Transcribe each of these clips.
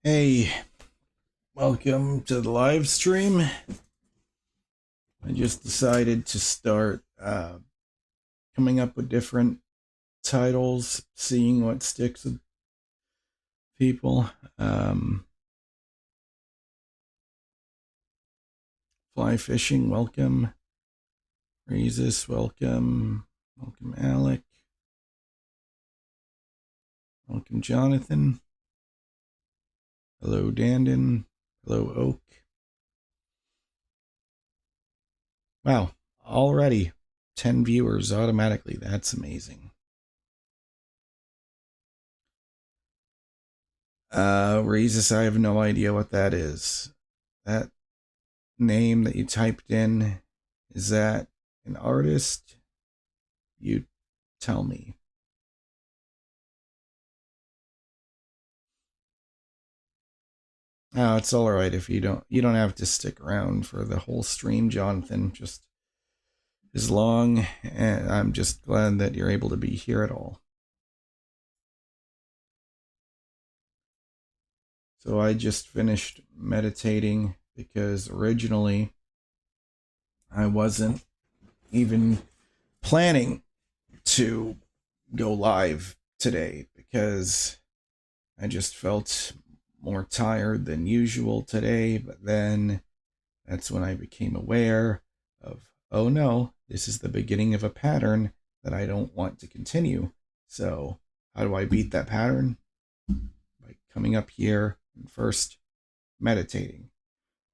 Hey, welcome to the live stream. I just decided to start coming up with different titles, seeing what sticks with people. Fly fishing, welcome. Rhesus, welcome. Welcome, Alec. Welcome, Jonathan. Hello, Dandon. Hello, Oak. Wow, already 10 viewers automatically. That's amazing. Rhesus, I have no idea what that is. That name that you typed in, is that an artist? You tell me. Oh, it's all right if you don't have to stick around for the whole stream, Jonathan. Just as long, and I'm just glad that you're able to be here at all. So I just finished meditating because originally I wasn't even planning to go live today because I just felt more tired than usual today, but then that's when I became aware of, oh no, this is the beginning of a pattern that I don't want to continue. So how do I beat that pattern? By coming up here and first meditating.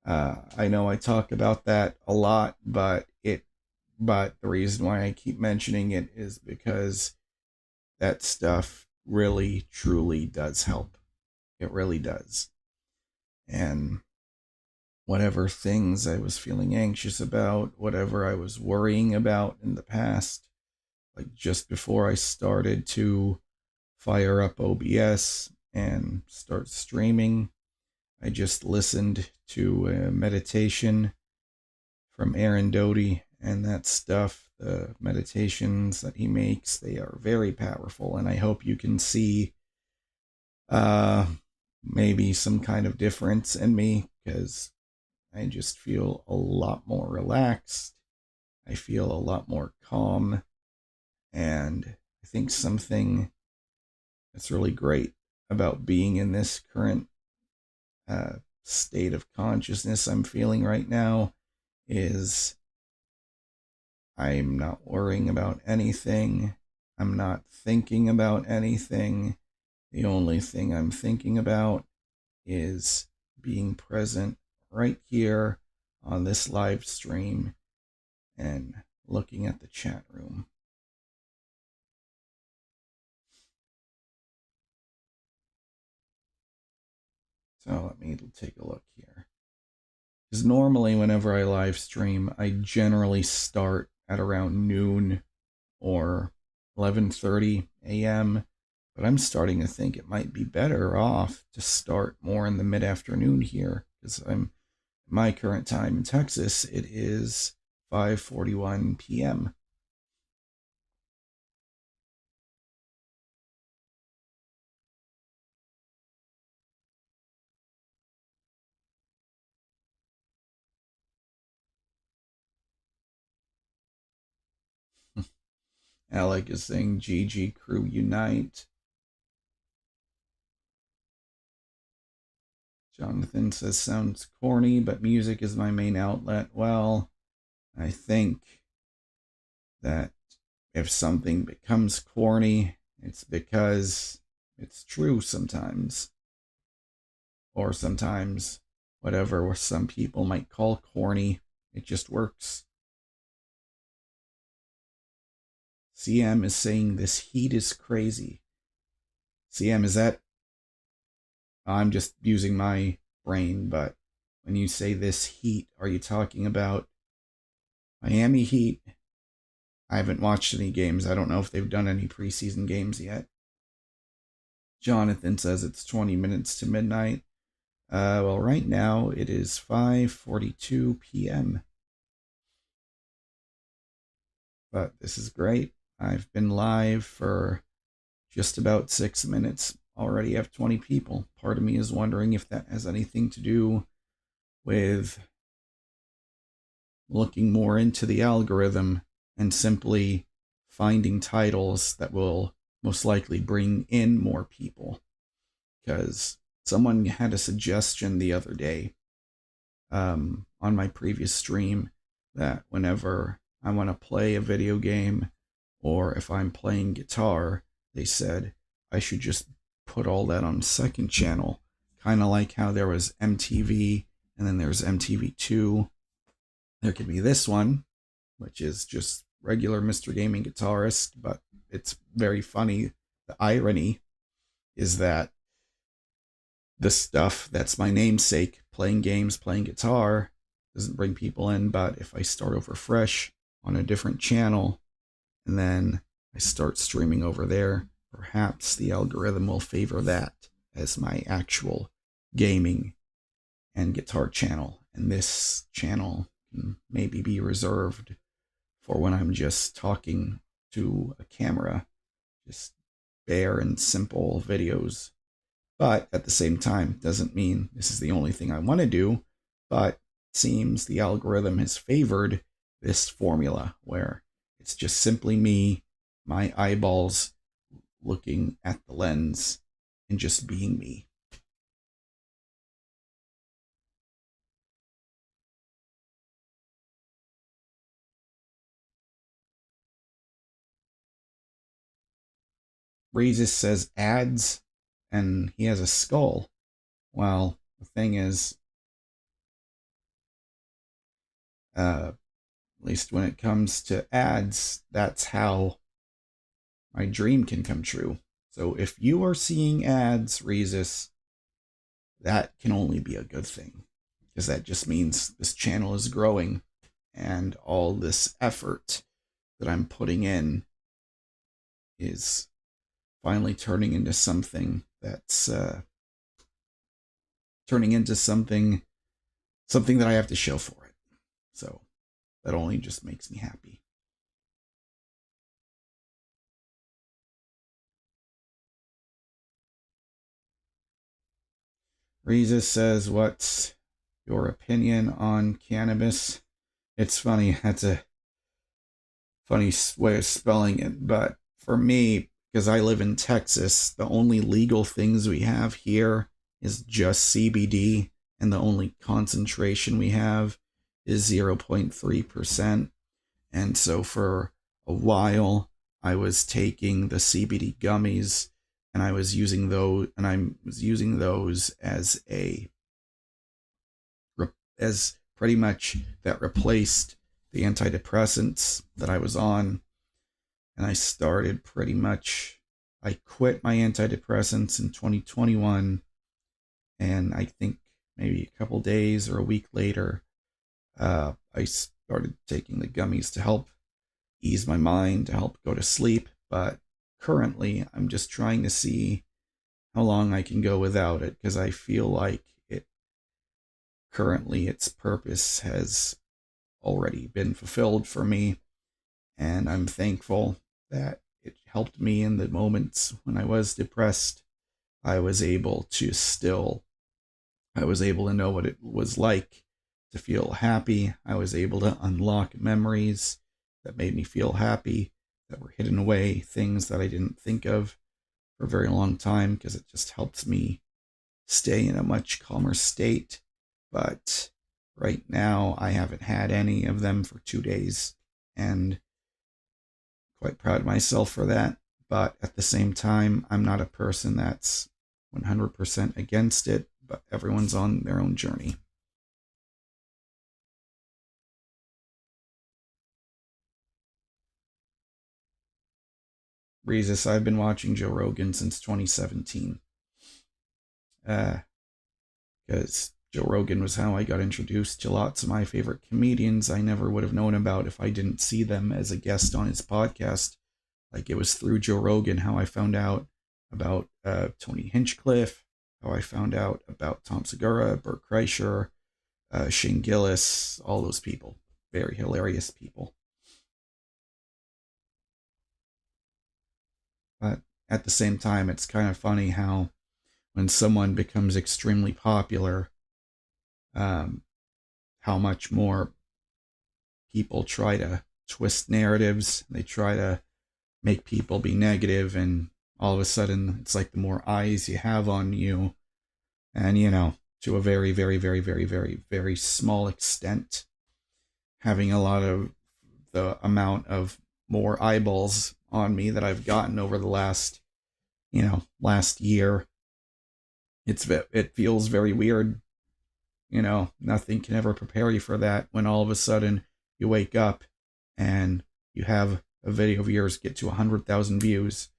I know I talk about that a lot, but the reason why I keep mentioning it is because that stuff really truly does help. It really does. And whatever things I was feeling anxious about, whatever I was worrying about in the past, like just before I started to fire up OBS and start streaming, I just listened to a meditation from Aaron Doty, and that stuff, the meditations that he makes, they are very powerful, and I hope you can see maybe some kind of difference in me, because I just feel a lot more relaxed. I feel a lot more calm. And I think something that's really great about being in this current state of consciousness I'm feeling right now is I'm not worrying about anything. I'm not thinking about anything. The only thing I'm thinking about is being present right here on this live stream and looking at the chat room. So let me take a look here. Because normally whenever I live stream, I generally start at around noon or 11:30 a.m. But I'm starting to think it might be better off to start more in the mid-afternoon here, because my current time in Texas, it is 5:41 p.m. Alec is saying GG crew unite. Jonathan says sounds corny, but music is my main outlet. Well, I think that if something becomes corny, it's because it's true sometimes. Or sometimes whatever some people might call corny, it just works. CM is saying this heat is crazy. CM, is that... I'm just using my brain, but when you say this heat, are you talking about Miami Heat? I haven't watched any games. I don't know if they've done any preseason games yet. Jonathan says it's 20 minutes to midnight. Well, right now it is 5:42 p.m. But this is great. I've been live for just about 6 minutes already have 20 people. Part of me is wondering if that has anything to do with looking more into the algorithm and simply finding titles that will most likely bring in more people. Because someone had a suggestion the other day on my previous stream that whenever I want to play a video game or if I'm playing guitar, they said I should just put all that on second channel, kind of like how there was MTV and then there's MTV2. There could be this one, which is just regular Mr. Gaming Guitarist, but it's very funny. The irony is that the stuff that's my namesake, playing games, playing guitar, doesn't bring people in, but if I start over fresh on a different channel and then I start streaming over there, perhaps the algorithm will favor that as my actual gaming and guitar channel, and this channel can maybe be reserved for when I'm just talking to a camera, just bare and simple videos. But at the same time, doesn't mean this is the only thing I want to do, but it seems the algorithm has favored this formula where it's just simply me, my eyeballs looking at the lens and just being me. Rhesus says ads, and he has a skull. Well, the thing is, at least when it comes to ads, that's how my dream can come true. So if you are seeing ads, Rhesus, that can only be a good thing, because that just means this channel is growing and all this effort that I'm putting in is finally turning into something that's turning into something that I have to show for it. So that only just makes me happy. Reza says, what's your opinion on cannabis? It's funny, that's a funny way of spelling it, but for me, because I live in Texas, the only legal things we have here is just CBD, and the only concentration we have is 0.3%. And so for a while, I was taking the CBD gummies, and I was using those as pretty much that replaced the antidepressants that I was on. And I started I quit my antidepressants in 2021. And I think maybe a couple days or a week later, I started taking the gummies to help ease my mind, to help go to sleep. But currently, I'm just trying to see how long I can go without it, because I feel like its purpose has already been fulfilled for me. And I'm thankful that it helped me in the moments when I was depressed. I was able to know what it was like to feel happy. I was able to unlock memories that made me feel happy, that were hidden away, things that I didn't think of for a very long time, because it just helps me stay in a much calmer state. But right now, I haven't had any of them for 2 days, and quite proud of myself for that. But at the same time, I'm not a person that's 100% against it, but everyone's on their own journey. Rhesus, I've been watching Joe Rogan since 2017. Because Joe Rogan was how I got introduced to lots of my favorite comedians I never would have known about if I didn't see them as a guest on his podcast. Like, it was through Joe Rogan how I found out about Tony Hinchcliffe, how I found out about Tom Segura, Bert Kreischer, Shane Gillis, all those people. Very hilarious people. But at the same time, it's kind of funny how when someone becomes extremely popular, um, how much more people try to twist narratives. They try to make people be negative, and all of a sudden, it's like the more eyes you have on you, and to a very, very, very, very, very, very small extent, having a lot of the amount of more eyeballs on me that I've gotten over the last year. It feels very weird. Nothing can ever prepare you for that when all of a sudden you wake up and you have a video of yours get to 100,000 views,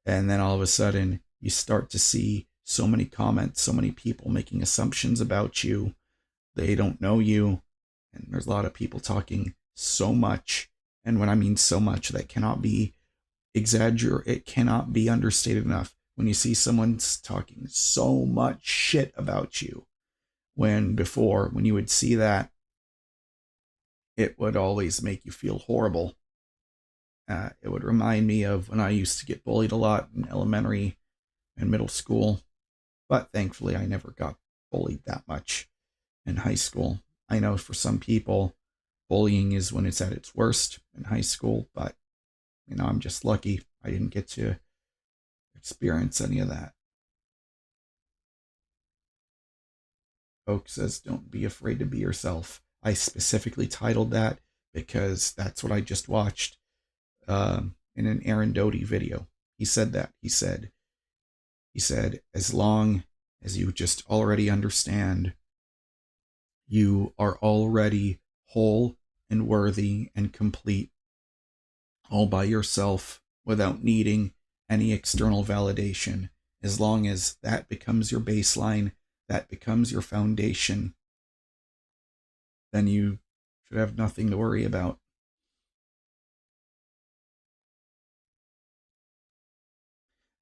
and then all of a sudden you start to see so many comments, so many people making assumptions about you. They don't know you, and there's a lot of people talking so much. And when I mean so much, that cannot be it cannot be understated enough. When you see someone's talking so much shit about you, when you would see that, it would always make you feel horrible. It would remind me of when I used to get bullied a lot in elementary and middle school, but thankfully I never got bullied that much in high school. I know for some people, bullying is when it's at its worst in high school, but I'm just lucky I didn't get to experience any of that. Oak says, don't be afraid to be yourself. I specifically titled that because that's what I just watched in an Aaron Doty video. He said that. He said, as long as you just already understand you are already whole and worthy and complete all by yourself without needing any external validation, as long as that becomes your baseline, that becomes your foundation, then you should have nothing to worry about.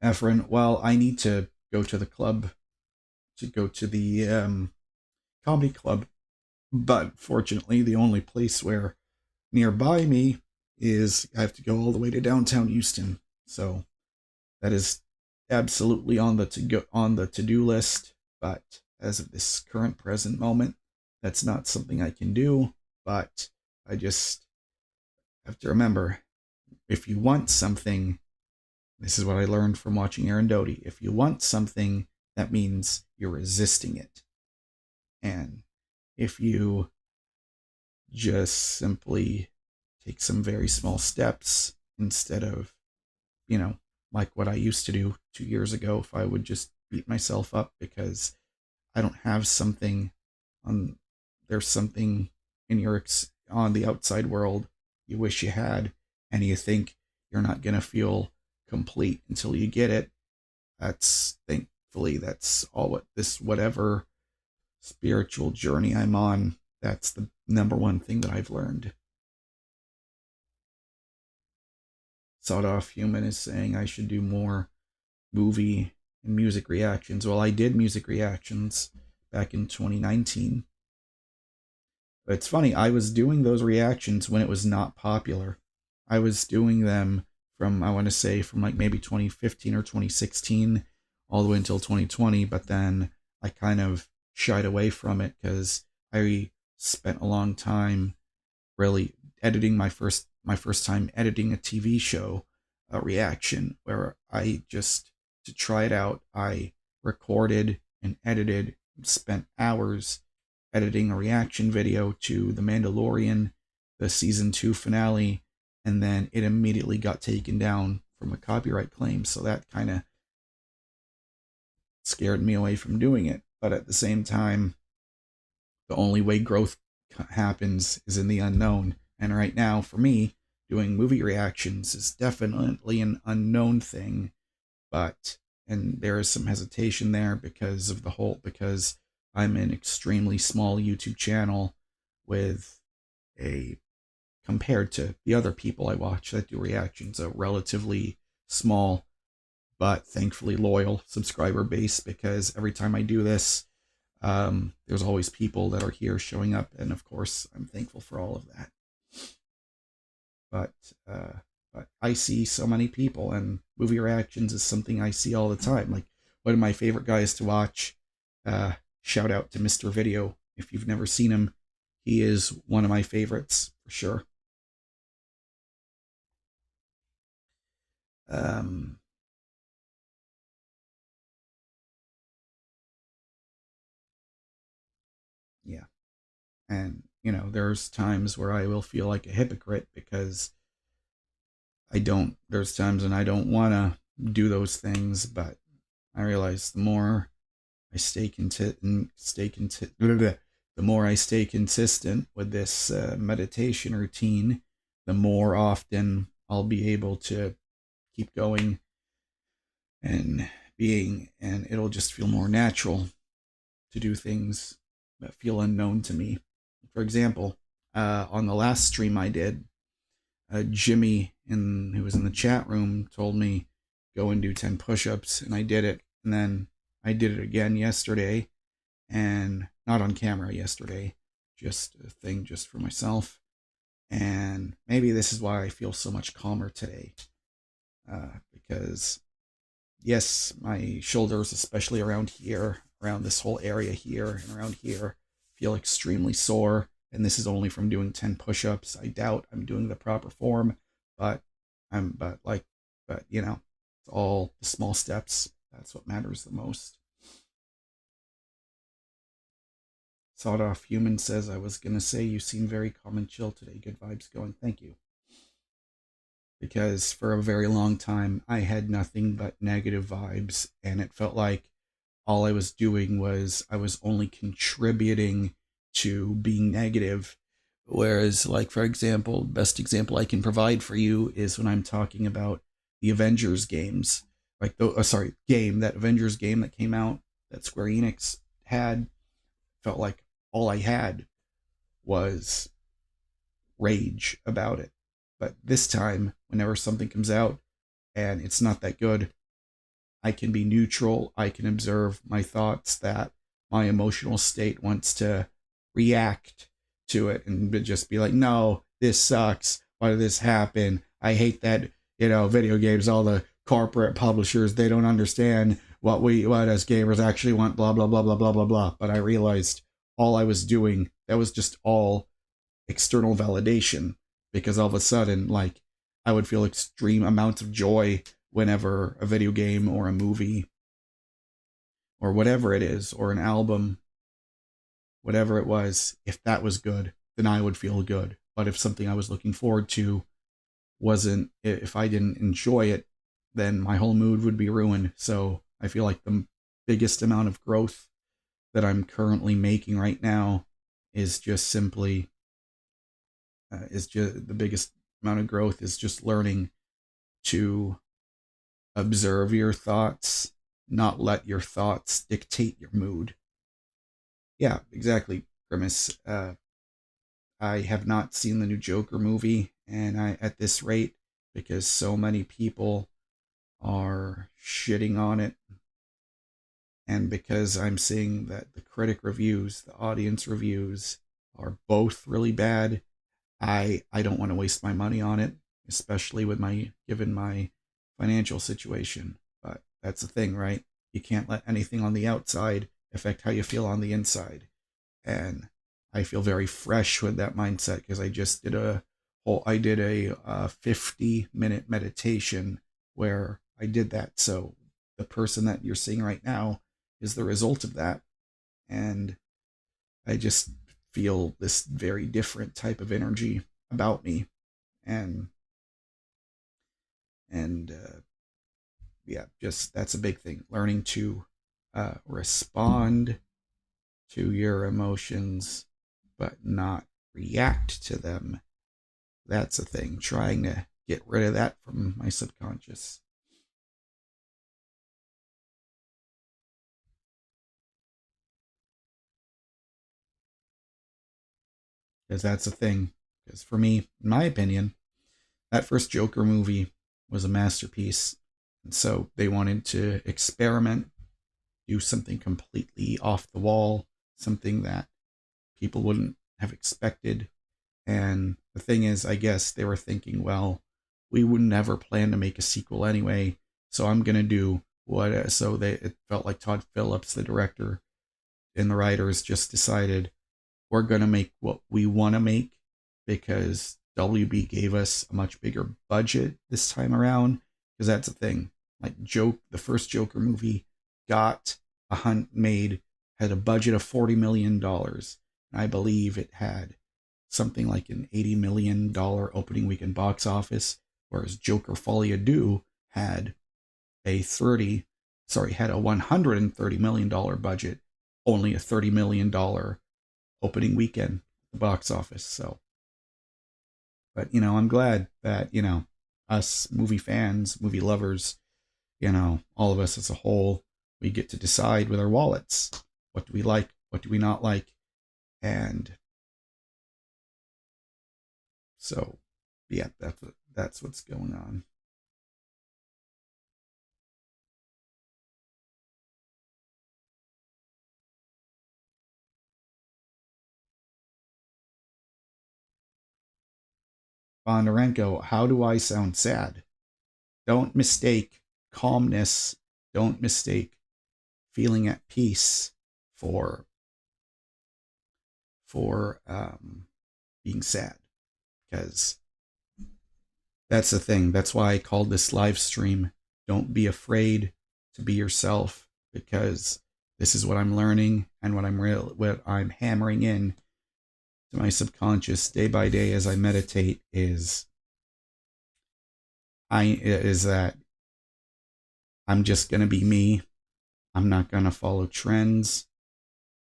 Efren, well, I need to go to the club, to go to the comedy club, but fortunately the only place where nearby me is I have to go all the way to downtown Houston. So that is absolutely on the to-do list, but as of this current present moment, that's not something I can do. But I just have to remember, if you want something, this is what I learned from watching Aaron Doty. If you want something, that means you're resisting it. And if you just simply take some very small steps instead of, like what I used to do 2 years ago, if I would just beat myself up because I don't have something there's something on the outside world you wish you had, and you think you're not going to feel complete until you get it. Thankfully, that's all whatever spiritual journey I'm on, that's the number one thing that I've learned. Sawed Off Human is saying I should do more movie and music reactions. Well, I did music reactions back in 2019. But it's funny, I was doing those reactions when it was not popular. I was doing them from like maybe 2015 or 2016 all the way until 2020, but then I kind of shied away from it because I spent a long time really editing my first time editing a TV show, a reaction, where to try it out, I recorded and edited, spent hours editing a reaction video to The Mandalorian, the season 2 finale, and then it immediately got taken down from a copyright claim. So that kind of scared me away from doing it. But at the same time, the only way growth happens is in the unknown. And right now, for me, doing movie reactions is definitely an unknown thing. And there is some hesitation there because I'm an extremely small YouTube channel compared to the other people I watch that do reactions, a relatively small but thankfully loyal subscriber base, because every time I do this, there's always people that are here showing up, and of course I'm thankful for all of that. But but I see so many people, and movie reactions is something I see all the time. Like, one of my favorite guys to watch, uh, shout out to Mr. Video. If you've never seen him, he is one of my favorites for sure. Um, yeah. And, there's times where I will feel like a hypocrite because there's times when I don't want to do those things, but I realize the more I the more I stay consistent with this meditation routine, the more often I'll be able to keep going and and it'll just feel more natural to do things that feel unknown to me. For example, on the last stream I did, Jimmy, who was in the chat room, told me go and do 10 push-ups, and I did it. And then I did it again yesterday, and not on camera yesterday, just a thing just for myself. And maybe this is why I feel so much calmer today, because yes, my shoulders, especially around here, around this whole area here and around here, feel extremely sore. And this is only from doing 10 push-ups. I doubt I'm doing the proper form, but it's all the small steps. That's what matters the most. Sawed Off Human says, I was going to say you seem very calm and chill today. Good vibes going. Thank you. Because for a very long time, I had nothing but negative vibes, and it felt like all I was doing was I was only contributing to being negative. Whereas, like, for example, best example I can provide for you is when I'm talking about the Avengers games. Like, that Avengers game that came out that Square Enix had, felt like all I had was rage about it. But this time, whenever something comes out and it's not that good, I can be neutral. I can observe my thoughts, that my emotional state wants to react to it and just be like, no, this sucks. Why did this happen? I hate that, video games, all the corporate publishers, they don't understand what as gamers actually want, blah, blah, blah, blah, blah, blah, blah. But I realized all I was doing, that was just all external validation, because all of a sudden, like, I would feel extreme amounts of joy whenever a video game or a movie or whatever it is, or an album, whatever it was, if that was good, then I would feel good. But if something I was looking forward to wasn't, if I didn't enjoy it, then my whole mood would be ruined. So I feel like the biggest amount of growth that I'm currently making right now is just simply the biggest amount of growth is just learning to observe your thoughts, not let your thoughts dictate your mood. Yeah, exactly, Grimace. I have not seen the new Joker movie, and at this rate, because so many people are shitting on it, and because I'm seeing that the critic reviews, the audience reviews are both really bad, I don't want to waste my money on it, especially with given my financial situation. But that's the thing, right? You can't let anything on the outside affect how you feel on the inside. And I feel very fresh with that mindset because I just did a 50-minute meditation where I did that. So the person that you're seeing right now is the result of that. And I just feel this very different type of energy about me. And yeah, just that's a big thing, learning to respond to your emotions but not react to them. That's a thing, trying to get rid of that from my subconscious. Because that's the thing. Because for me, in my opinion, that first Joker movie was a masterpiece. And so they wanted to experiment, do something completely off the wall, something that people wouldn't have expected. And the thing is, I guess they were thinking, well, we would never plan to make a sequel anyway. So I'm going to do what, so it felt like Todd Phillips, the director and the writers, just decided we're going to make what we want to make, because WB gave us a much bigger budget this time around. Because that's the thing, like the first Joker movie got had a budget of $40 million. And I believe it had something like an $80 million opening weekend box office, whereas Joker Folie à Deux had a $130 million budget, only a $30 million opening weekend box office. So, but I'm glad that us movie fans, movie lovers, all of us as a whole, we get to decide with our wallets, what do we like, what do we not like. And so, yeah, that's what's going on. Bondarenko, how do I sound sad? Don't mistake calmness, don't mistake feeling at peace for being sad, because that's the thing. That's why I called this live stream Don't Be Afraid to Be Yourself, because this is what I'm learning, and what I'm hammering in to my subconscious day by day as I meditate is that I'm just going to be me. I'm not going to follow trends.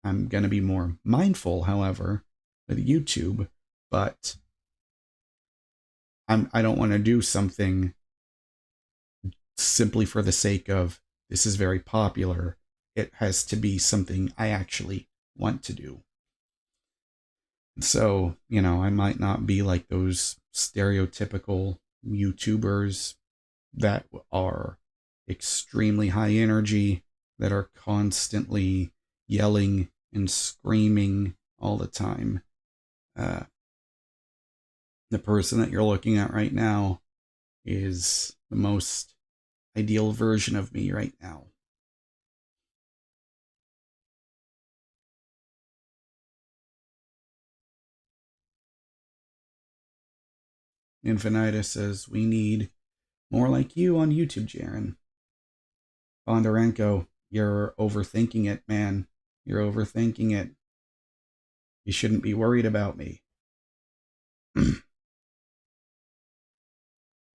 I'm going to be more mindful, however, with YouTube, but I don't want to do something simply for the sake of this is very popular. It has to be something I actually want to do. So, I might not be like those stereotypical YouTubers that are extremely high energy, that are constantly yelling and screaming all the time. The person that you're looking at right now is the most ideal version of me right now. Infinitus says, we need more like you on YouTube, Jaren. Bondarenko, you're overthinking it, man. You're overthinking it. You shouldn't be worried about me.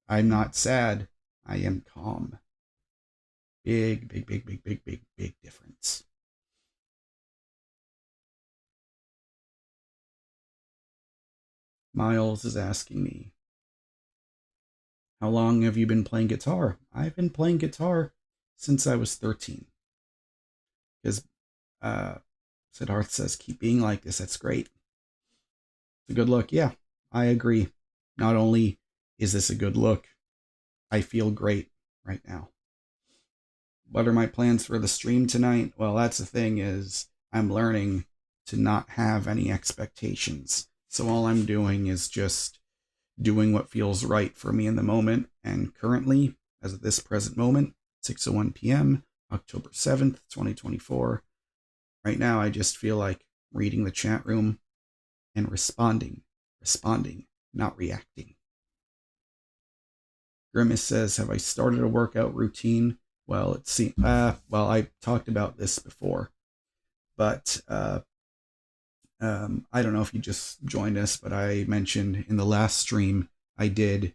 I'm not sad. I am calm. Big difference. Miles is asking me, how long have you been playing guitar? I've been playing guitar since I was 13. Because Siddharth says, keep being like this. That's great. It's a good look. Yeah, I agree. Not only is this a good look, I feel great right now. What are my plans for the stream tonight? Well, that's the thing, is I'm learning to not have any expectations. So all I'm doing is just doing what feels right for me in the moment. And currently, as of this present moment, 6:01 p.m., October 7th, 2024, right now I just feel like reading the chat room and responding, not reacting. Grimace says, have I started a workout routine? Well, I talked about this before, but I don't know if you just joined us, but I mentioned in the last stream it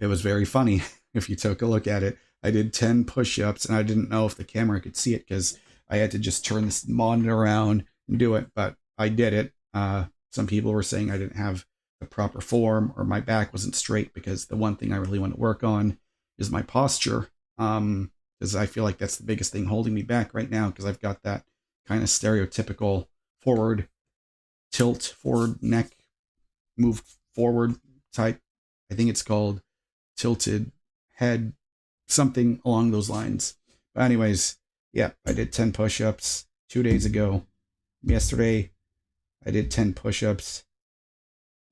was very funny. If you took a look at it, I did 10 push-ups, and I didn't know if the camera could see it because I had to just turn this monitor around and do it, but I did it. Some people were saying I didn't have the proper form, or my back wasn't straight, because the one thing I really want to work on is my posture, because I feel like that's the biggest thing holding me back right now, because I've got that kind of stereotypical forward tilt, forward neck, move forward type. I think it's called tilted head, something along those lines. But anyways, yeah, I did 10 push-ups 2 days ago. Yesterday, I did 10 push-ups,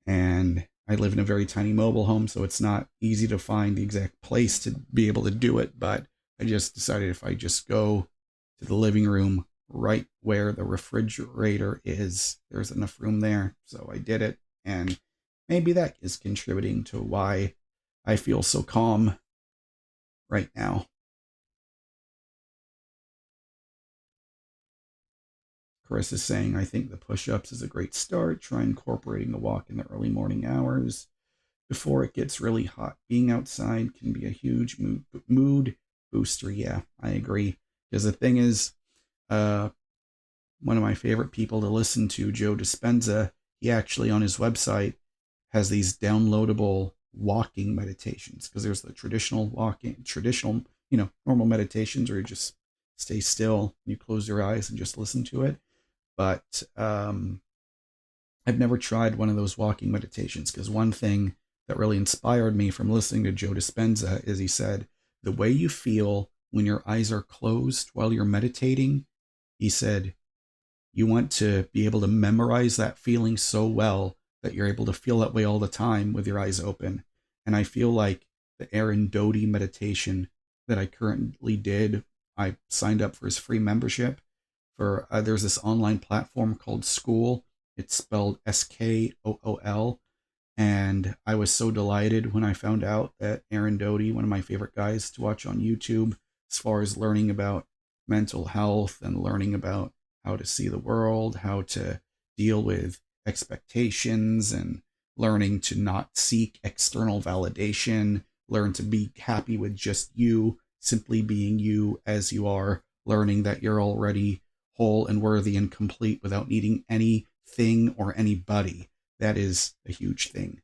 and I live in a very tiny mobile home, so it's not easy to find the exact place to be able to do it. But I just decided if I just go to the living room right where the refrigerator is, there's enough room there. So I did it. And maybe that is contributing to why I feel so calm right now. Chris is saying, I think the push-ups is a great start. Try incorporating a walk in the early morning hours before it gets really hot. Being outside can be a huge mood booster. Yeah, I agree. Because the thing is, one of my favorite people to listen to, Joe Dispenza, he actually on his website has these downloadable walking meditations, because there's the traditional walking, normal meditations where you just stay still, you close your eyes and just listen to it. But I've never tried one of those walking meditations, because one thing that really inspired me from listening to Joe Dispenza is he said, the way you feel when your eyes are closed while you're meditating, he said, you want to be able to memorize that feeling so well that you're able to feel that way all the time with your eyes open. And I feel like the Aaron Doty meditation that I currently did, I signed up for his free membership for, there's this online platform called School. It's spelled Skool. And I was so delighted when I found out that Aaron Doty, one of my favorite guys to watch on YouTube, as far as learning about mental health and learning about how to see the world, how to deal with expectations, and learning to not seek external validation, learn to be happy with just you, simply being you as you are, learning that you're already whole and worthy and complete without needing anything or anybody. That is a huge thing.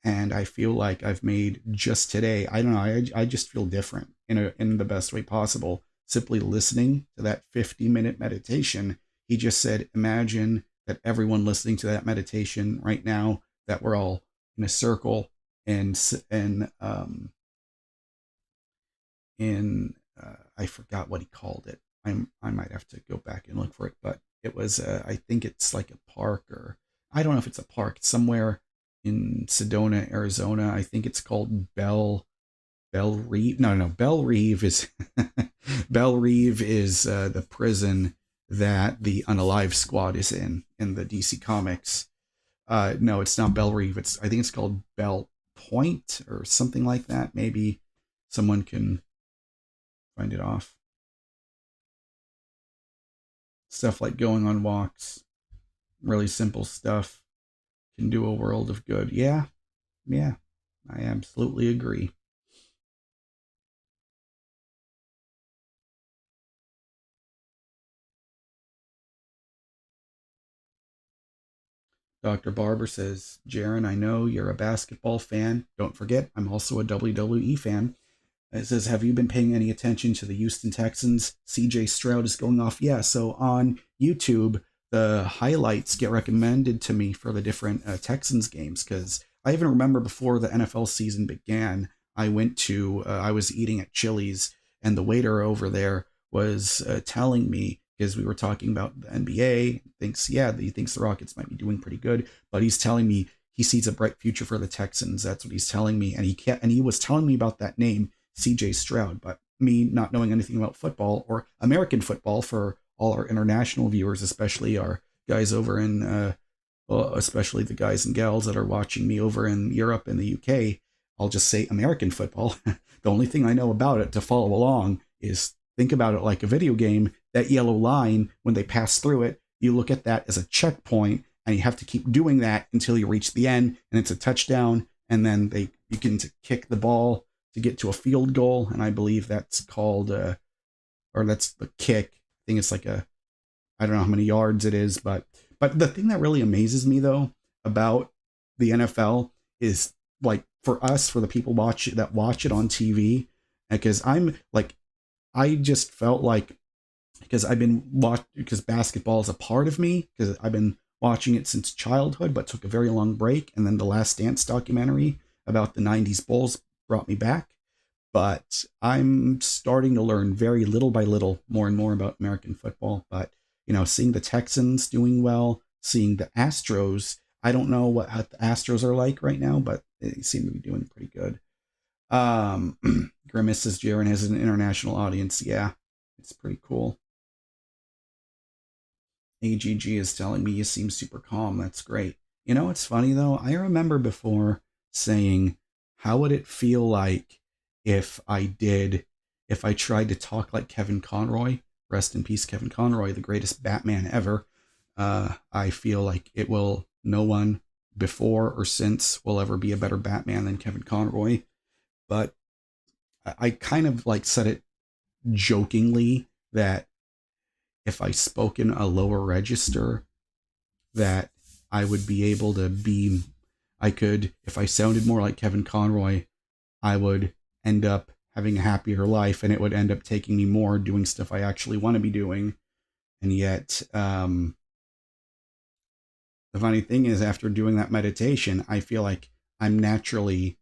And I feel like I've made just today, I don't know, I just feel different in the best way possible. Simply listening to that 50-minute meditation, he just said, imagine that everyone listening to that meditation right now, that we're all in a circle and I forgot what he called it. I might have to go back and look for it, but it was I think it's like a park, or I don't know if it's a park. It's somewhere in Sedona, Arizona. I think it's called Bell Reeve. No, Bell Reeve is Bell Reeve is the prison that the Unalive Squad is in the DC Comics. No, it's not Bell Reeve. I think it's called Bell Point or something like that. Maybe someone can find it off. Stuff like going on walks, really simple stuff, can do a world of good. Yeah, I absolutely agree. Dr. Barber says, Jaron, I know you're a basketball fan. Don't forget, I'm also a WWE fan. It says, have you been paying any attention to the Houston Texans? CJ Stroud is going off. Yeah, so on YouTube, the highlights get recommended to me for the different Texans games, because I even remember before the NFL season began, I was eating at Chili's, and the waiter over there was telling me, because we were talking about the NBA, he thinks the Rockets might be doing pretty good, but he's telling me he sees a bright future for the Texans. That's what he's telling me, and he was telling me about that name, CJ Stroud, but me not knowing anything about football or American football, for all our international viewers, especially our guys over in, especially the guys and gals that are watching me over in Europe and the UK, I'll just say American football. The only thing I know about it to follow along is think about it like a video game. That yellow line, when they pass through it, you look at that as a checkpoint, and you have to keep doing that until you reach the end, and it's a touchdown, and then you can kick the ball to get to a field goal, and I believe that's called, or that's the kick. I think it's like I don't know how many yards it is, but the thing that really amazes me though about the NFL is, like, for us, for the people that watch it on TV, because I just felt like, because because basketball is a part of me, because I've been watching it since childhood, but took a very long break, and then the Last Dance documentary about the 90s Bulls brought me back. But I'm starting to learn very little by little more and more about American football. But, seeing the Texans doing well, seeing the Astros, I don't know what how the Astros are like right now, but they seem to be doing pretty good. Um, Grimace says Jaren has an international audience. Yeah, it's pretty cool. AGG is telling me you seem super calm. That's great. You know, it's funny though. I remember before saying, how would it feel like if I did, if I tried to talk like Kevin Conroy? Rest in peace, Kevin Conroy, the greatest Batman ever. I feel like it will, no one before or since will ever be a better Batman than Kevin Conroy. But I kind of like said it jokingly that if I spoke in a lower register, that I would be able to be, I could, if I sounded more like Kevin Conroy, I would end up having a happier life and it would end up taking me more doing stuff I actually want to be doing. And yet, the funny thing is, after doing that meditation, I feel like I'm naturally,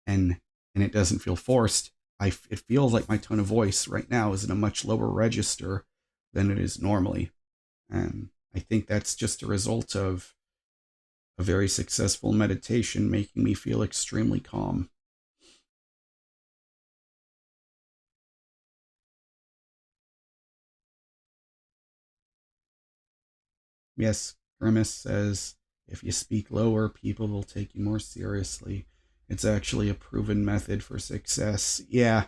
and and it doesn't feel forced. It feels like my tone of voice right now is in a much lower register than it is normally. And I think that's just a result of a very successful meditation making me feel extremely calm. Yes, Grimace says if you speak lower, people will take you more seriously. It's actually a proven method for success. Yeah,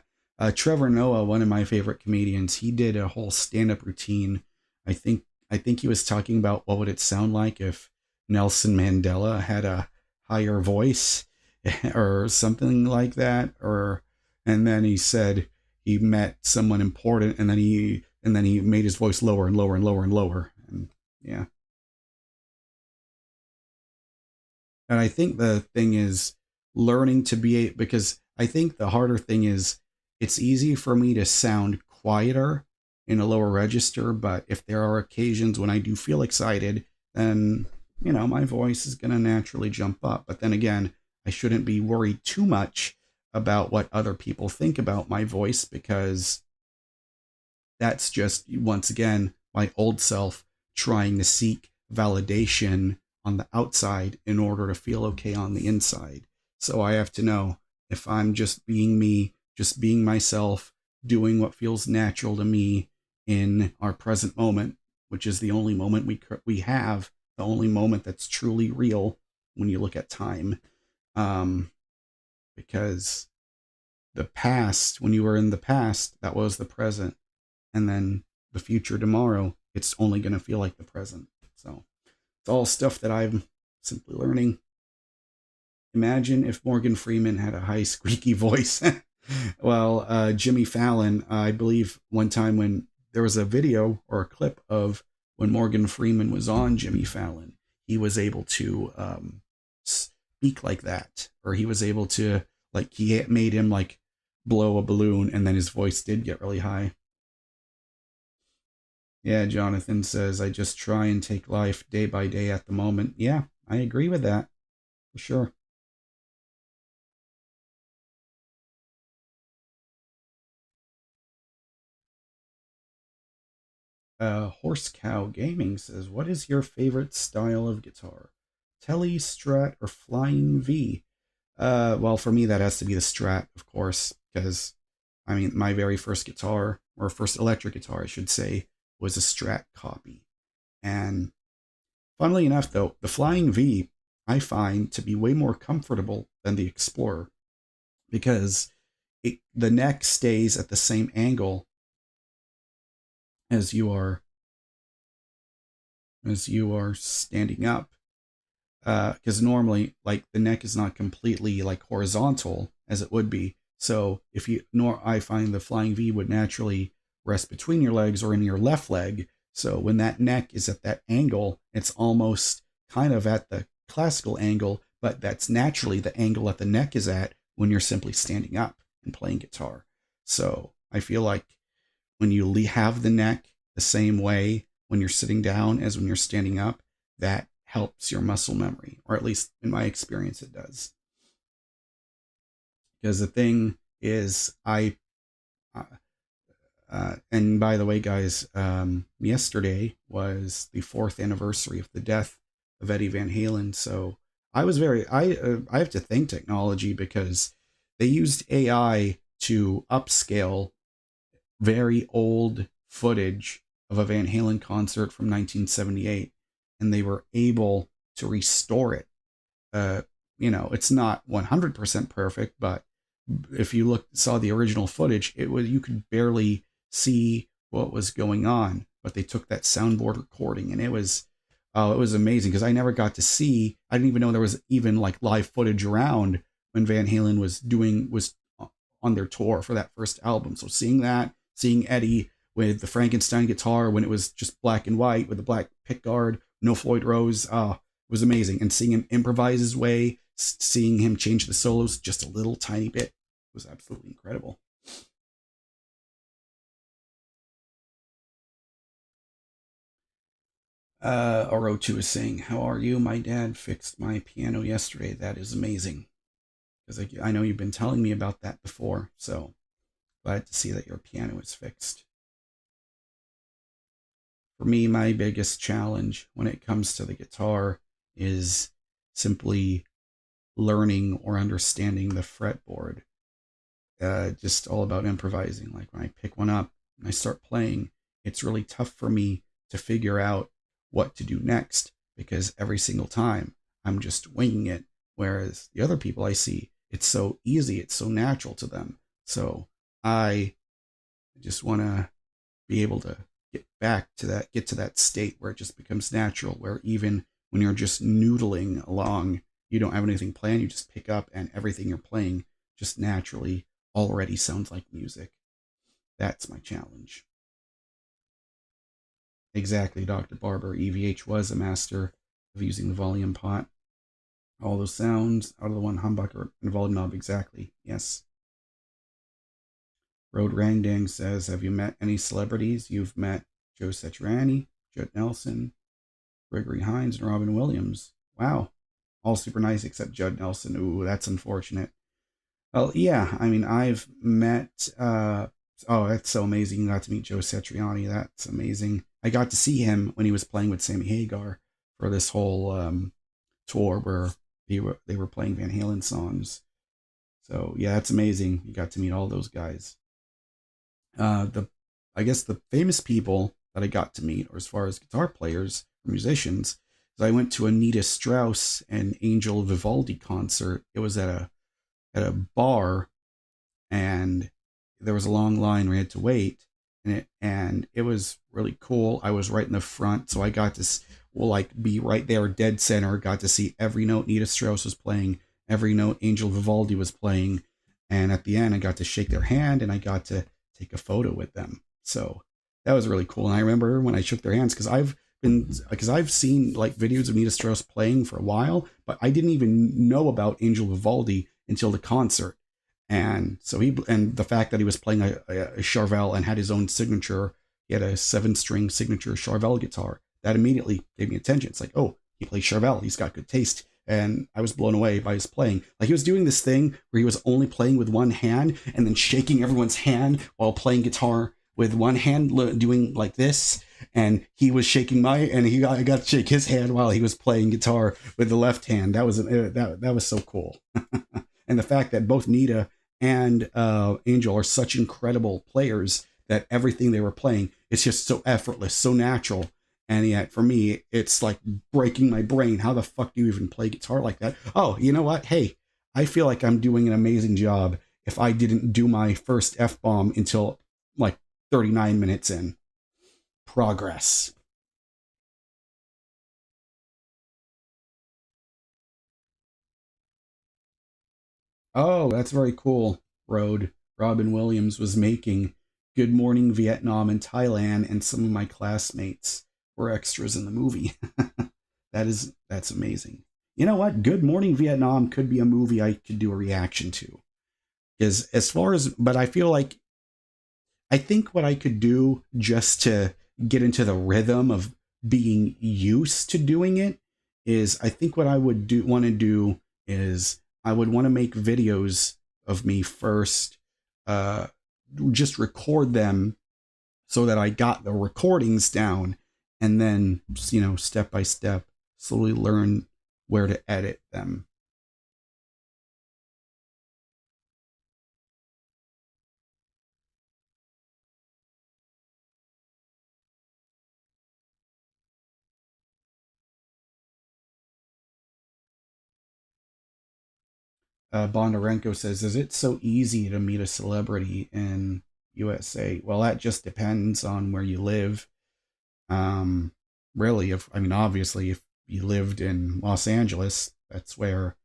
Trevor Noah, one of my favorite comedians, he did a whole stand-up routine. I think I think he was talking about what would it sound like if Nelson Mandela had a higher voice or something like that. Or and then he said he met someone important, and then he made his voice lower and lower and lower and lower. And yeah. And I think the thing is learning to be, because I think the harder thing is it's easy for me to sound quieter in a lower register, but if there are occasions when I do feel excited, then, you know, my voice is going to naturally jump up. But then again, I shouldn't be worried too much about what other people think about my voice, because that's just, once again, my old self trying to seek validation on the outside in order to feel okay on the inside. So I have to know if I'm just being me, just being myself, doing what feels natural to me in our present moment, which is the only moment we have, the only moment that's truly real when you look at time. Um, because the past, when you were in the past, that was the present, and then the future tomorrow, it's only going to feel like the present. So it's all stuff that I'm simply learning. Imagine if Morgan Freeman had a high squeaky voice. Well, Jimmy Fallon, I believe one time when there was a video or a clip of when Morgan Freeman was on Jimmy Fallon, he was able to speak like that, or he was able to, like, he made him like blow a balloon, and then his voice did get really high. Yeah, Jonathan says, I just try and take life day by day at the moment. Yeah, I agree with that, for sure. Horse Cow Gaming says, what is your favorite style of guitar? Tele, Strat, or Flying V? Well, for me, that has to be the Strat, of course, because, I mean, my very first guitar, or first electric guitar, I should say, was a Strat copy. And funnily enough, though, the Flying V I find to be way more comfortable than the Explorer, because the neck stays at the same angle as you are standing up. Because normally, like, the neck is not completely like horizontal as it would be. So if you, nor I find the Flying V would naturally rest between your legs or in your left leg. So when that neck is at that angle, it's almost kind of at the classical angle, but that's naturally the angle that the neck is at when you're simply standing up and playing guitar. So I feel like when you have the neck the same way when you're sitting down as when you're standing up, that helps your muscle memory, or at least in my experience, it does. Because the thing is, uh, and by the way, guys, yesterday was the 4th anniversary of the death of Eddie Van Halen. So I was I have to thank technology because they used AI to upscale very old footage of a Van Halen concert from 1978, and they were able to restore it. Uh, it's not 100% perfect, but if you saw the original footage, you could barely see what was going on. But they took that soundboard recording, and it was amazing because I never got to see. I didn't even know there was even like live footage around when Van Halen was on their tour for that first album. So seeing Eddie with the Frankenstein guitar when it was just black and white with the black pickguard, no Floyd Rose, was amazing. And seeing him improvise his way, seeing him change the solos just a little tiny bit was absolutely incredible. Orochu is saying, "How are you? My dad fixed my piano yesterday. That is amazing." Because I know you've been telling me about that before, so glad to see that your piano is fixed. For me, my biggest challenge when it comes to the guitar is simply learning or understanding the fretboard. Just all about improvising. Like when I pick one up and I start playing, it's really tough for me to figure out what to do next because every single time I'm just winging it. Whereas the other people I see, it's so easy, it's so natural to them. So I just want to be able to get to that state where it just becomes natural, where even when you're just noodling along, you don't have anything planned, you just pick up and everything you're playing just naturally already sounds like music. That's my challenge. Exactly, Dr. Barber. EVH was a master of using the volume pot. All those sounds out of the one humbucker and volume knob, exactly. Yes. Road Rangdang says, "Have you met any celebrities? You've met Joe Satriani, Judd Nelson, Gregory Hines, and Robin Williams. Wow. All super nice except Judd Nelson. Ooh, that's unfortunate." Well, yeah, I mean, I've met, oh, that's so amazing. You got to meet Joe Satriani. That's amazing. I got to see him when he was playing with Sammy Hagar for this whole tour where they were playing Van Halen songs. So, yeah, that's amazing. You got to meet all those guys. I guess the famous people that I got to meet, or as far as guitar players or musicians, is I went to a Nita Strauss and Angel Vivaldi concert. It was at a bar, and there was a long line we had to wait, and it was really cool. I was right in the front, so I got to be right there, dead center. Got to see every note Nita Strauss was playing, every note Angel Vivaldi was playing, and at the end, I got to shake their hand and I got to take a photo with them. So that was really cool. And I remember when I shook their hands, because I've seen like videos of Nita Strauss playing for a while, but I didn't even know about Angel Vivaldi until the concert. And so and the fact that he was playing a Charvel and had his own signature, he had a 7-string signature Charvel guitar, that immediately gave me attention. It's like, oh, he plays Charvel, he's got good taste. And I was blown away by his playing. Like, he was doing this thing where he was only playing with one hand and then shaking everyone's hand while playing guitar with one hand, doing like this. And he was shaking I got to shake his hand while he was playing guitar with the left hand. That was so cool. And the fact that both Nita and Angel are such incredible players, that everything they were playing, it's just so effortless, so natural. And yet, for me, it's like breaking my brain. How the fuck do you even play guitar like that? Oh, you know what? Hey, I feel like I'm doing an amazing job if I didn't do my first F-bomb until like 39 minutes in. Progress. Oh, that's very cool, Road. Robin Williams was making Good Morning Vietnam in Thailand, and some of my classmates were extras in the movie. That's amazing. You know what? Good Morning Vietnam could be a movie I could do a reaction to. Because but I think what I could do just to get into the rhythm of being used to doing it is, I think what I would want to do is I would want to make videos of me first, just record them so that I got the recordings down, and then, step by step slowly learn where to edit them. Bondarenko says, "Is it so easy to meet a celebrity in USA?" Well, that just depends on where you live. Really, obviously, if you lived in Los Angeles, that's where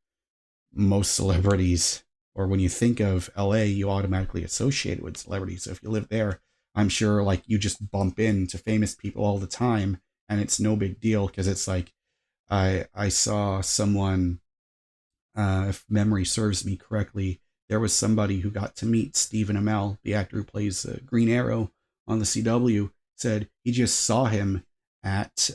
most celebrities, or when you think of LA, you automatically associate it with celebrities. So if you live there, I'm sure like you just bump into famous people all the time, and it's no big deal because it's like I saw someone, if memory serves me correctly, there was somebody who got to meet Stephen Amell, the actor who plays Green Arrow on the CW. Said he just saw him at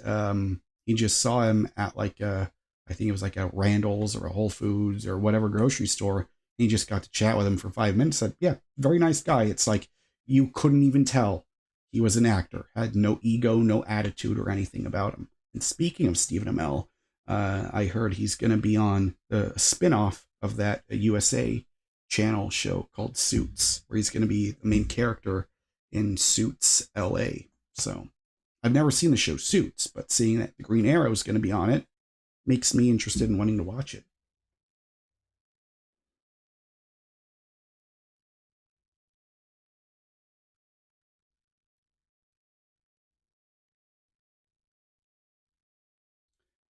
like I think it was like a Randall's or a Whole Foods or whatever grocery store. And he just got to chat with him for 5 minutes. Said, yeah, very nice guy. It's like you couldn't even tell he was an actor. Had no ego, no attitude or anything about him. And speaking of Stephen Amell, I heard he's going to be on a spinoff of that USA channel show called Suits, where he's going to be the main character in Suits LA. So I've never seen the show Suits, but seeing that the Green Arrow is going to be on it makes me interested in wanting to watch it.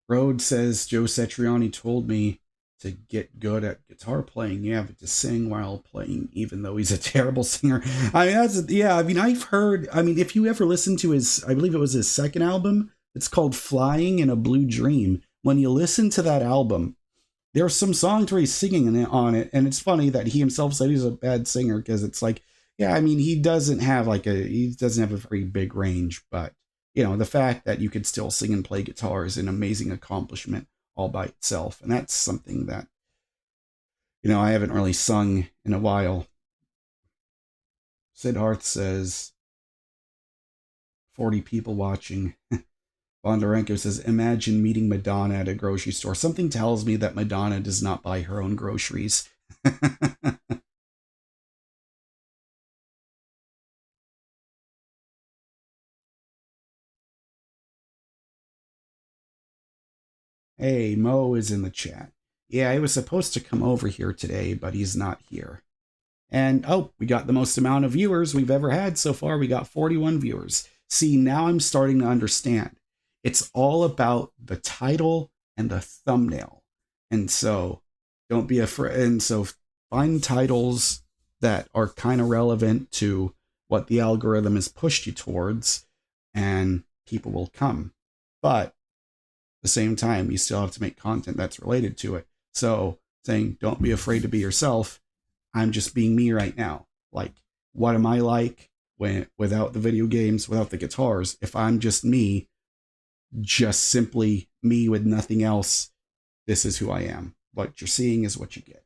Rhodes says, Joe Satriani told me to get good at guitar playing. You have to sing while playing, even though he's a terrible singer. I've heard, if you ever listen to his, I believe it was his second album, it's called Flying in a Blue Dream. When you listen to that album, there are some songs where he's singing on it, and it's funny that he himself said he's a bad singer because it's like, he doesn't have a very big range, but the fact that you could still sing and play guitar is an amazing accomplishment all by itself. And that's something that, I haven't really sung in a while. Sid Harth says, 40 people watching. Bondarenko says, imagine meeting Madonna at a grocery store. Something tells me that Madonna does not buy her own groceries. Hey, Mo is in the chat. Yeah, he was supposed to come over here today, but he's not here. And, we got the most amount of viewers we've ever had so far. We got 41 viewers. See, now I'm starting to understand. It's all about the title and the thumbnail. And so don't be afraid. And so find titles that are kind of relevant to what the algorithm has pushed you towards, and people will come. But the same time, you still have to make content that's related to it. So saying, don't be afraid to be yourself. I'm just being me right now. Like, what am I like without the video games, without the guitars? If I'm just me, just simply me with nothing else, this is who I am. What you're seeing is what you get.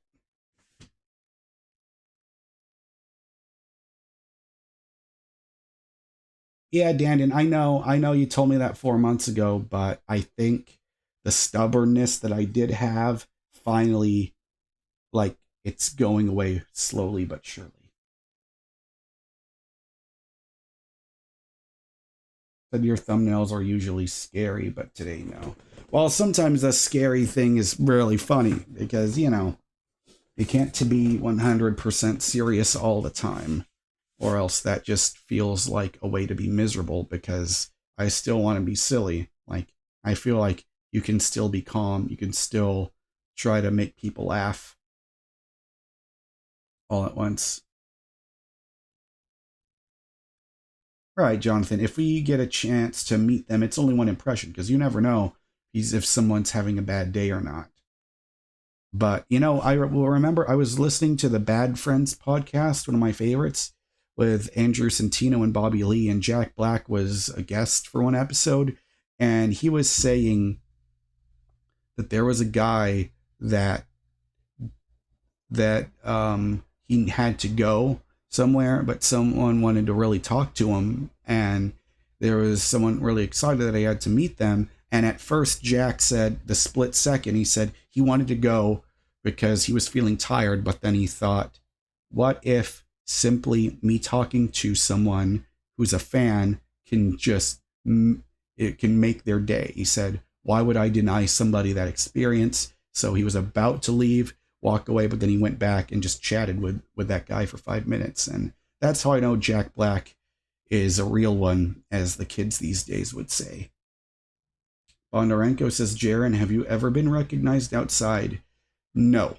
Yeah, Dandon, I know you told me that 4 months ago, but I think the stubbornness that I did have finally, it's going away slowly but surely. Said your thumbnails are usually scary, but today no. Well, sometimes the scary thing is really funny because, you can't to be 100% serious all the time. Or else that just feels like a way to be miserable because I still want to be silly. Like, I feel like you can still be calm. You can still try to make people laugh all at once. Right, Jonathan, if we get a chance to meet them, it's only one impression because you never know if someone's having a bad day or not. But, I will remember I was listening to the Bad Friends podcast, one of my favorites, with Andrew Santino and Bobby Lee, and Jack Black was a guest for one episode, and he was saying that there was a guy that he had to go somewhere, but someone wanted to really talk to him, and there was someone really excited that he had to meet them, And at first, Jack said, the split second, he said he wanted to go because he was feeling tired. But then he thought, what if simply me talking to someone who's a fan can just, it can make their day? He said, why would I deny somebody that experience? So he was about to leave, walk away, but then he went back and just chatted with that guy for 5 minutes. And that's how I know Jack Black is a real one, as the kids these days would say. Bondarenko says, Jaren, have you ever been recognized outside? No,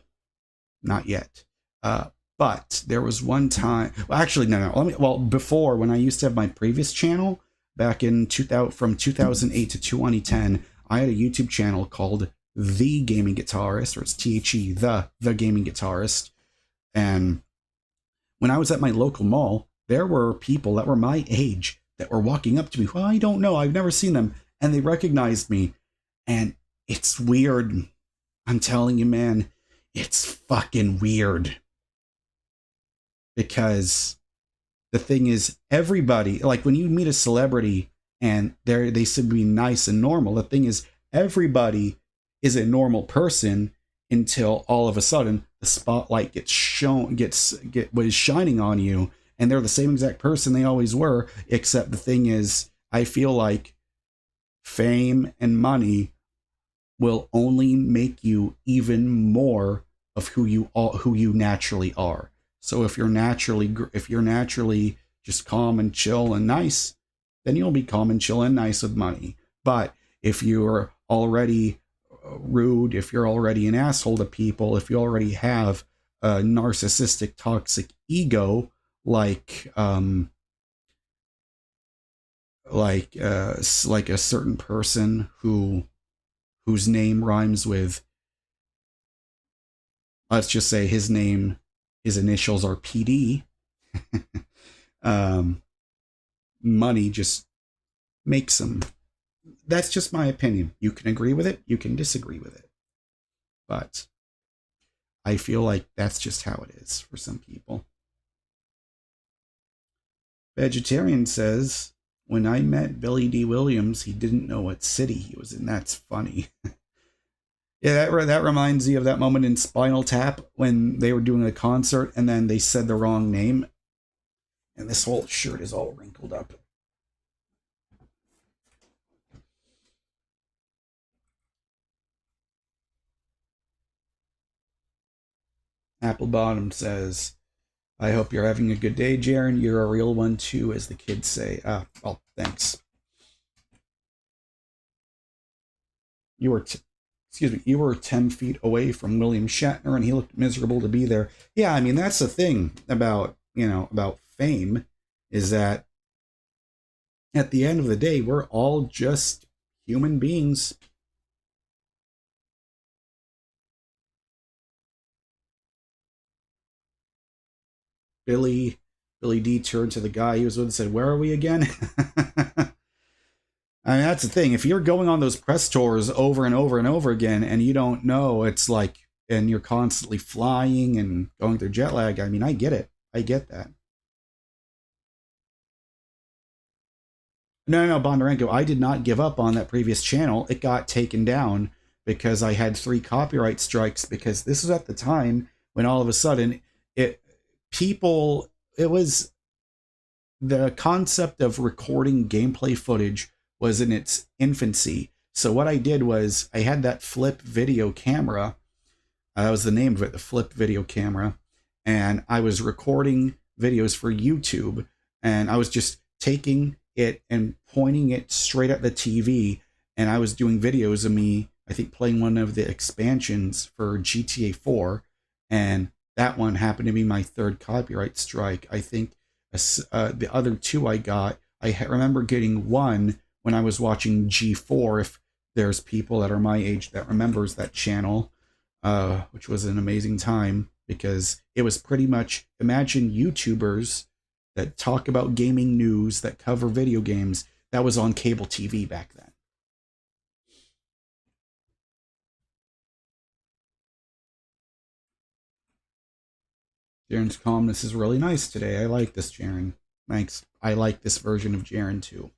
not yet. But there was one time, well, actually, no. Before, when I used to have my previous channel, back in 2000, from 2008 to 2010, I had a YouTube channel called The Gaming Guitarist, or it's THE, The Gaming Guitarist. And when I was at my local mall, there were people that were my age that were walking up to me. Well, I don't know, I've never seen them. And they recognized me. And it's weird. I'm telling you, man, it's fucking weird. Because the thing is, everybody, like when you meet a celebrity and they seem to be nice and normal, the thing is, everybody is a normal person until all of a sudden the spotlight gets shining on you, and they're the same exact person they always were. Except the thing is, I feel like fame and money will only make you even more of who you naturally are. So if you're naturally just calm and chill and nice, then you'll be calm and chill and nice with money. But if you're already rude, if you're already an asshole to people, if you already have a narcissistic, toxic ego, like a certain person whose name rhymes with, let's just say his initials are PD. Money just makes them. That's just my opinion. You can agree with it, you can disagree with it, but I feel like that's just how it is for some people. Vegetarian says, when I met Billy D. Williams, he didn't know what city he was in. That's funny. Yeah, that reminds me of that moment in Spinal Tap when they were doing a concert and then they said the wrong name. And this whole shirt is all wrinkled up. Apple Bottom says, I hope you're having a good day, Jaren. You're a real one too, as the kids say. Well, thanks. You were 10 feet away from William Shatner and he looked miserable to be there. Yeah, I mean, that's the thing about fame, is that at the end of the day, we're all just human beings. Billy D turned to the guy he was with and said, where are we again? I mean, that's the thing. If you're going on those press tours over and over and over again and you don't know, it's like, and you're constantly flying and going through jet lag, I mean, I get it. I get that. No, Bondarenko, I did not give up on that previous channel. It got taken down because I had 3 copyright strikes, because this was at the time when all of a sudden it was the concept of recording gameplay footage was in its infancy. So what I did was I had that flip video camera. That was the name of it, the flip video camera. And I was recording videos for YouTube. And I was just taking it and pointing it straight at the TV. And I was doing videos of me, I think, playing one of the expansions for GTA 4. And that one happened to be my 3rd copyright strike. I think the other 2 I got, I remember getting one when I was watching G4, if there's people that are my age that remembers that channel, which was an amazing time, because it was pretty much, imagine YouTubers that talk about gaming news, that cover video games. That was on cable TV back then. Jaren's calmness is really nice today. I like this, Jaren. Thanks. I like this version of Jaren too.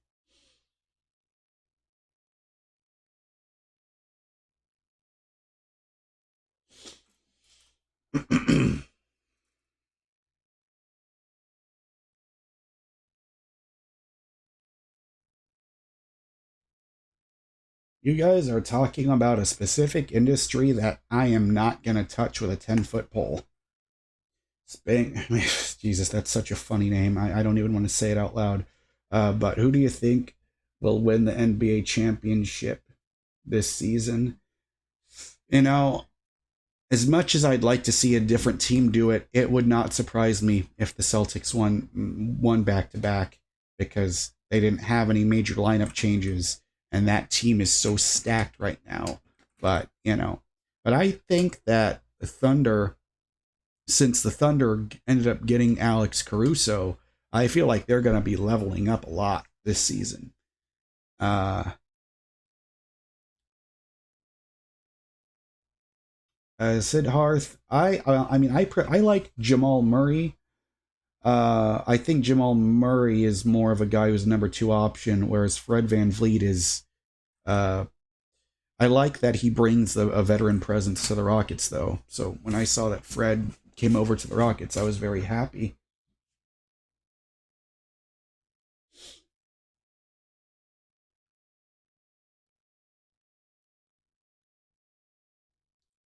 You guys are talking about a specific industry that I am not going to touch with a 10-foot pole. Spang, Jesus, that's such a funny name. I don't even want to say it out loud. But who do you think will win the NBA championship this season? You know, as much as I'd like to see a different team do it, it would not surprise me if the Celtics won back to back because they didn't have any major lineup changes, and that team is so stacked right now. But but I think that the Thunder, since the Thunder ended up getting Alex Caruso, I feel like they're going to be leveling up a lot this season. Sid Harth, I like Jamal Murray. I think Jamal Murray is more of a guy who's number two option, whereas Fred VanVleet is. Uh, I like that he brings a veteran presence to the Rockets, though. So when I saw that Fred came over to the Rockets, I was very happy.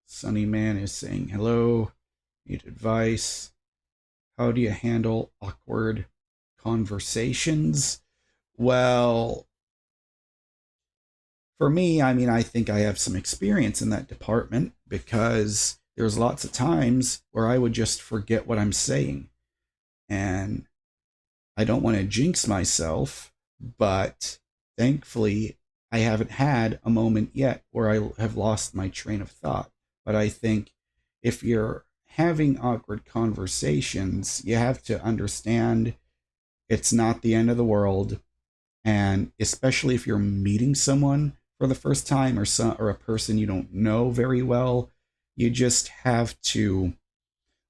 Sunny Man is saying hello. Need advice. How do you handle awkward conversations? Well, for me, I think I have some experience in that department because there's lots of times where I would just forget what I'm saying. And I don't want to jinx myself, but thankfully, I haven't had a moment yet where I have lost my train of thought. But I think if you're having awkward conversations, you have to understand it's not the end of the world. And especially if you're meeting someone for the first time or a person you don't know very well, you just have to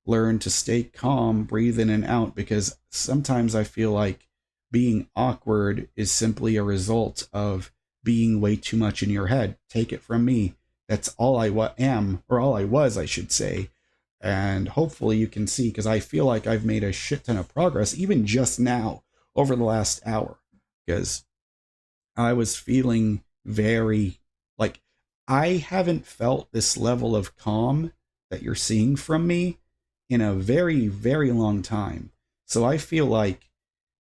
learn to stay calm, breathe in and out, because sometimes I feel like being awkward is simply a result of being way too much in your head. Take it from me. That's all I am, or all I was, I should say. And hopefully you can see, because I feel like I've made a shit ton of progress, even just now, over the last hour. Because I was feeling very, like, I haven't felt this level of calm that you're seeing from me in a very, very long time. So I feel like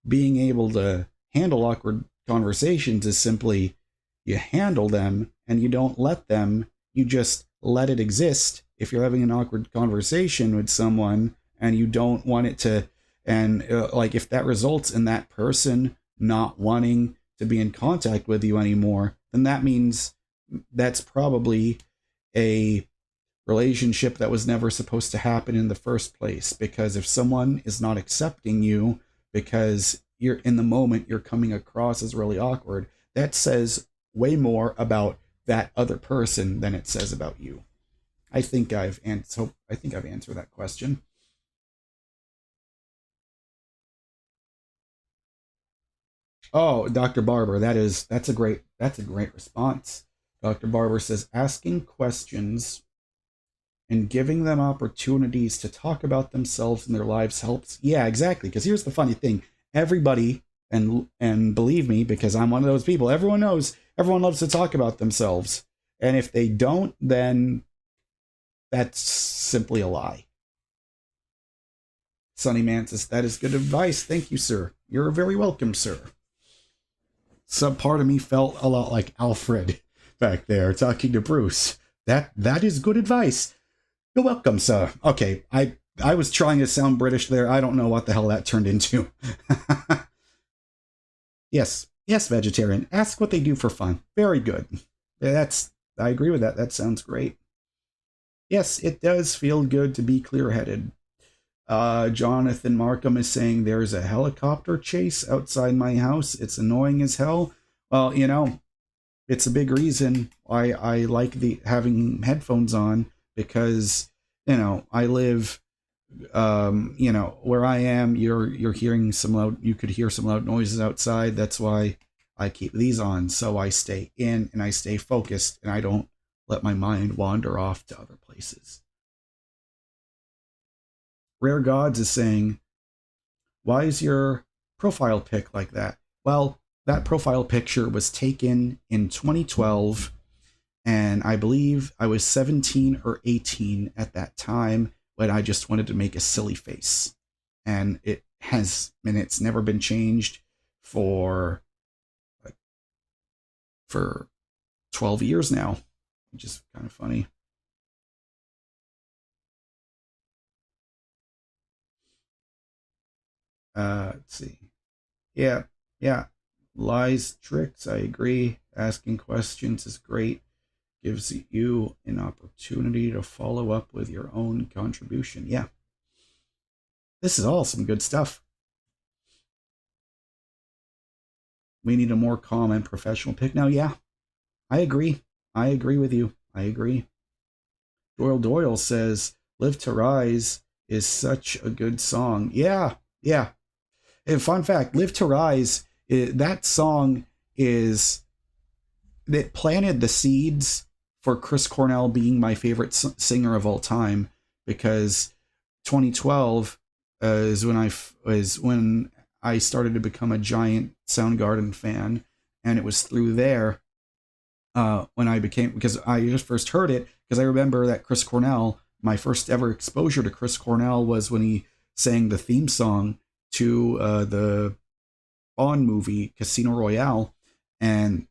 being able to handle awkward conversations is simply you handle them and you don't let them, you just let it exist. If you're having an awkward conversation with someone and you don't want it to, and like if that results in that person not wanting to be in contact with you anymore, then that means that's probably a relationship that was never supposed to happen in the first place. Because if someone is not accepting you because you're in the moment, you're coming across as really awkward, that says way more about that other person than it says about you. I think I've answered that question. Oh, Dr. Barber, that's a great response. Dr. Barber says asking questions and giving them opportunities to talk about themselves and their lives helps. Yeah, exactly. Because here's the funny thing: everybody, and believe me, because I'm one of those people, everyone knows, everyone loves to talk about themselves, and if they don't, then that's simply a lie. Sunny Man says that is good advice. Thank you, sir. You're very welcome, sir. Some part of me felt a lot like Alfred back there talking to Bruce. That is good advice. You're welcome, sir. Okay, I was trying to sound British there. I don't know what the hell that turned into. Yes, vegetarian. Ask what they do for fun. Very good. I agree with that. That sounds great. Yes, it does feel good to be clear-headed. Jonathan Markham is saying there's a helicopter chase outside my house. It's annoying as hell. Well, it's a big reason why I like the having headphones on, because I live where I am, you're hearing some loud, you could hear some loud noises outside. That's why I keep these on, so I stay in and I stay focused and I don't let my mind wander off to other places. Rare Gods is saying, why is your profile pic like that? Well, that profile picture was taken in 2012, and I believe I was 17 or 18 at that time when I just wanted to make a silly face. And it's never been changed for like, for 12 years now, which is kind of funny. Let's see. Yeah, yeah. Lies, tricks, I agree. Asking questions is great. Gives you an opportunity to follow up with your own contribution. Yeah. This is all some good stuff. We need a more calm and professional pick. Now, yeah, I agree. I agree with you. I agree. Doyle says, Live to Rise is such a good song. Yeah, yeah. And fun fact, Live to Rise, that song is that planted the seeds for Chris Cornell being my favorite singer of all time, because 2012 is when I started to become a giant Soundgarden fan, and it was through there when I became, because I just first heard it because I remember that Chris Cornell, my first ever exposure to Chris Cornell was when he sang the theme song to the Bond movie Casino Royale, and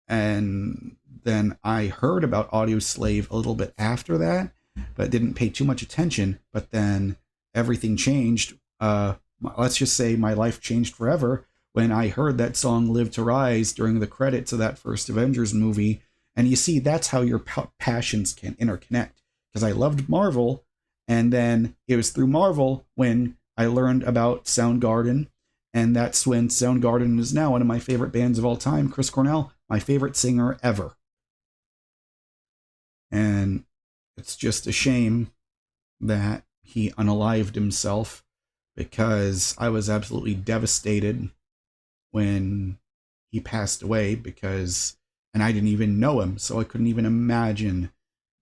then I heard about Audio Slave a little bit after that, but didn't pay too much attention. But then everything changed. Let's just say my life changed forever when I heard that song Live to Rise during the credits of that first Avengers movie. And you see, that's how your passions can interconnect. Because I loved Marvel, and then it was through Marvel when I learned about Soundgarden, and that's when Soundgarden is now one of my favorite bands of all time. Chris Cornell, my favorite singer ever. And it's just a shame that he unalived himself, because I was absolutely devastated when he passed away, and I didn't even know him, so I couldn't even imagine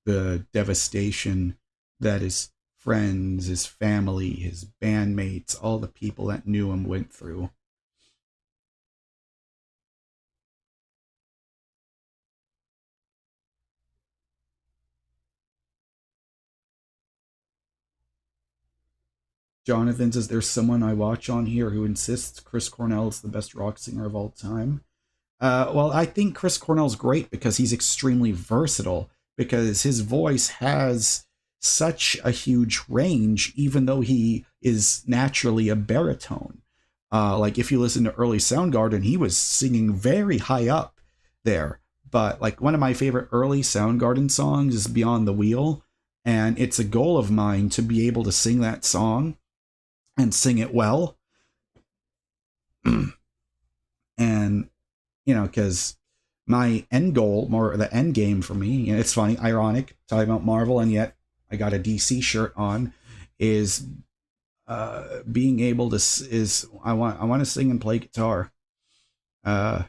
the devastation that his friends, his family, his bandmates, all the people that knew him went through. Jonathan says, there's someone I watch on here who insists Chris Cornell is the best rock singer of all time. Well, I think Chris Cornell's great because he's extremely versatile, because his voice has such a huge range, even though he is naturally a baritone. Like if you listen to early Soundgarden, he was singing very high up there. But like one of my favorite early Soundgarden songs is Beyond the Wheel, and it's a goal of mine to be able to sing that song and sing it well. And because my end goal, more the end game for me, it's funny, ironic, talking about Marvel, and yet I got a DC shirt on, is being able to I want to sing and play guitar. Yeah,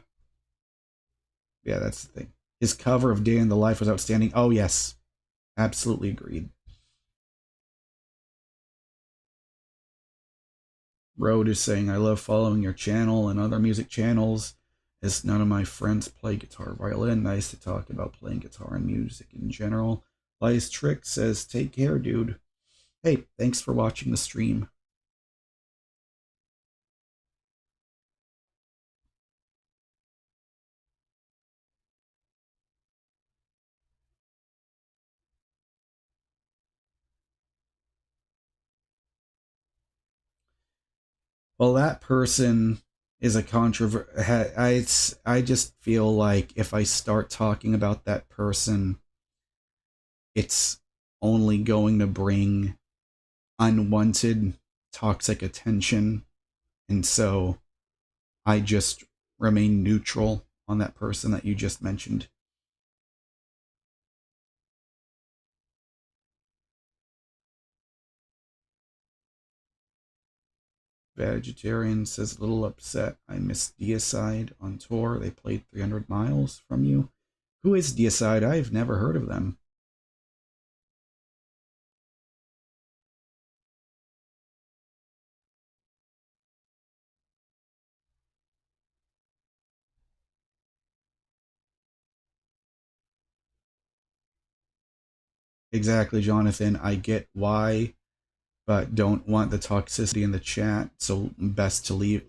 that's the thing. His cover of Day in the Life was outstanding. Oh yes, absolutely agreed. Road is saying, I love following your channel and other music channels, as none of my friends play guitar or violin. Nice to talk about playing guitar and music in general. Lies Trick says, take care, dude. Hey, thanks for watching the stream. Well, that person is a I just feel like if I start talking about that person, it's only going to bring unwanted toxic attention, and so I just remain neutral on that person that you just mentioned. Vegetarian says, a little upset. I missed Deicide on tour. They played 300 miles from you. Who is Deicide? I've never heard of them. exactly, Jonathan. I get why, but don't want the toxicity in the chat. So best to leave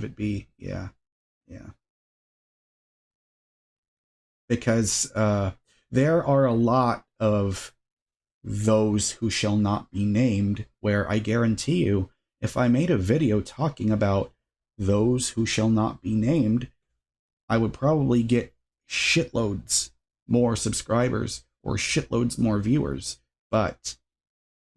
it be. Yeah, yeah. Because there are a lot of those who shall not be named, where I guarantee you, if I made a video talking about those who shall not be named, I would probably get shitloads more subscribers or shitloads more viewers. But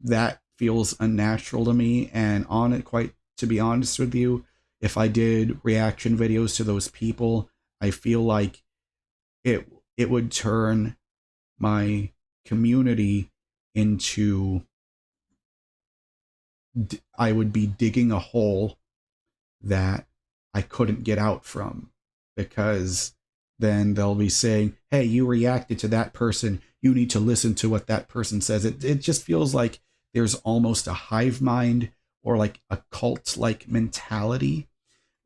that feels unnatural to me, and on it, quite to be honest with you, if I did reaction videos to those people, I feel like it would turn my community into, I would be digging a hole that I couldn't get out from, because then they'll be saying, hey, you reacted to that person, you need to listen to what that person says. It just feels like there's almost a hive mind or like a cult like mentality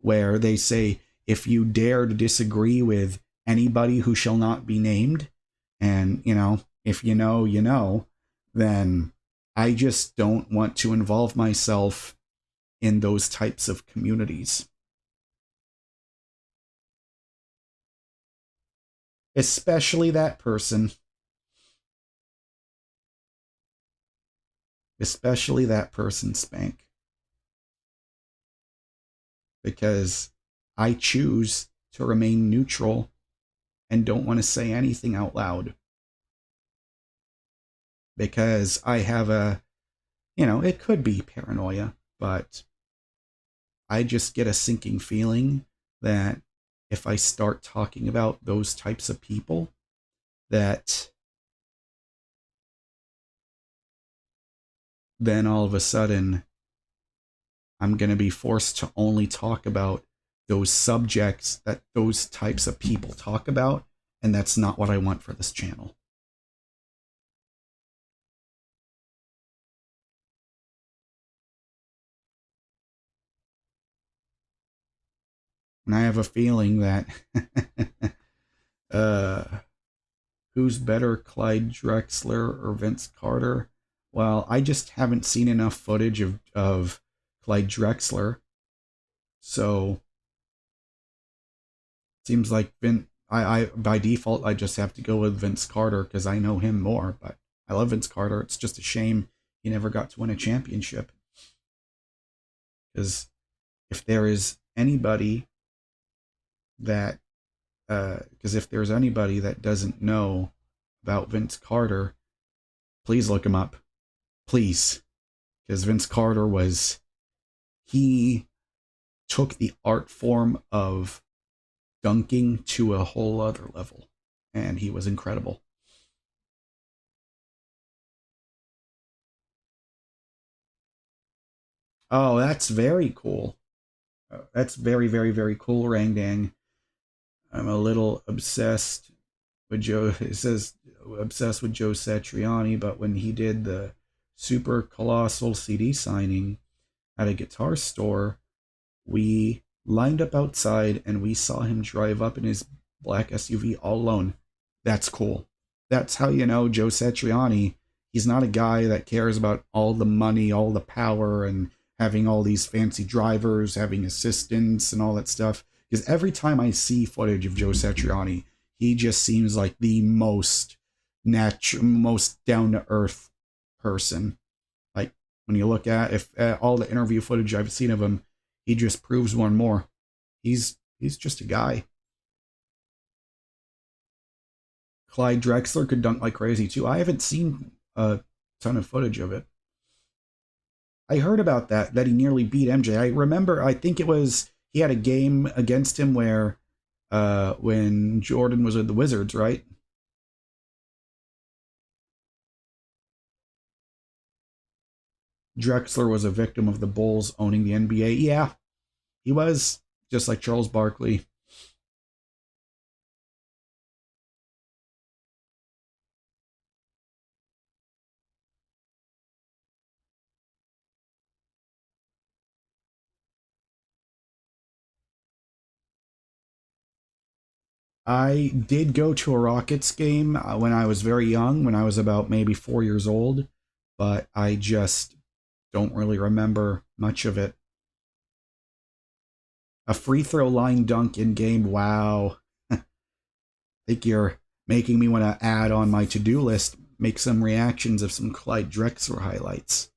where they say, if you dare to disagree with anybody who shall not be named, and if you know, you know, then I just don't want to involve myself in those types of communities. Especially that person. Especially that person, Spank. Because I choose to remain neutral and don't want to say anything out loud. Because I have it could be paranoia, but I just get a sinking feeling that if I start talking about those types of people, that then all of a sudden I'm going to be forced to only talk about those subjects that those types of people talk about, and that's not what I want for this channel. And I have a feeling that uh, who's better, Clyde Drexler or Vince Carter? Well, I just haven't seen enough footage of Clyde Drexler, so seems like I by default I just have to go with Vince Carter because I know him more. But I love Vince Carter. It's just a shame he never got to win a championship. Because if there is anybody that, because if there's anybody that doesn't know about Vince Carter, please look him up, please, because Vince Carter he took the art form of dunking to a whole other level, and he was incredible. Oh, that's very cool. That's very, very, very cool, Rangdang. I'm a little obsessed with Joe. It says obsessed with Joe Satriani, but when he did the super colossal CD signing at a guitar store, we lined up outside and we saw him drive up in his black SUV all alone. That's cool. That's how you know Joe Satriani. He's not a guy that cares about all the money, all the power, and having all these fancy drivers, having assistants, and all that stuff. Because every time I see footage of Joe Satriani, he just seems like the most natural, most down to earth person. Like when you look at if all the interview footage I've seen of him, he just proves one more. He's just a guy. Clyde Drexler could dunk like crazy too. I haven't seen a ton of footage of it. I heard about that he nearly beat MJ. I remember, I think it was he had a game against him where when Jordan was with the Wizards, right? Drexler was a victim of the Bulls owning the NBA. Yeah, he was, just like Charles Barkley. I did go to a Rockets game when I was very young, when I was about maybe 4 years old, but I just don't really remember much of it. A free throw line dunk in game. Wow. I think you're making me want to add on my to-do list, make some reactions of some Clyde Drexler highlights.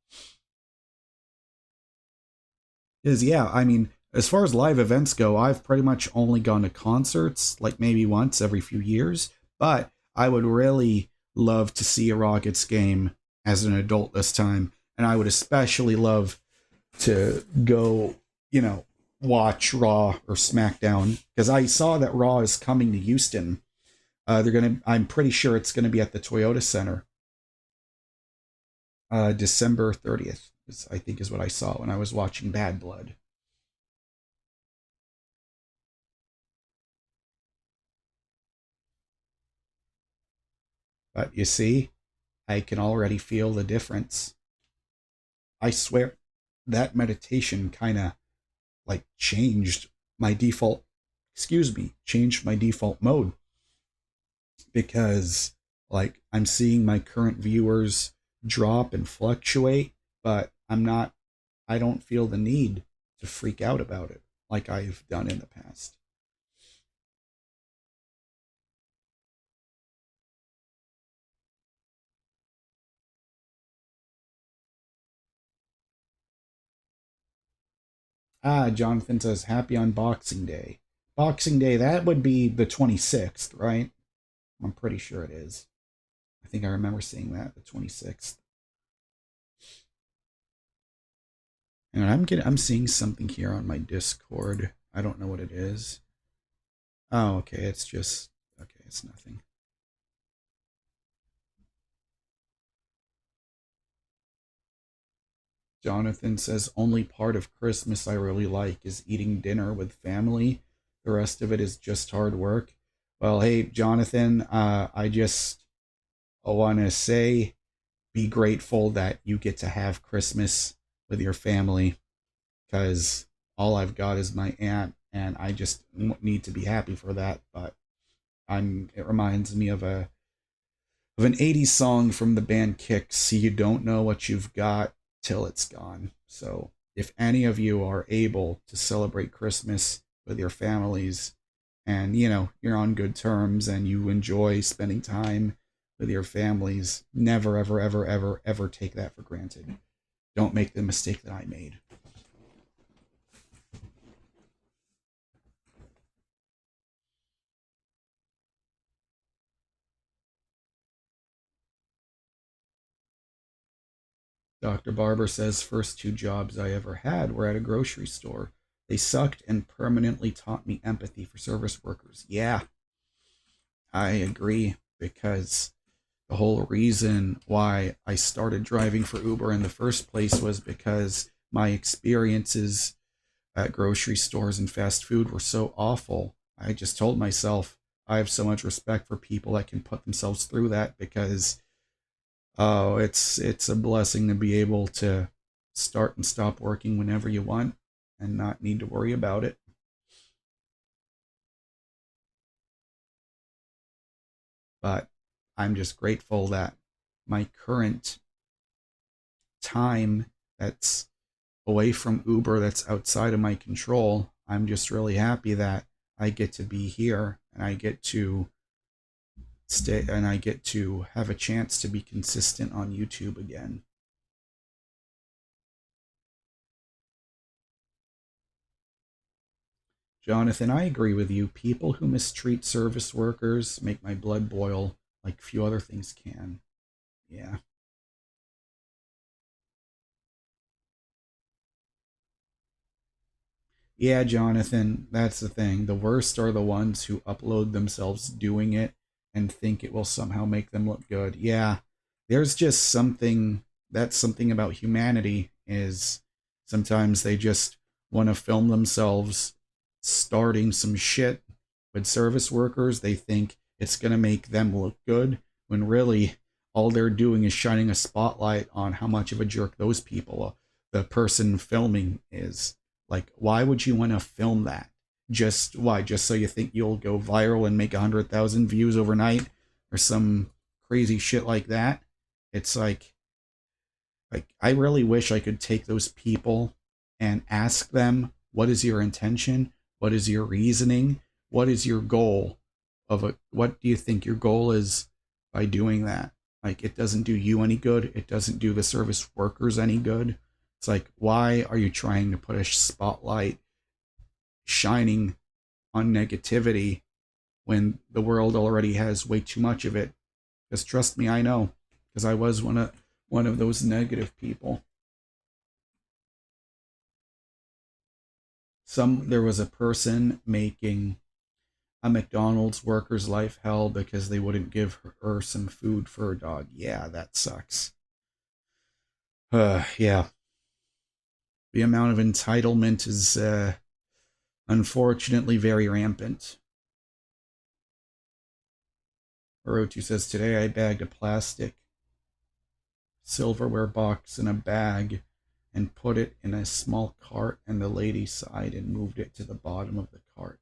Is yeah, I mean, as far as live events go, I've pretty much only gone to concerts, like maybe once every few years, but I would really love to see a Rockets game as an adult this time, and I would especially love to go, watch Raw or SmackDown, because I saw that Raw is coming to Houston. I'm pretty sure it's gonna be at the Toyota Center. December 30th, I think is what I saw when I was watching Bad Blood. But you see, I can already feel the difference. I swear that meditation kind of like changed my default mode, because like I'm seeing my current viewers drop and fluctuate, but I don't feel the need to freak out about it like I've done in the past. Jonathan says happy on Boxing Day. Boxing Day, that would be the 26th, right? I'm pretty sure it is. I think I remember seeing that, the 26th. And I'm seeing something here on my Discord. I don't know what it is. Oh, okay, it's nothing. Jonathan says only part of Christmas I really like is eating dinner with family. The rest of it is just hard work. Well, hey, Jonathan, I just want to say be grateful that you get to have Christmas with your family, because all I've got is my aunt, and I just need to be happy for that. But it reminds me of an 80s song from the band Kicks. You don't know what you've got till it's gone. So if any of you are able to celebrate Christmas with your families, and you're on good terms and you enjoy spending time with your families, never ever ever ever ever take that for granted. Don't make the mistake that I made. Dr. Barber says first two jobs I ever had were at a grocery store. They sucked and permanently taught me empathy for service workers. Yeah, I agree, because the whole reason why I started driving for Uber in the first place was because my experiences at grocery stores and fast food were so awful. I just told myself I have so much respect for people that can put themselves through that, because oh, it's a blessing to be able to start and stop working whenever you want and not need to worry about it. But I'm just grateful that my current time that's away from Uber, that's outside of my control, I'm just really happy that I get to be here and I get to stay and I get to have a chance to be consistent on YouTube again. Jonathan, I agree with you. People who mistreat service workers make my blood boil like few other things can. Yeah. Yeah, Jonathan, that's the thing. The worst are the ones who upload themselves doing it and think it will somehow make them look good. Yeah, there's just that's something about humanity, is sometimes they just want to film themselves starting some shit with service workers. They think it's going to make them look good, when really all they're doing is shining a spotlight on how much of a jerk those people, the person filming, is. Like, why would you want to film that? Just why? Just so you think you'll go viral and make 100,000 views overnight or some crazy shit like that? It's like I really wish I could take those people and ask them, what is your intention? What is your reasoning? What is your goal what do you think your goal is by doing that? Like, it doesn't do you any good. It doesn't do the service workers any good. It's like, why are you trying to put a spotlight shining on negativity when the world already has way too much of it? Because trust me, I know, because I was one of those negative people. There was a person making a McDonald's worker's life hell because they wouldn't give her some food for her dog. Yeah, that sucks. Yeah. The amount of entitlement is unfortunately very rampant. Orotu says, today I bagged a plastic silverware box in a bag and put it in a small cart, and the lady sighed and moved it to the bottom of the cart.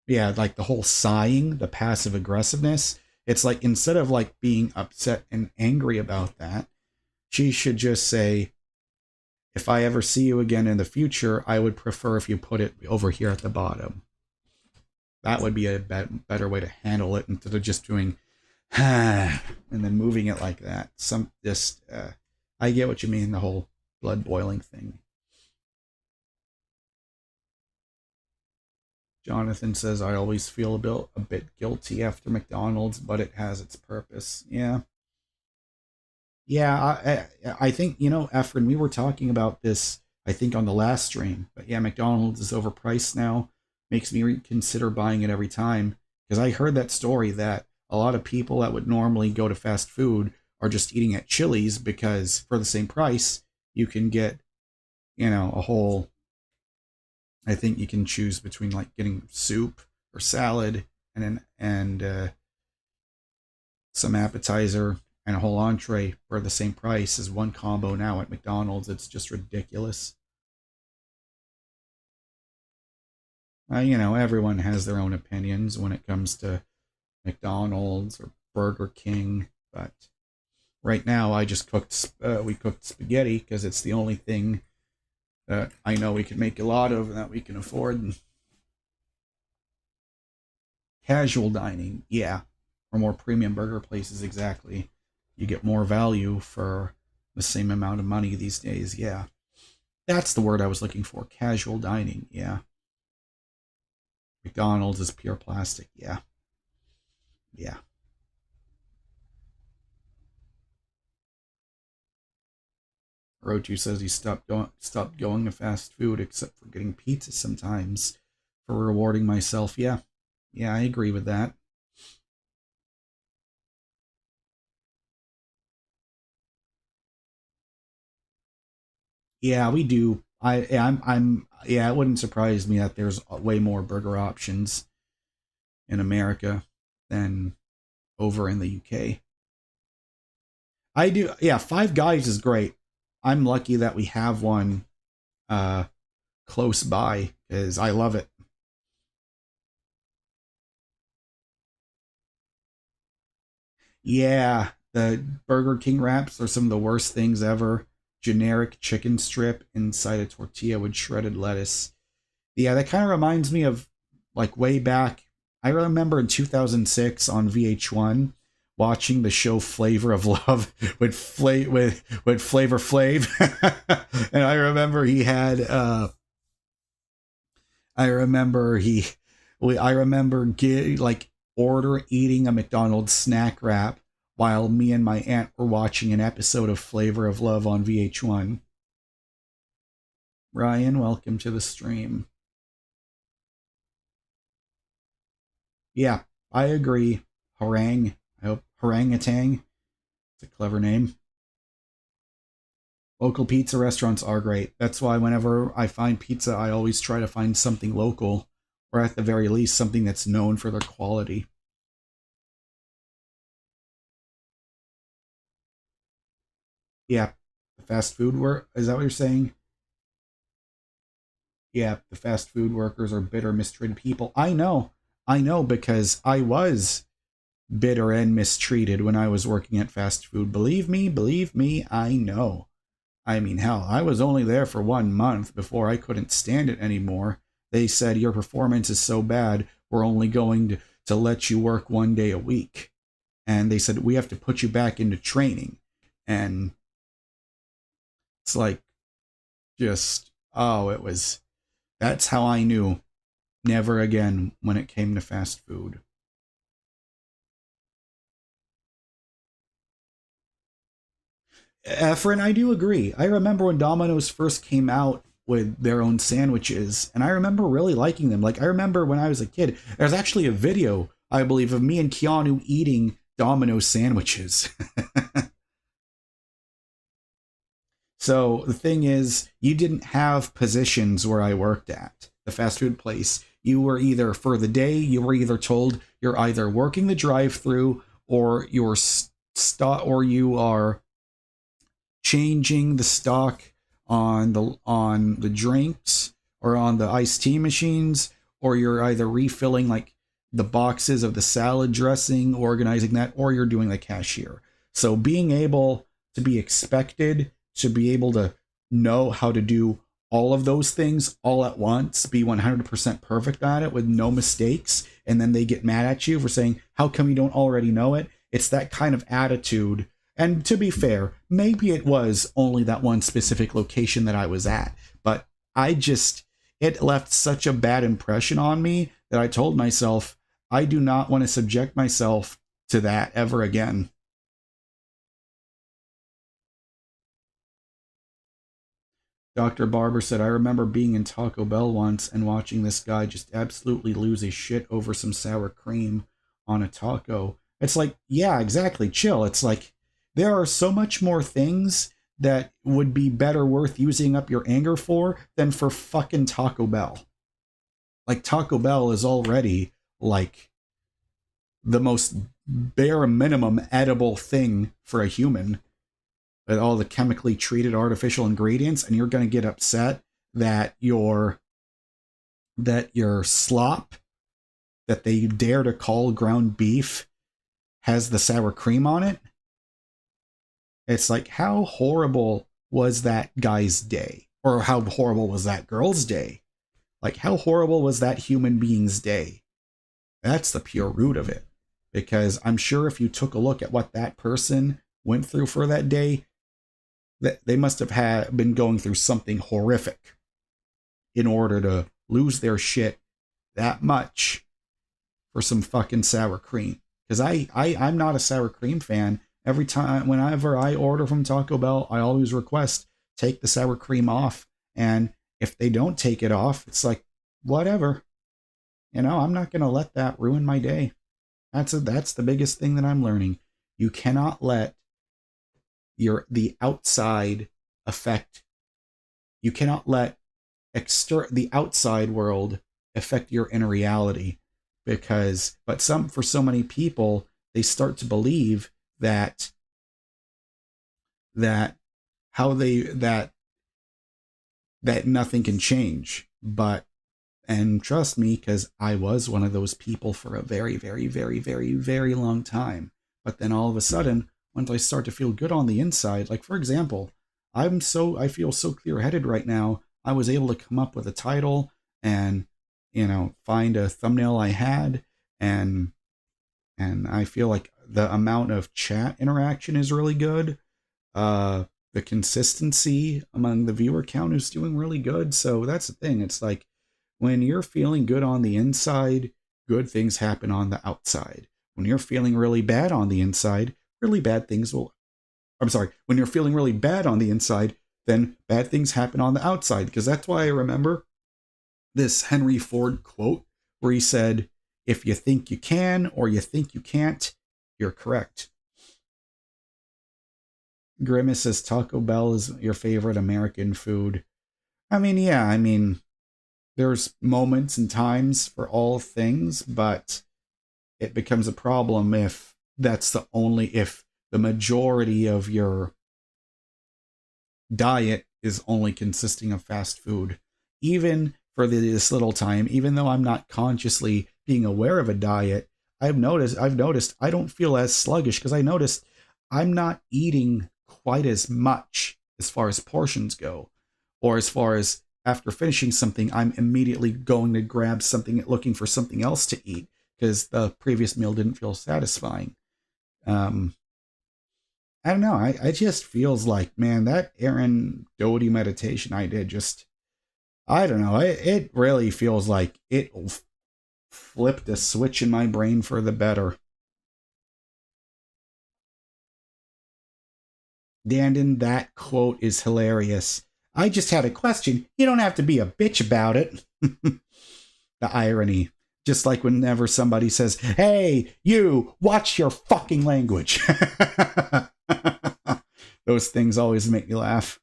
Yeah, like the whole sighing, the passive aggressiveness. It's like, instead of like being upset and angry about that, she should just say, if I ever see you again in the future, I would prefer if you put it over here at the bottom. That would be a better way to handle it, instead of just doing and then moving it like that. I get what you mean, the whole blood boiling thing. Jonathan says, I always feel a bit guilty after McDonald's, but it has its purpose. Yeah. Yeah, I think, Efren, we were talking about this, I think, on the last stream. But yeah, McDonald's is overpriced now. Makes me reconsider buying it every time. Because I heard that story that a lot of people that would normally go to fast food are just eating at Chili's, because for the same price, you can get, a whole, I think you can choose between like getting soup or salad and some appetizer and a whole entree for the same price as one combo now at McDonald's. It's just ridiculous. Everyone has their own opinions when it comes to McDonald's or Burger King, but right now we cooked spaghetti because it's the only thing that I know we can make a lot of and that we can afford. Casual dining, yeah, or more premium burger places, exactly. You get more value for the same amount of money these days, yeah. That's the word I was looking for, casual dining, yeah. McDonald's is pure plastic, yeah. Yeah. Roju says he stopped going to fast food except for getting pizza sometimes for rewarding myself. Yeah. Yeah, I agree with that. Yeah, we do. Yeah, it wouldn't surprise me that there's way more burger options in America than over in the UK. I do. Yeah, Five Guys is great. I'm lucky that we have one uh close by because I love it. Yeah, the Burger King wraps are some of the worst things ever. Generic chicken strip inside a tortilla with shredded lettuce. Yeah, that kind of reminds me of like way back. I remember in 2006 on VH1 watching the show Flavor of Love with Flavor Flav, and I remember he had I remember he I remember like order eating a McDonald's snack wrap while me and my aunt were watching an episode of Flavor of Love on VH1. Ryan, welcome to the stream. Yeah, I agree. Harangue. I hope Harangatang. It's a clever name. Local pizza restaurants are great. That's why whenever I find pizza, I always try to find something local, or at the very least, something that's known for their quality. Yeah, the fast food work. Is that what you're saying? Yeah, the fast food workers are bitter, mistreated people. I know, because I was bitter and mistreated when I was working at fast food. Believe me, I know. I mean, hell, I was only there for 1 month before I couldn't stand it anymore. They said, your performance is so bad, we're only going to let you work 1 day a week. And they said, we have to put you back into training. And it's like, just, oh, it was, that's how I knew never again when it came to fast food. Efren, I do agree. I remember when Domino's first came out with their own sandwiches, and I remember really liking them. Like, I remember when I was a kid, there's actually a video, I believe, of me and Keanu eating Domino's sandwiches. So the thing is, you didn't have positions where I worked at the fast food place. You were either, for the day, you were either told you're either working the drive-through or or you are changing the stock on the drinks or on the iced tea machines, or you're either refilling like the boxes of the salad dressing, organizing that, or you're doing the cashier. So being able to be expected to be able to know how to do all of those things all at once, be 100% perfect at it with no mistakes, and then they get mad at you for saying, how come you don't already know it? It's that kind of attitude. And to be fair, maybe it was only that one specific location that I was at, but it left such a bad impression on me that I told myself, I do not want to subject myself to that ever again. Dr. Barber said, I remember being in Taco Bell once and watching this guy just absolutely lose his shit over some sour cream on a taco. It's like, yeah, exactly. Chill. It's like, there are so much more things that would be better worth using up your anger for than for fucking Taco Bell. Like, Taco Bell is already like the most bare minimum edible thing for a human with all the chemically treated artificial ingredients, and you're going to get upset that your slop that they dare to call ground beef has the sour cream on it. It's like, how horrible was that guy's day? Or how horrible was that girl's day? Like, how horrible was that human being's day? That's the pure root of it. Because I'm sure if you took a look at what that person went through for that day, that they must have been going through something horrific in order to lose their shit that much for some fucking sour cream. Because I'm not a sour cream fan. Every time, whenever I order from Taco Bell, I always request take the sour cream off. And if they don't take it off, it's like, whatever. You know, I'm not going to let that ruin my day. That's the biggest thing that I'm learning. You cannot let the outside affect. You cannot let the outside world affect your inner reality, but for so many people, they start to believe that how they that nothing can change. And trust me, because I was one of those people for a very, very, very, very, very long time. But then all of a sudden, once I start to feel good on the inside, like for example, I feel so clear-headed right now. I was able to come up with a title and, find a thumbnail I had, and I feel like the amount of chat interaction is really good. The consistency among the viewer count is doing really good. So that's the thing. It's like, when you're feeling good on the inside, good things happen on the outside. When you're feeling really bad on the inside, really bad things will... I'm sorry, when you're feeling really bad on the inside, then bad things happen on the outside. Because that's why I remember this Henry Ford quote where he said, if you think you can or you think you can't, you're correct. Grimace says Taco Bell is your favorite American food. I mean, yeah, there's moments and times for all things, but it becomes a problem if the majority of your diet is only consisting of fast food. Even for this little time, even though I'm not consciously being aware of a diet, I've noticed I don't feel as sluggish because I noticed I'm not eating quite as much as far as portions go, or as far as after finishing something, I'm immediately going to grab something, looking for something else to eat because the previous meal didn't feel satisfying. I don't know. I just feels like, man, that Aaron Doty meditation I did just, I don't know. It really feels like it flipped a switch in my brain for the better. Dandon, that quote is hilarious. I just had a question. You don't have to be a bitch about it. The irony. Just like whenever somebody says, hey, you, watch your fucking language. Those things always make me laugh.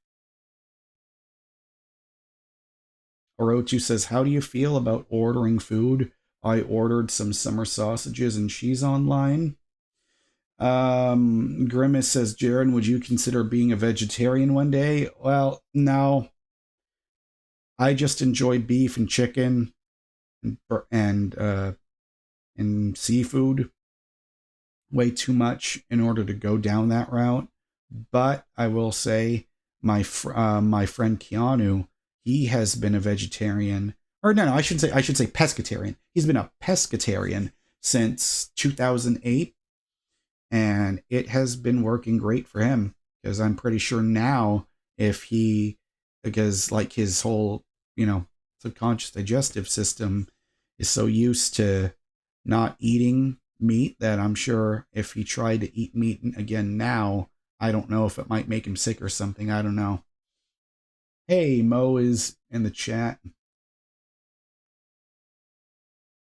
Orochu says, how do you feel about ordering food? I ordered some summer sausages and cheese online. Grimace says, Jaron, would you consider being a vegetarian one day? Well, no. I just enjoy beef and chicken and seafood way too much in order to go down that route. But I will say, my friend Keanu, he has been a vegetarian, or no, I should say pescatarian. He's been a pescatarian since 2008, and it has been working great for him because I'm pretty sure now because like his whole, subconscious digestive system is so used to not eating meat that I'm sure if he tried to eat meat again now, I don't know if it might make him sick or something. I don't know. Hey, Mo is in the chat.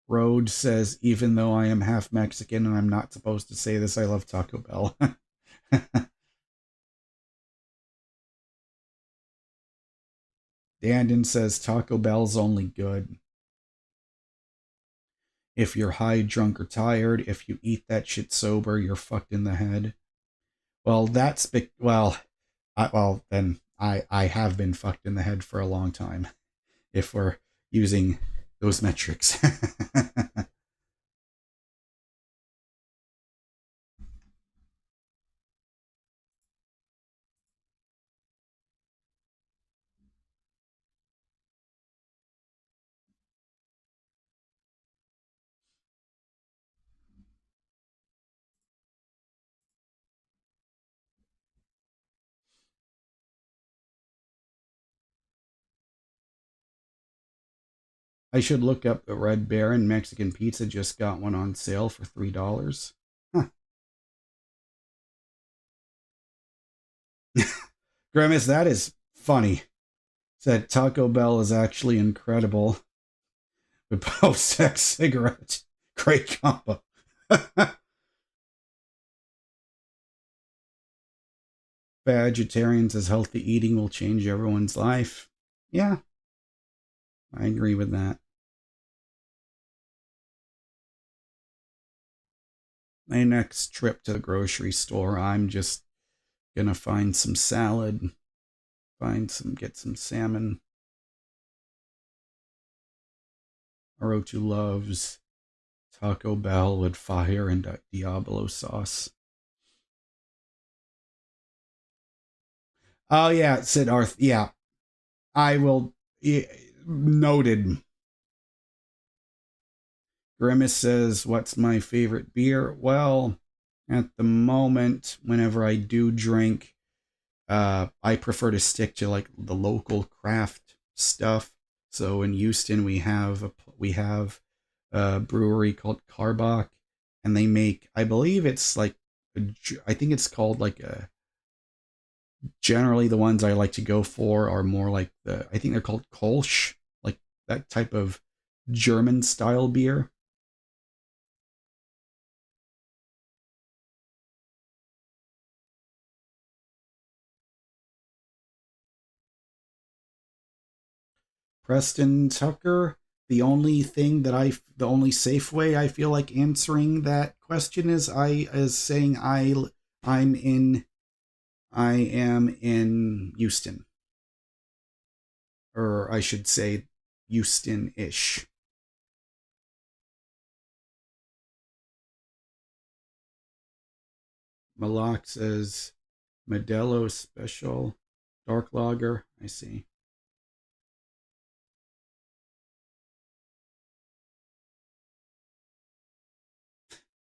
Road says, even though I am half Mexican and I'm not supposed to say this, I love Taco Bell. Dandon says, Taco Bell's only good if you're high, drunk, or tired. If you eat that shit sober, you're fucked in the head. Well, then I have been fucked in the head for a long time, if we're using those metrics. I should look up the Red Baron Mexican Pizza. Just got one on sale for $3. Huh. Grimace, that is funny. Said Taco Bell is actually incredible. With post-sex cigarette. Great combo. Vegetarians as healthy eating will change everyone's life. Yeah, I agree with that. My next trip to the grocery store, I'm just gonna find some salad, get some salmon. Orochu loves Taco Bell with fire and Diablo sauce. Oh yeah, Sid Arth. Yeah, I will. Noted. Grimace says, what's my favorite beer? Well, at the moment, whenever I do drink, I prefer to stick to like the local craft stuff. So in Houston, we have a brewery called Carbach, and they make, I believe it's like, I think it's called like a, generally the ones I like to go for are more like I think they're called Kolsch, like that type of German style beer. Preston Tucker, the only safe way I feel like answering that question is saying I'm in I am in Houston. Or I should say Houston-ish. Malak says Modelo Special Dark Lager. I see.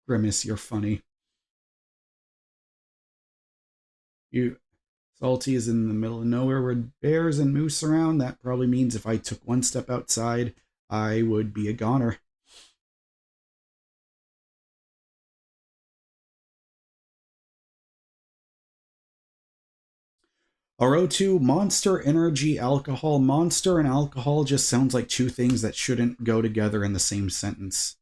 Grimace, you're funny. You Salty is in the middle of nowhere with bears and moose around. That probably means if I took one step outside, I would be a goner. RO2, Monster Energy Alcohol. Monster and alcohol just sounds like two things that shouldn't go together in the same sentence.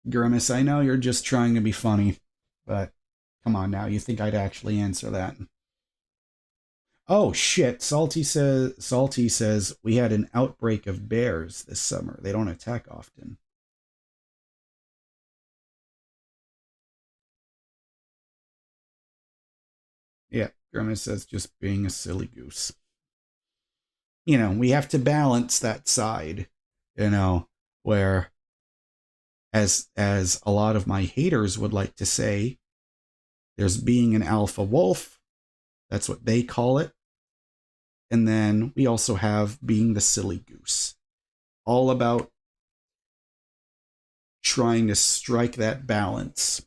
Grimace, I know you're just trying to be funny, but come on now, you think I'd actually answer that? Oh shit, Salty says we had an outbreak of bears this summer. They don't attack often. Yeah, Grimace says just being a silly goose. You know, we have to balance that side, you know, where as a lot of my haters would like to say, there's being an alpha wolf. That's what they call it. And then we also have being the silly goose. All about trying to strike that balance.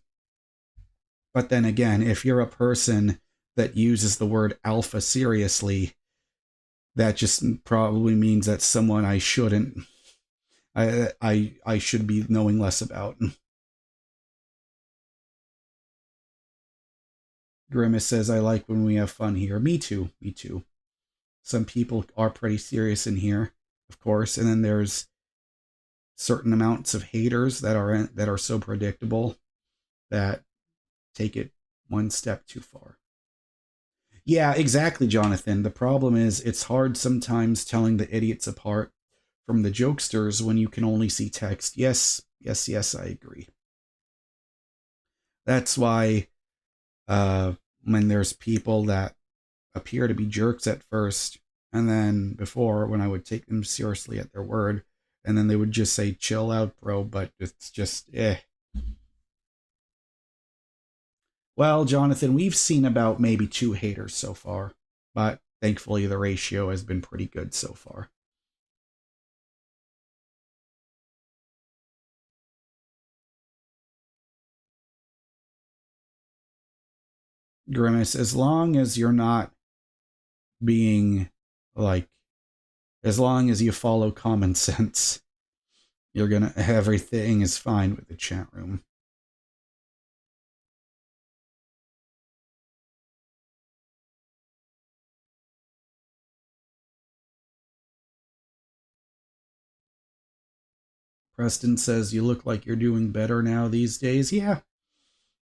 But then again, if you're a person that uses the word alpha seriously, that just probably means that's someone I shouldn't. I should be knowing less about. Grimace says, I like when we have fun here. Me too. Me too. Some people are pretty serious in here, of course, and then there's certain amounts of haters that are so predictable that take it one step too far. Yeah, exactly, Jonathan. The problem is it's hard sometimes telling the idiots apart from the jokesters when you can only see text. Yes, yes, yes, I agree. That's why when there's people that appear to be jerks at first, and then before when I would take them seriously at their word, and then they would just say, chill out, bro, but it's just, eh. Well, Jonathan, we've seen about maybe 2 haters so far, but thankfully the ratio has been pretty good so far. Grimace, as long as you're not being like, as long as you follow common sense, you're gonna, everything is fine with the chat room. Preston says, you look like you're doing better now these days. Yeah,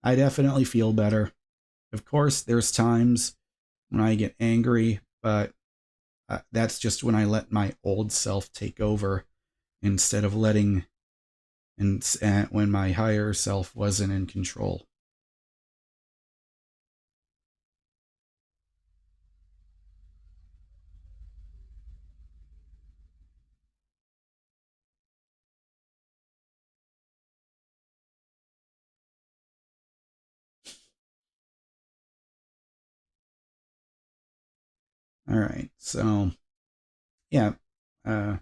I definitely feel better. Of course, there's times when I get angry, but that's just when I let my old self take over instead of letting, and when my higher self wasn't in control. All right, so yeah, you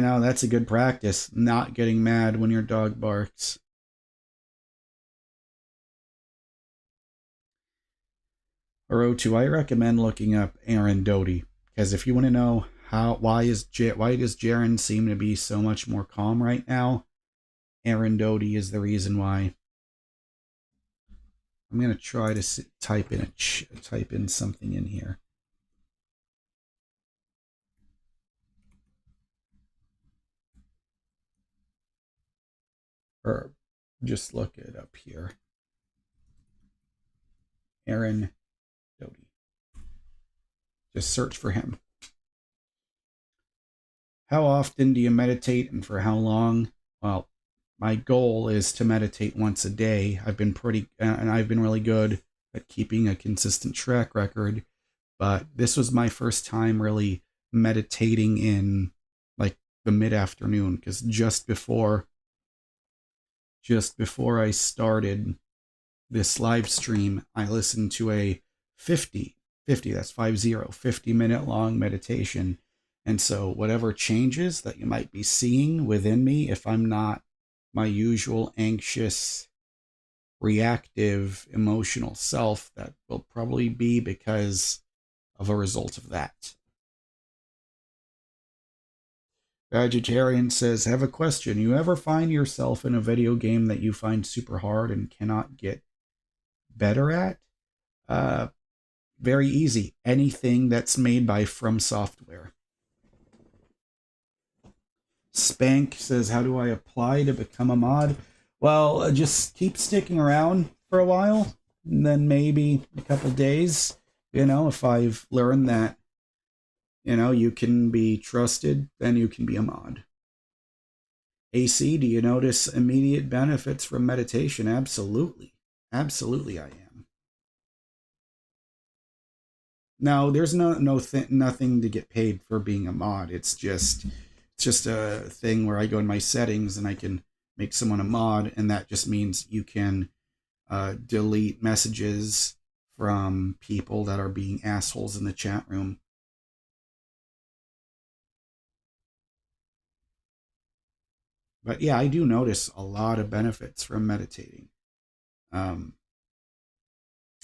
know, that's a good practice, not getting mad when your dog barks. Or O2, I recommend looking up Aaron Doty, because if you want to know why does Jaren seem to be so much more calm right now, Aaron Doty is the reason why. I'm gonna try to type in something in here. Or just look it up here. Aaron Just search for him. How often do you meditate and for how long? Well, my goal is to meditate once a day. I've been really good at keeping a consistent track record, but this was my first time really meditating in like the mid-afternoon, because just before I started this live stream, I listened to a 50 minute long meditation. And so whatever changes that you might be seeing within me, if I'm not my usual anxious, reactive, emotional self, that will probably be because of a result of that. Vegetarian says, have a question. You ever find yourself in a video game that you find super hard and cannot get better at? Very easy. Anything that's made by From Software. Spank says, how do I apply to become a mod? Well, just keep sticking around for a while, and then maybe a couple days. If I've learned that, you can be trusted, then you can be a mod. AC, do you notice immediate benefits from meditation? Absolutely. Absolutely I am. No, there's nothing to get paid for being a mod. It's just a thing where I go in my settings and I can make someone a mod, and that just means you can delete messages from people that are being assholes in the chat room. But yeah, I do notice a lot of benefits from meditating.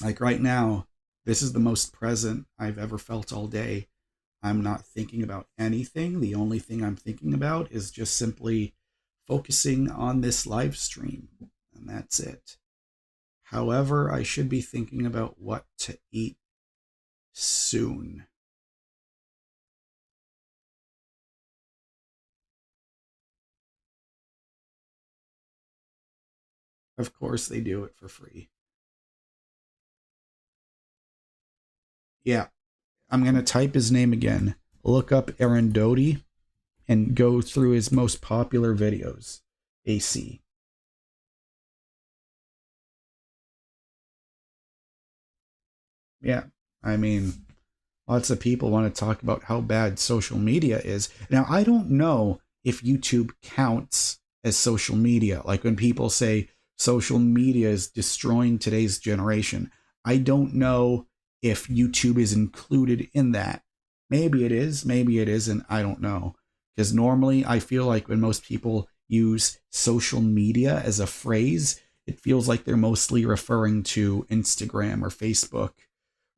Like right now, this is the most present I've ever felt all day. I'm not thinking about anything. The only thing I'm thinking about is just simply focusing on this live stream, and that's it. However, I should be thinking about what to eat soon. Of course, they do it for free. Yeah, I'm going to type his name again. Look up Arundhati and go through his most popular videos. AC. Yeah, I mean, lots of people want to talk about how bad social media is. Now, I don't know if YouTube counts as social media. Like when people say social media is destroying today's generation, I don't know if YouTube is included in that. Maybe it is, maybe it isn't, I don't know. Because normally I feel like when most people use social media as a phrase, it feels like they're mostly referring to Instagram or Facebook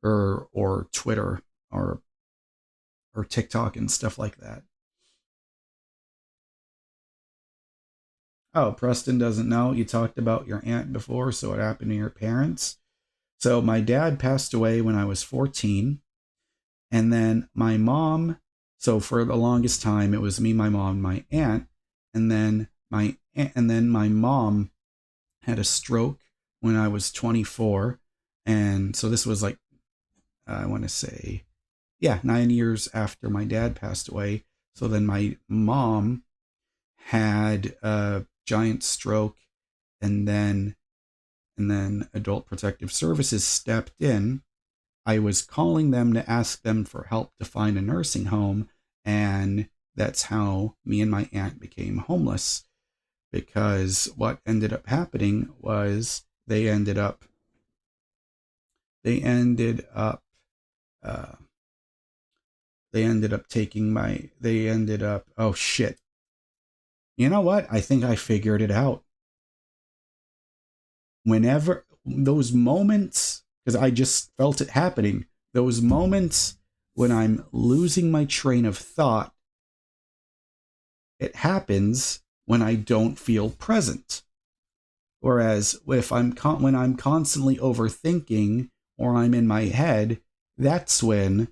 or Twitter or TikTok and stuff like that. Oh, Preston doesn't know. You talked about your aunt before, so what happened to your parents? So my dad passed away when I was 14, and then my mom, so for the longest time it was me, my mom, my aunt, and then my mom had a stroke when I was 24, and so this was like I want to say 9 years after my dad passed away. So then my mom had a giant stroke, and then Adult Protective Services stepped in. I was calling them to ask them for help to find a nursing home, and that's how me and my aunt became homeless, because what ended up happening was they ended up oh shit. You know what? I think I figured it out. Whenever those moments, because I just felt it happening, those moments when I'm losing my train of thought, it happens when I don't feel present. Whereas when I'm constantly overthinking or I'm in my head, that's when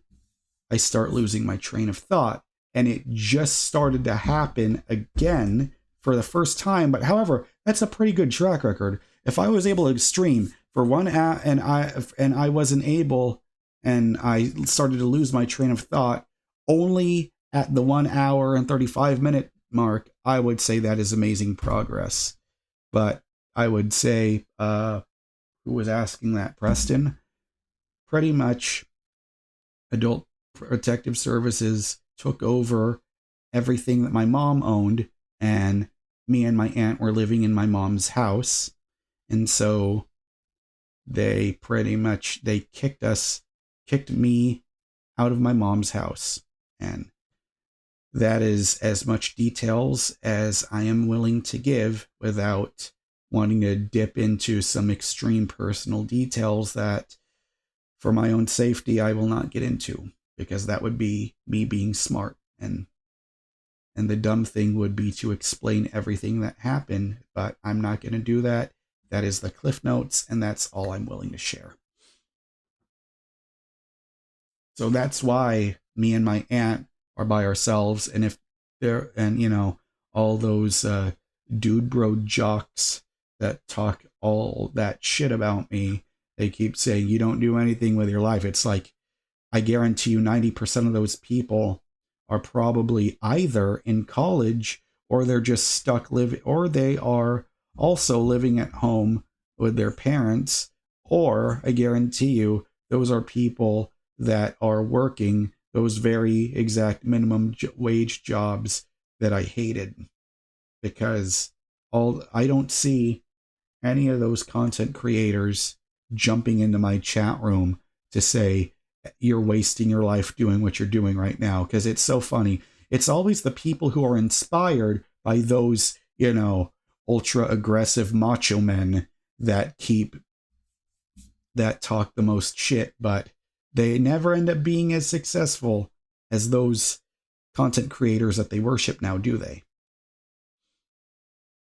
I start losing my train of thought. And it just started to happen again for the first time. But however, that's a pretty good track record. If I was able to stream for 1 hour and I wasn't able and I started to lose my train of thought. Only at the 1 hour and 35-minute mark, I would say that is amazing progress. But I would say, who was asking that, Preston? Pretty much Adult Protective Services took over everything that my mom owned, and me and my aunt were living in my mom's house. And so they kicked me out of my mom's house. And that is as much details as I am willing to give without wanting to dip into some extreme personal details that, for my own safety, I will not get into, because that would be me being smart, and the dumb thing would be to explain everything that happened, but I'm not going to do that. That is the Cliff Notes, and that's all I'm willing to share. So that's why me and my aunt are by ourselves, and if there, and all those dude bro jocks that talk all that shit about me, they keep saying you don't do anything with your life. It's like, I guarantee you 90% of those people are probably either in college, or they're just stuck living, or they are also living at home with their parents, or I guarantee you those are people that are working those very exact minimum wage jobs that I hated, because I don't see any of those content creators jumping into my chat room to say you're wasting your life doing what you're doing right now, because it's so funny. It's always the people who are inspired by those, ultra aggressive macho men that talk the most shit, but they never end up being as successful as those content creators that they worship now, do they?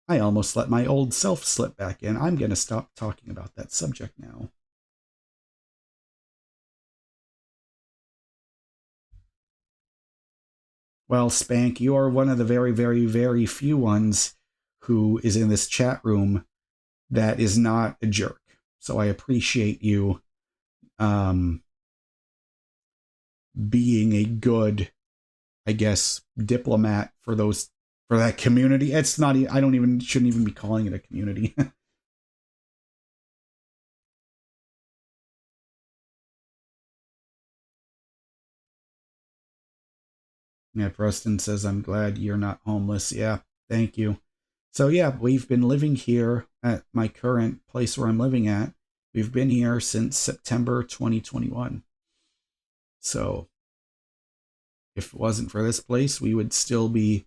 I almost let my old self slip back in. I'm going to stop talking about that subject now. Well, Spank, you are one of the very, very, very few ones who is in this chat room that is not a jerk. So I appreciate you being a good, I guess, diplomat for that community. It's not, shouldn't even be calling it a community. Yeah, Preston says, I'm glad you're not homeless. Yeah, thank you. So yeah, we've been living here at my current place where I'm living at. We've been here since September 2021. So if it wasn't for this place, we would still be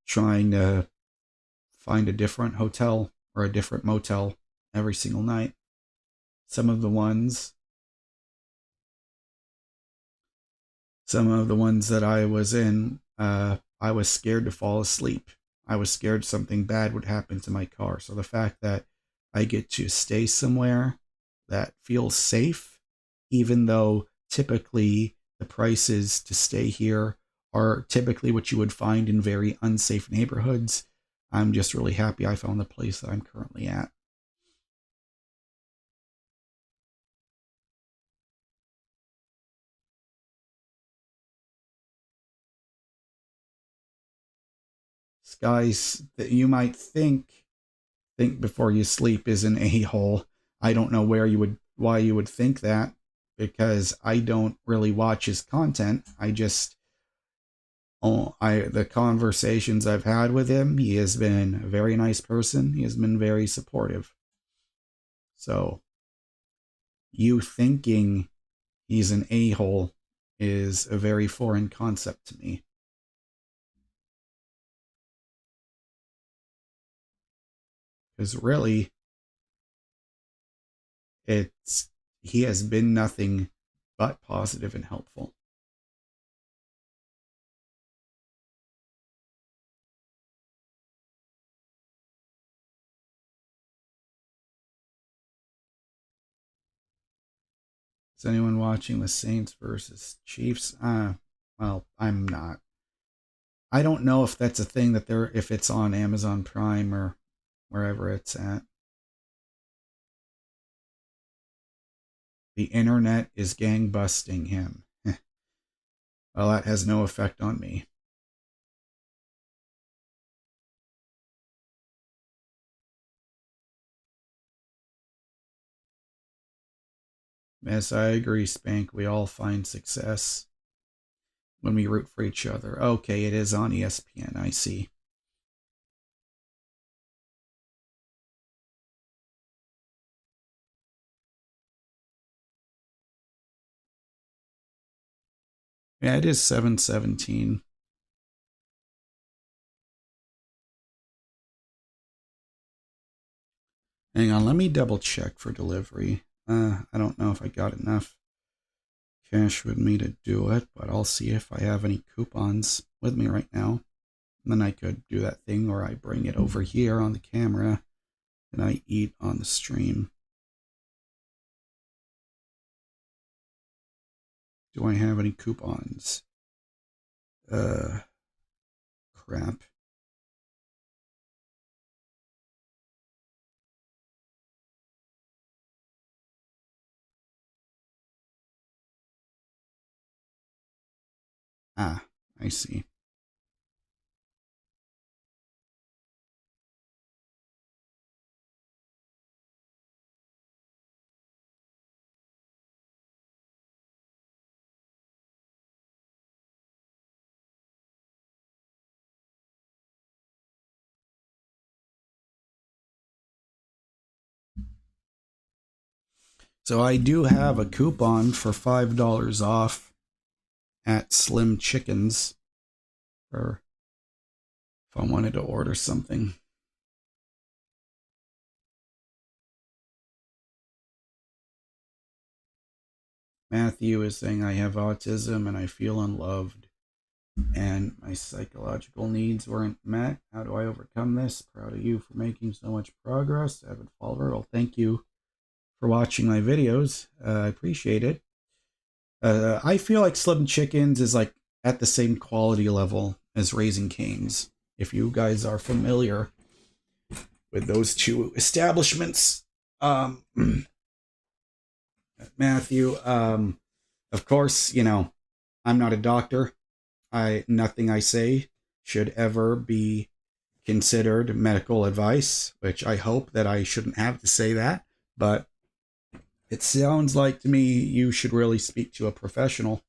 trying to find a different hotel or a different motel every single night. Some of the ones that I was in, I was scared to fall asleep. I was scared something bad would happen to my car. So the fact that I get to stay somewhere that feels safe, even though typically the prices to stay here are typically what you would find in very unsafe neighborhoods, I'm just really happy I found the place that I'm currently at. Guys that you might think before you sleep is an a-hole. I don't know why you would think that, because I don't really watch his content. The conversations I've had with him, he has been a very nice person. He has been very supportive. So you thinking he's an a-hole is a very foreign concept to me. Because really, he has been nothing but positive and helpful. Is anyone watching the Saints versus Chiefs? Well, I'm not. I don't know if that's a thing if it's on Amazon Prime or wherever it's at. The internet is gangbusting him. Well, that has no effect on me. Yes, I agree, Spank. We all find success when we root for each other. Okay, it is on ESPN. I see. Yeah, it is 7:17. Hang on, let me double check for delivery. I don't know if I got enough cash with me to do it, but I'll see if I have any coupons with me right now. And then I could do that thing where I bring it over here on the camera and I eat on the stream. Do I have any coupons? Crap. Ah, I see. So I do have a coupon for $5 off at Slim Chickens, or if I wanted to order something. Matthew is saying I have autism and I feel unloved and my psychological needs weren't met. How do I overcome this? Proud of you for making so much progress. Avid follower. Well, thank you for watching my videos. I appreciate it. I feel like Slim Chickens is like at the same quality level as Raising Cane's. If you guys are familiar with those two establishments, Matthew, of course, you know, I'm not a doctor. Nothing I say should ever be considered medical advice, which I hope that I shouldn't have to say that, but it sounds like to me you should really speak to a professional.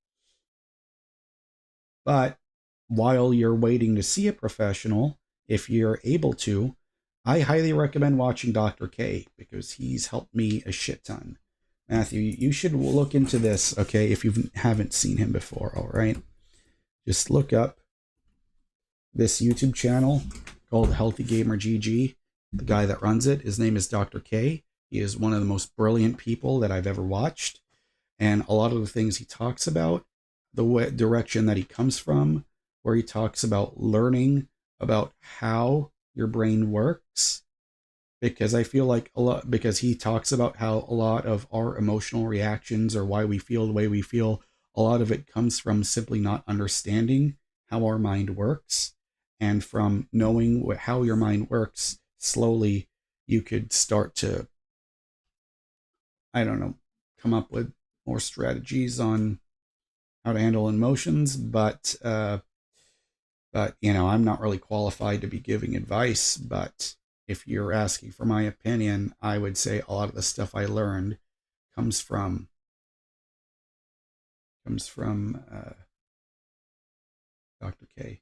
But while you're waiting to see a professional, if you're able to, I highly recommend watching Dr. K because he's helped me a shit ton. Matthew, you should look into this, okay, if you haven't seen him before, all right? Just look up this YouTube channel called Healthy Gamer GG. The guy that runs it, his name is Dr. K. He is one of the most brilliant people that I've ever watched. And a lot of the things he talks about, the direction that he comes from, where he talks about learning about how your brain works, because I feel like because he talks about how a lot of our emotional reactions or why we feel the way we feel, a lot of it comes from simply not understanding how our mind works. And from knowing how your mind works, slowly you could start to, I don't know, come up with more strategies on how to handle emotions. But you know, I'm not really qualified to be giving advice. But if you're asking for my opinion, I would say a lot of the stuff I learned comes from Dr. K.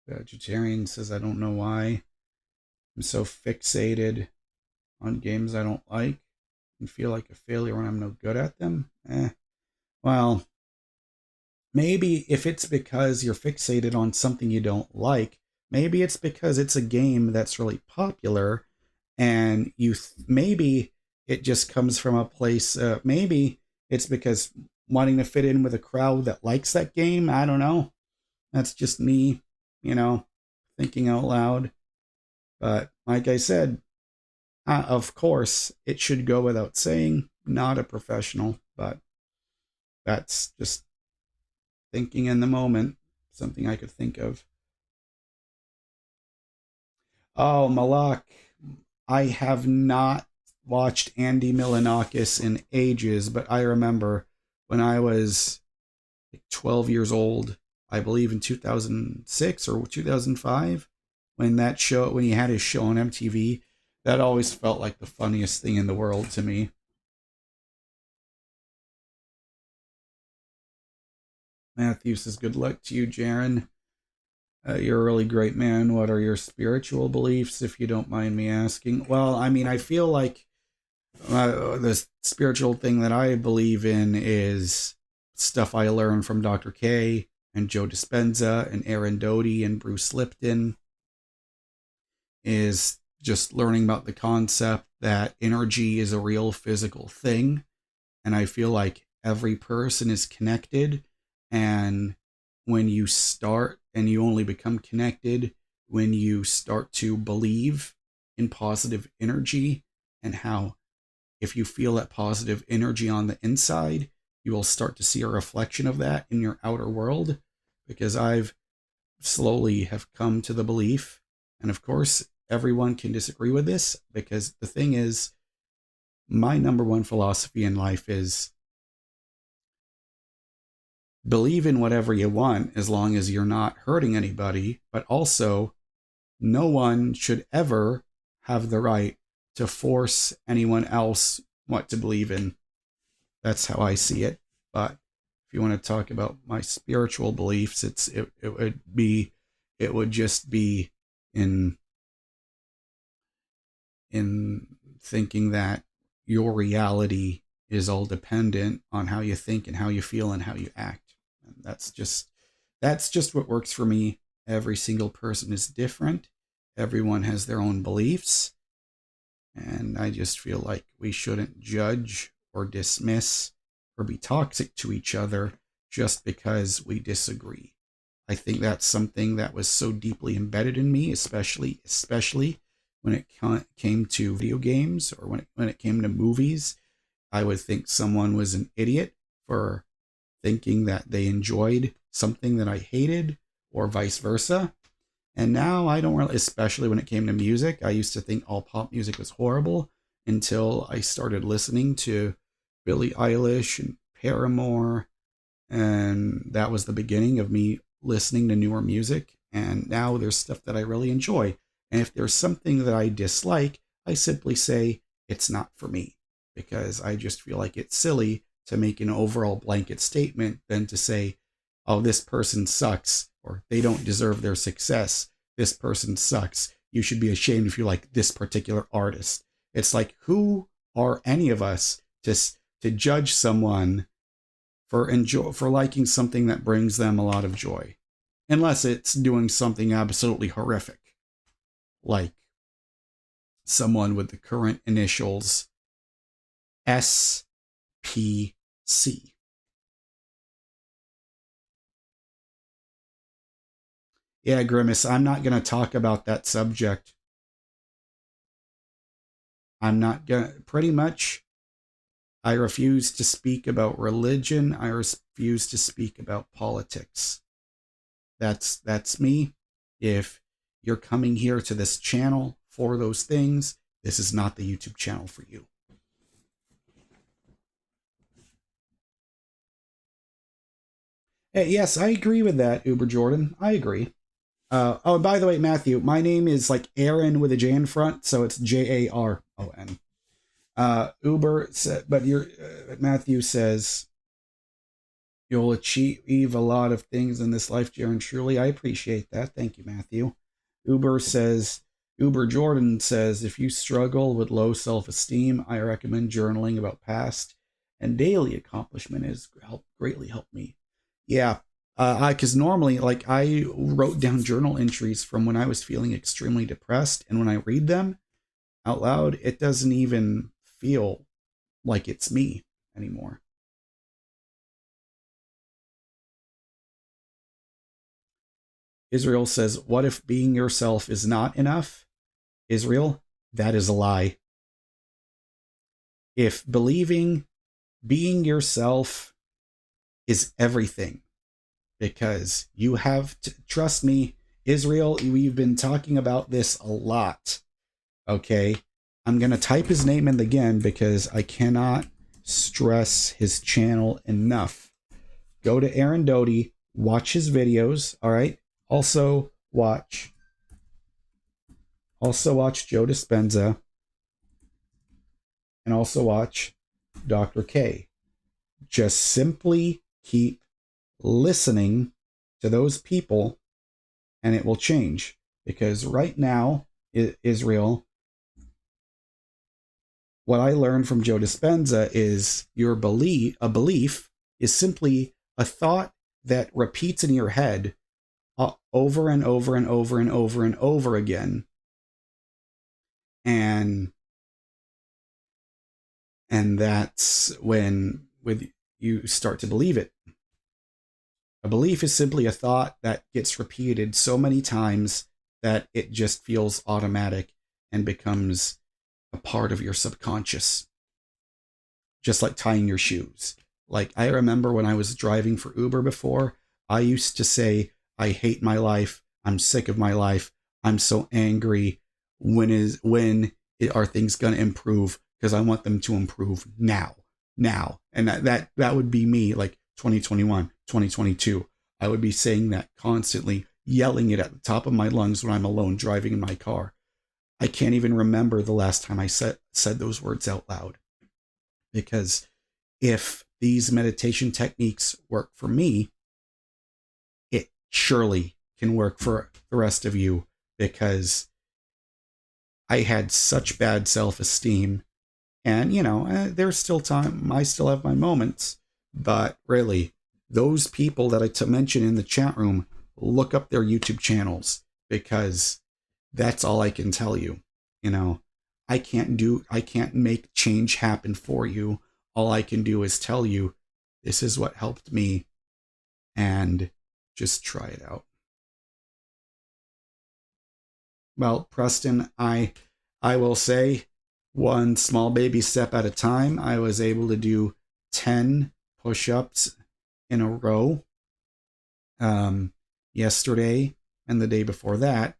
Vegetarian says, I don't know why I'm so fixated on games I don't like and feel like a failure when I'm no good at them. Well, maybe if it's because you're fixated on something you don't like, maybe it's because it's a game that's really popular and maybe it just comes from a place, maybe it's because wanting to fit in with a crowd that likes that game. I don't know. That's just me, you know, thinking out loud. But like I said, of course, it should go without saying, not a professional, but that's just thinking in the moment. something I could think of. Oh, Malak, I have not watched Andy Milonakis in ages, but I remember when I was like 12 years old, I believe in 2006 or 2005, when he had his show on MTV, that always felt like the funniest thing in the world to me. Matthew says, good luck to you, Jaron. You're a really great man. What are your spiritual beliefs, if you don't mind me asking? Well, I mean, I feel like the spiritual thing that I believe in is stuff I learned from Dr. K and Joe Dispenza and Aaron Doty and Bruce Lipton, is just learning about the concept that energy is a real physical thing. And I feel like every person is connected. And when you start, and you only become connected when you start to believe in positive energy, and how if you feel that positive energy on the inside, you will start to see a reflection of that in your outer world. Because I've slowly have come to the belief, and of course, everyone can disagree with this, because the thing is, my number one philosophy in life is believe in whatever you want as long as you're not hurting anybody, but also no one should ever have the right to force anyone else what to believe in. That's how I see it. But if you want to talk about my spiritual beliefs, it would just be in thinking that your reality is all dependent on how you think and how you feel and how you act. And that's just what works for me. Every single person is different. Everyone has their own beliefs. And I just feel like we shouldn't judge or dismiss or be toxic to each other just because we disagree. I think that's something that was so deeply embedded in me, especially when it came to video games, or when it came to movies. I would think someone was an idiot for thinking that they enjoyed something that I hated, or vice versa. And now I don't really, especially when it came to music, I used to think all pop music was horrible until I started listening to Billie Eilish and Paramore. And that was the beginning of me listening to newer music. And now there's stuff that I really enjoy. And if there's something that I dislike, I simply say it's not for me, because I just feel like it's silly to make an overall blanket statement than to say, oh, this person sucks, or they don't deserve their success. This person sucks. You should be ashamed if you like this particular artist. It's like, who are any of us to judge someone for liking something that brings them a lot of joy, unless it's doing something absolutely horrific, like someone with the current initials SPC. Yeah, Grimace, I'm not going to talk about that subject. I'm not going to, pretty much, I refuse to speak about religion. I refuse to speak about politics. That's me. If you're coming here to this channel for those things, this is not the YouTube channel for you. Hey, yes, I agree with that, Uber Jordan. I agree. Oh, and by the way, Matthew, my name is like Aaron with a J in front, so it's Jaron. Uber said, but Matthew says, you'll achieve a lot of things in this life, Jaron. Truly, I appreciate that. Thank you, Matthew. Uber Jordan says, if you struggle with low self-esteem, I recommend journaling about past and daily accomplishment has greatly helped me. Yeah, because normally, like, I wrote down journal entries from when I was feeling extremely depressed, and when I read them out loud, it doesn't even feel like it's me anymore. Israel says, what if being yourself is not enough? Israel, that is a lie. If believing being yourself is everything, because you have to trust me, Israel. We've been talking about this a lot. Okay, I'm gonna type his name in again because I cannot stress his channel enough. Go to Aaron Doty, watch his videos. All right. Also watch Joe Dispenza, and also watch Dr. K. Just simply keep listening to those people and it will change. Because right now, Israel, what I learned from Joe Dispenza is a belief is simply a thought that repeats in your head over and over and over and over and over again. And that's when you start to believe it. A belief is simply a thought that gets repeated so many times that it just feels automatic and becomes a part of your subconscious. Just like tying your shoes. Like, I remember when I was driving for Uber before, I used to say, I hate my life. I'm sick of my life. I'm so angry. When are things going to improve? Because I want them to improve now. And that would be me, like 2021, 2022. I would be saying that constantly, yelling it at the top of my lungs when I'm alone driving in my car. I can't even remember the last time I said those words out loud. Because if these meditation techniques work for me, it surely can work for the rest of you, because I had such bad self-esteem. And, there's still time. I still have my moments. But really, those people that I mentioned in the chat room, look up their YouTube channels, because that's all I can tell you. I can't make change happen for you. All I can do is tell you, this is what helped me, and just try it out. Well, Preston, I will say, one small baby step at a time. I was able to do 10 push-ups in a row yesterday and the day before that,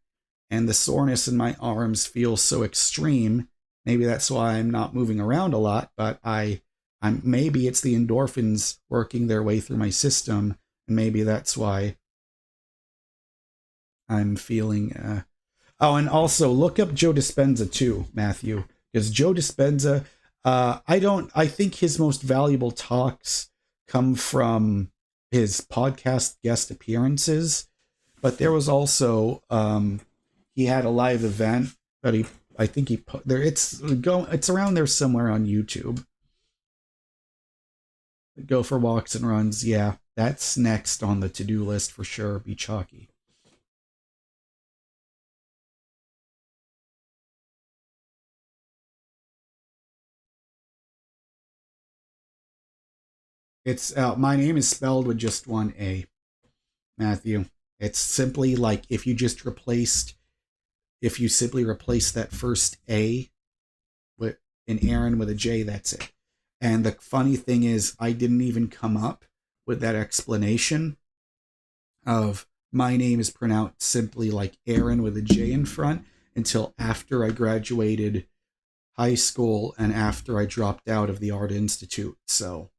and the soreness in my arms feels so extreme. Maybe that's why I'm not moving around a lot, but I'm maybe it's the endorphins working their way through my system, and maybe that's why I'm feeling oh, and also look up Joe Dispenza too, Matthew, because Joe Dispenza, I think his most valuable talks come from his podcast guest appearances, but there was also he had a live event that I think he put there. It's around there somewhere on YouTube. Go for walks and runs. Yeah, that's next on the to-do list for sure. Beach hockey. It's my name is spelled with just one A, Matthew. It's simply like if you simply replace that first A with an Aaron with a J, that's it. And the funny thing is, I didn't even come up with that explanation of my name is pronounced simply like Aaron with a J in front until after I graduated high school and after I dropped out of the Art Institute. So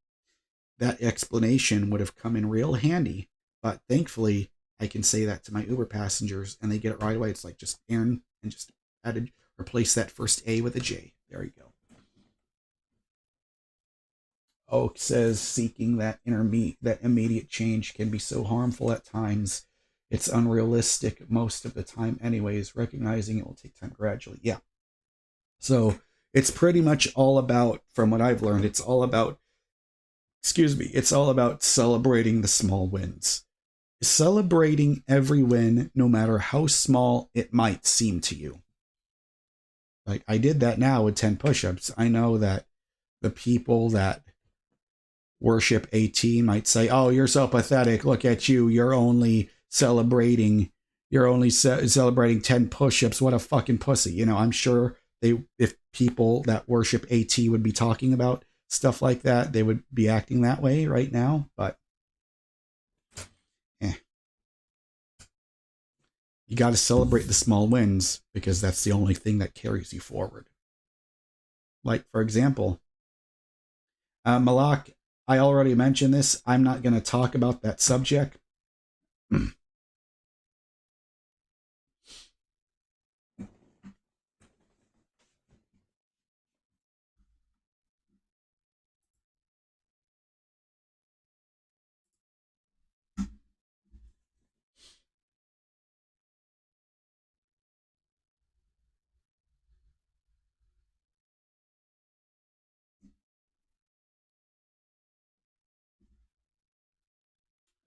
that explanation would have come in real handy, but thankfully I can say that to my Uber passengers and they get it right away. It's like just Aaron and just replace that first A with a J. There you go. Oak says seeking that immediate change can be so harmful at times. It's unrealistic most of the time anyways. Recognizing it will take time gradually. Yeah. So it's pretty much all about, from what I've learned, it's all about celebrating the small wins. Celebrating every win, no matter how small it might seem to you. Like, I did that now with 10 push-ups. I know that the people that worship AT might say, oh, you're so pathetic. Look at you. You're only celebrating 10 push-ups. What a fucking pussy. I'm sure if people that worship AT would be talking about stuff like that, they would be acting that way right now. But You got to celebrate the small wins because that's the only thing that carries you forward. Like, for example, Malak, I already mentioned this. I'm not going to talk about that subject.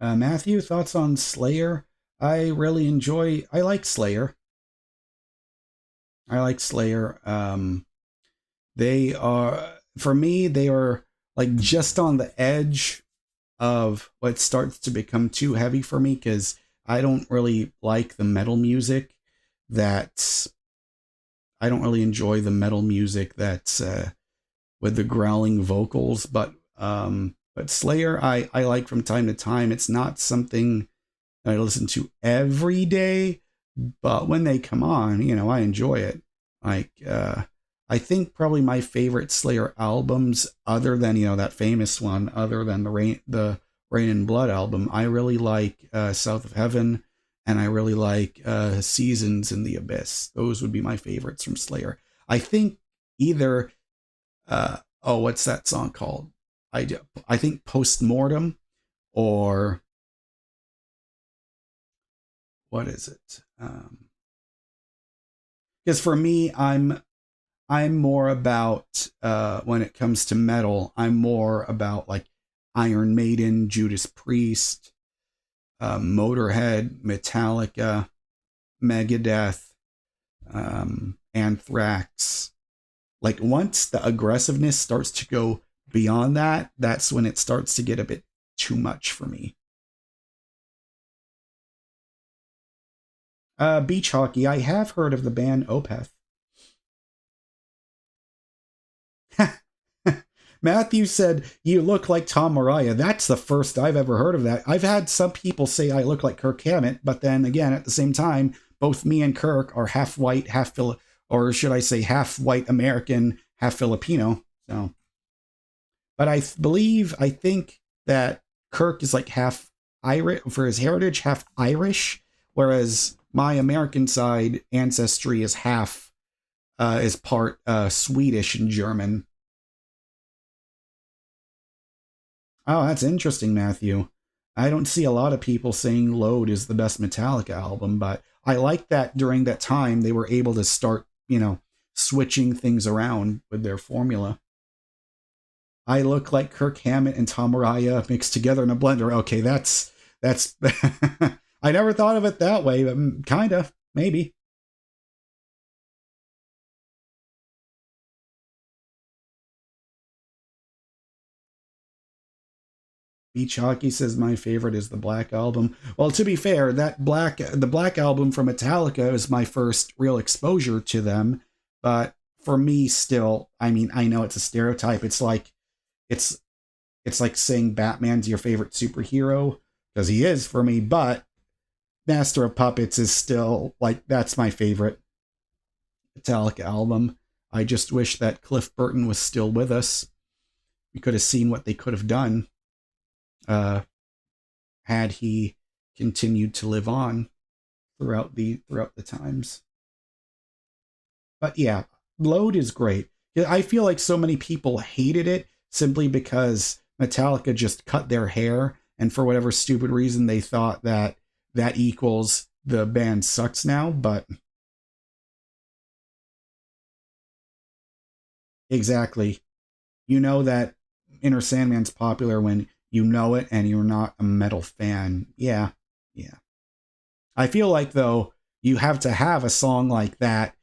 Matthew, thoughts on Slayer? I like Slayer. I like Slayer. They are, for me, they are like just on the edge of what starts to become too heavy for me because I don't really like the metal music that's, I don't really enjoy the metal music that's with the growling vocals, but Slayer I like from time to time. It's not something I listen to every day, but when they come on, I enjoy it. Like, I think probably my favorite Slayer albums, other than that famous one, other than the Rain and Blood album, I really like South of Heaven, and I really like Seasons in the Abyss. Those would be my favorites from Slayer. I think either what's that song called? I think Postmortem, or what is it? Because for me, I'm more about when it comes to metal, I'm more about like Iron Maiden, Judas Priest, Motorhead, Metallica, Megadeth, Anthrax. Like once the aggressiveness starts to go beyond that, that's when it starts to get a bit too much for me. Beach hockey. I have heard of the band Opeth. Matthew said, "You look like Tom Mariah." That's the first I've ever heard of that. I've had some people say I look like Kirk Hammett, but then again, at the same time, both me and Kirk are half white, or should I say half white American, half Filipino. So, but I think that Kirk is like half Irish for his heritage, half Irish, whereas my American side ancestry is part Swedish and German. Oh, that's interesting, Matthew. I don't see a lot of people saying Load is the best Metallica album, but I like that during that time they were able to start, switching things around with their formula. I look like Kirk Hammett and Tom Araya mixed together in a blender. Okay, that's I never thought of it that way, but kind of, maybe. Beach Hockey says my favorite is the Black Album. Well, to be fair, the Black Album from Metallica is my first real exposure to them. But for me, still, I mean, I know it's a stereotype. It's it's like saying Batman's your favorite superhero because he is for me. But Master of Puppets is still like that's my favorite Metallica album. I just wish that Cliff Burton was still with us. We could have seen what they could have done. Had he continued to live on throughout the times. But yeah, Load is great. I feel like so many people hated it simply because Metallica just cut their hair, and for whatever stupid reason they thought that that equals the band sucks now. But exactly, you know that Inner Sandman's popular when you know it and you're not a metal fan. Yeah, yeah. I feel like though you have to have a song like that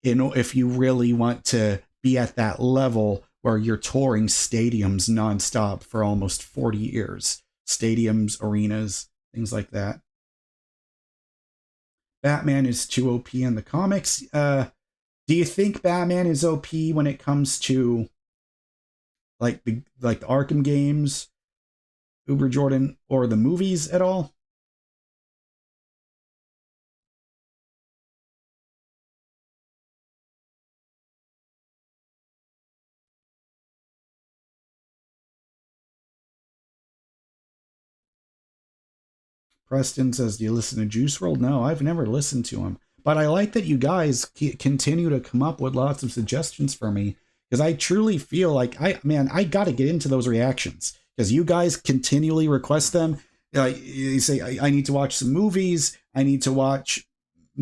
if you really want to be at that level where you're touring stadiums nonstop for almost 40 years. Stadiums, arenas, things like that. Batman is too OP in the comics. Do you think Batman is OP when it comes to like the Arkham games, Uber Jordan, or the movies at all? Preston says, do you listen to Juice World? No, I've never listened to him. But I like that you guys continue to come up with lots of suggestions for me, because I truly feel like, I got to get into those reactions, because you guys continually request them. You say, I need to watch some movies. I need to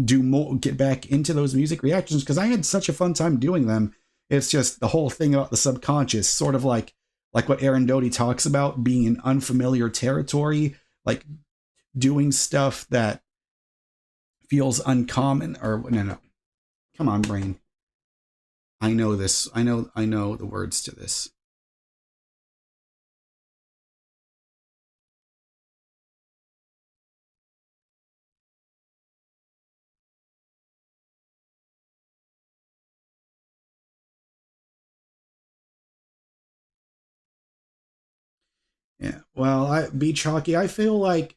do more, get back into those music reactions, because I had such a fun time doing them. It's just the whole thing about the subconscious, sort of like what Aaron Doty talks about, being in unfamiliar territory, like doing stuff that feels uncommon. Or no, come on, brain. I know this. I know the words to this. Yeah. Well, Beach Hockey, I feel like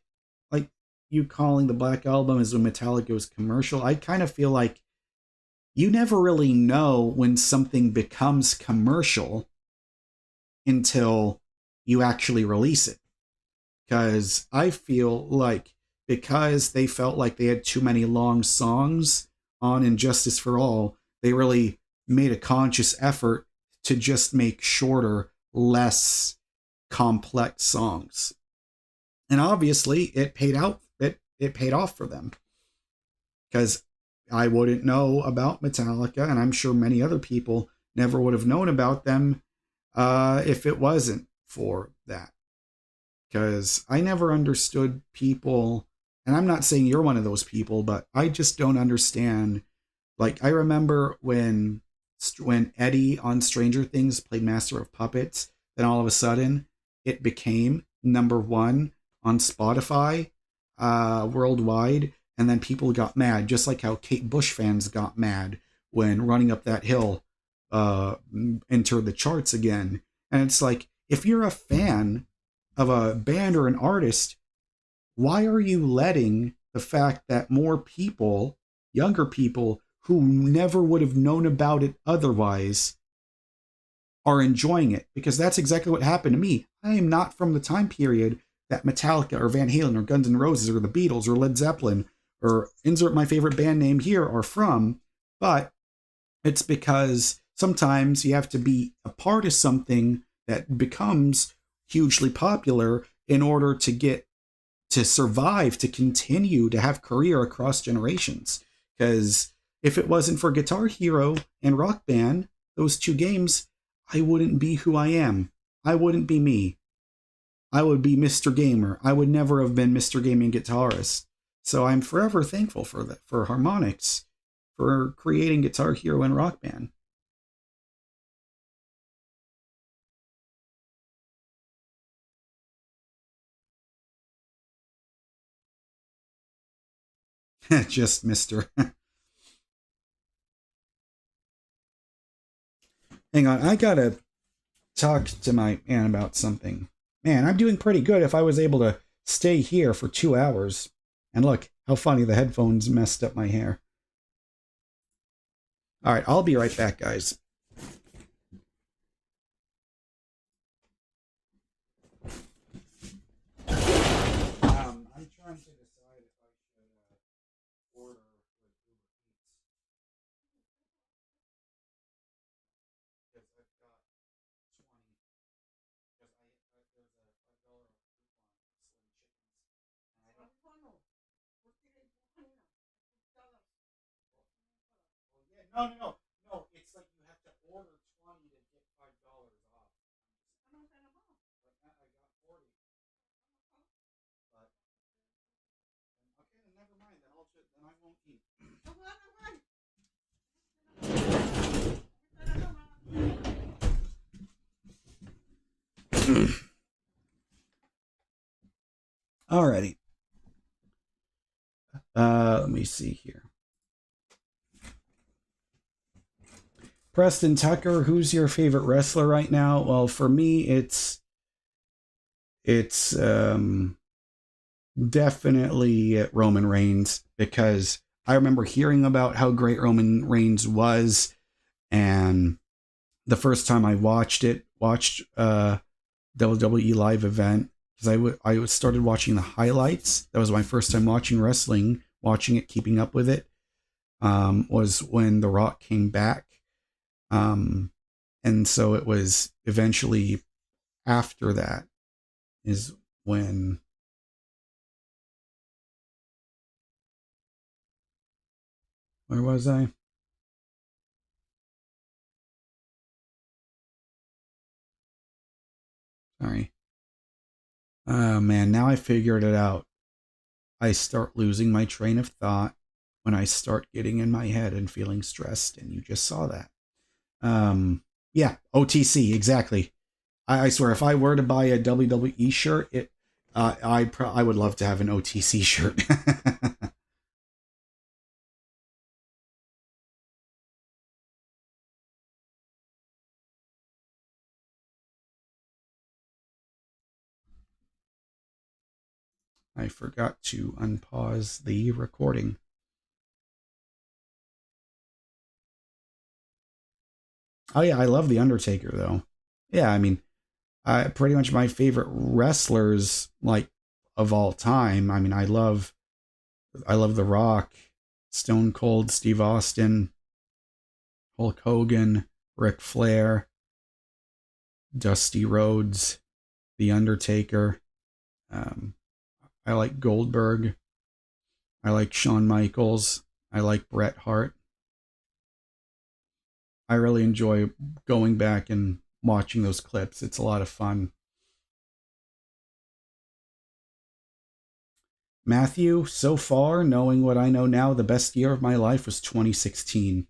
you calling the Black Album as when Metallica was commercial, I kind of feel like you never really know when something becomes commercial until you actually release it. Because I feel like, because they felt like they had too many long songs on Injustice for All, they really made a conscious effort to just make shorter, less complex songs. And obviously it paid out. It paid off for them, because I wouldn't know about Metallica, and I'm sure many other people never would have known about them if it wasn't for that. Because I never understood people, and I'm not saying you're one of those people, but I just don't understand. Like, I remember when Eddie on Stranger Things played Master of Puppets, then all of a sudden it became #1 on Spotify worldwide, and then people got mad, just like how Kate Bush fans got mad when Running Up That Hill entered the charts again. And it's like, if you're a fan of a band or an artist, why are you letting the fact that more people, younger people, who never would have known about it otherwise, are enjoying it? Because that's exactly what happened to me. I am not from the time period that Metallica or Van Halen or Guns N' Roses or the Beatles or Led Zeppelin or insert my favorite band name here are from, but it's because sometimes you have to be a part of something that becomes hugely popular in order to survive, to continue to have career across generations. Because if it wasn't for Guitar Hero and Rock Band, those two games, I wouldn't be who I am. I wouldn't be me. I would be Mr. Gamer. I would never have been Mr. Gaming Guitarist. So I'm forever thankful for that, for Harmonix, for creating Guitar Hero and Rock Band. Just Mr. Hang on, I gotta talk to my man about something. Man, I'm doing pretty good if I was able to stay here for 2 hours. And look, how funny, the headphones messed up my hair. All right, I'll be right back, guys. I'm trying to decide if I should order with Uber Eats. Because I've got 20. Because there's a $5 coupon for Slim Chickens. And I don't. Well, yeah, no. It's like you have to order 20 to get $5 off. But I got 40. But okay, then never mind. Then I won't eat. Alrighty. Let me see here. Preston Tucker, who's your favorite wrestler right now? Well, for me, it's definitely Roman Reigns, because I remember hearing about how great Roman Reigns was, and the first time I watched WWE live event, because I started watching the highlights. That was my first time watching wrestling, watching it, keeping up with it. Was when The Rock came back. And so it was eventually after that is when where was I? Sorry. Oh man, now I figured it out. I start losing my train of thought when I start getting in my head and feeling stressed, and you just saw that. Yeah, OTC, exactly. I swear, if I were to buy a WWE shirt, I would love to have an OTC shirt. I forgot to unpause the recording. Oh yeah, I love The Undertaker though. Yeah, I mean, pretty much my favorite wrestlers like of all time. I mean, I love The Rock, Stone Cold Steve Austin, Hulk Hogan, Ric Flair, Dusty Rhodes, The Undertaker. Um, I like Goldberg. I like Shawn Michaels. I like Bret Hart. I really enjoy going back and watching those clips. It's a lot of fun. Matthew, so far, knowing what I know now, the best year of my life was 2016.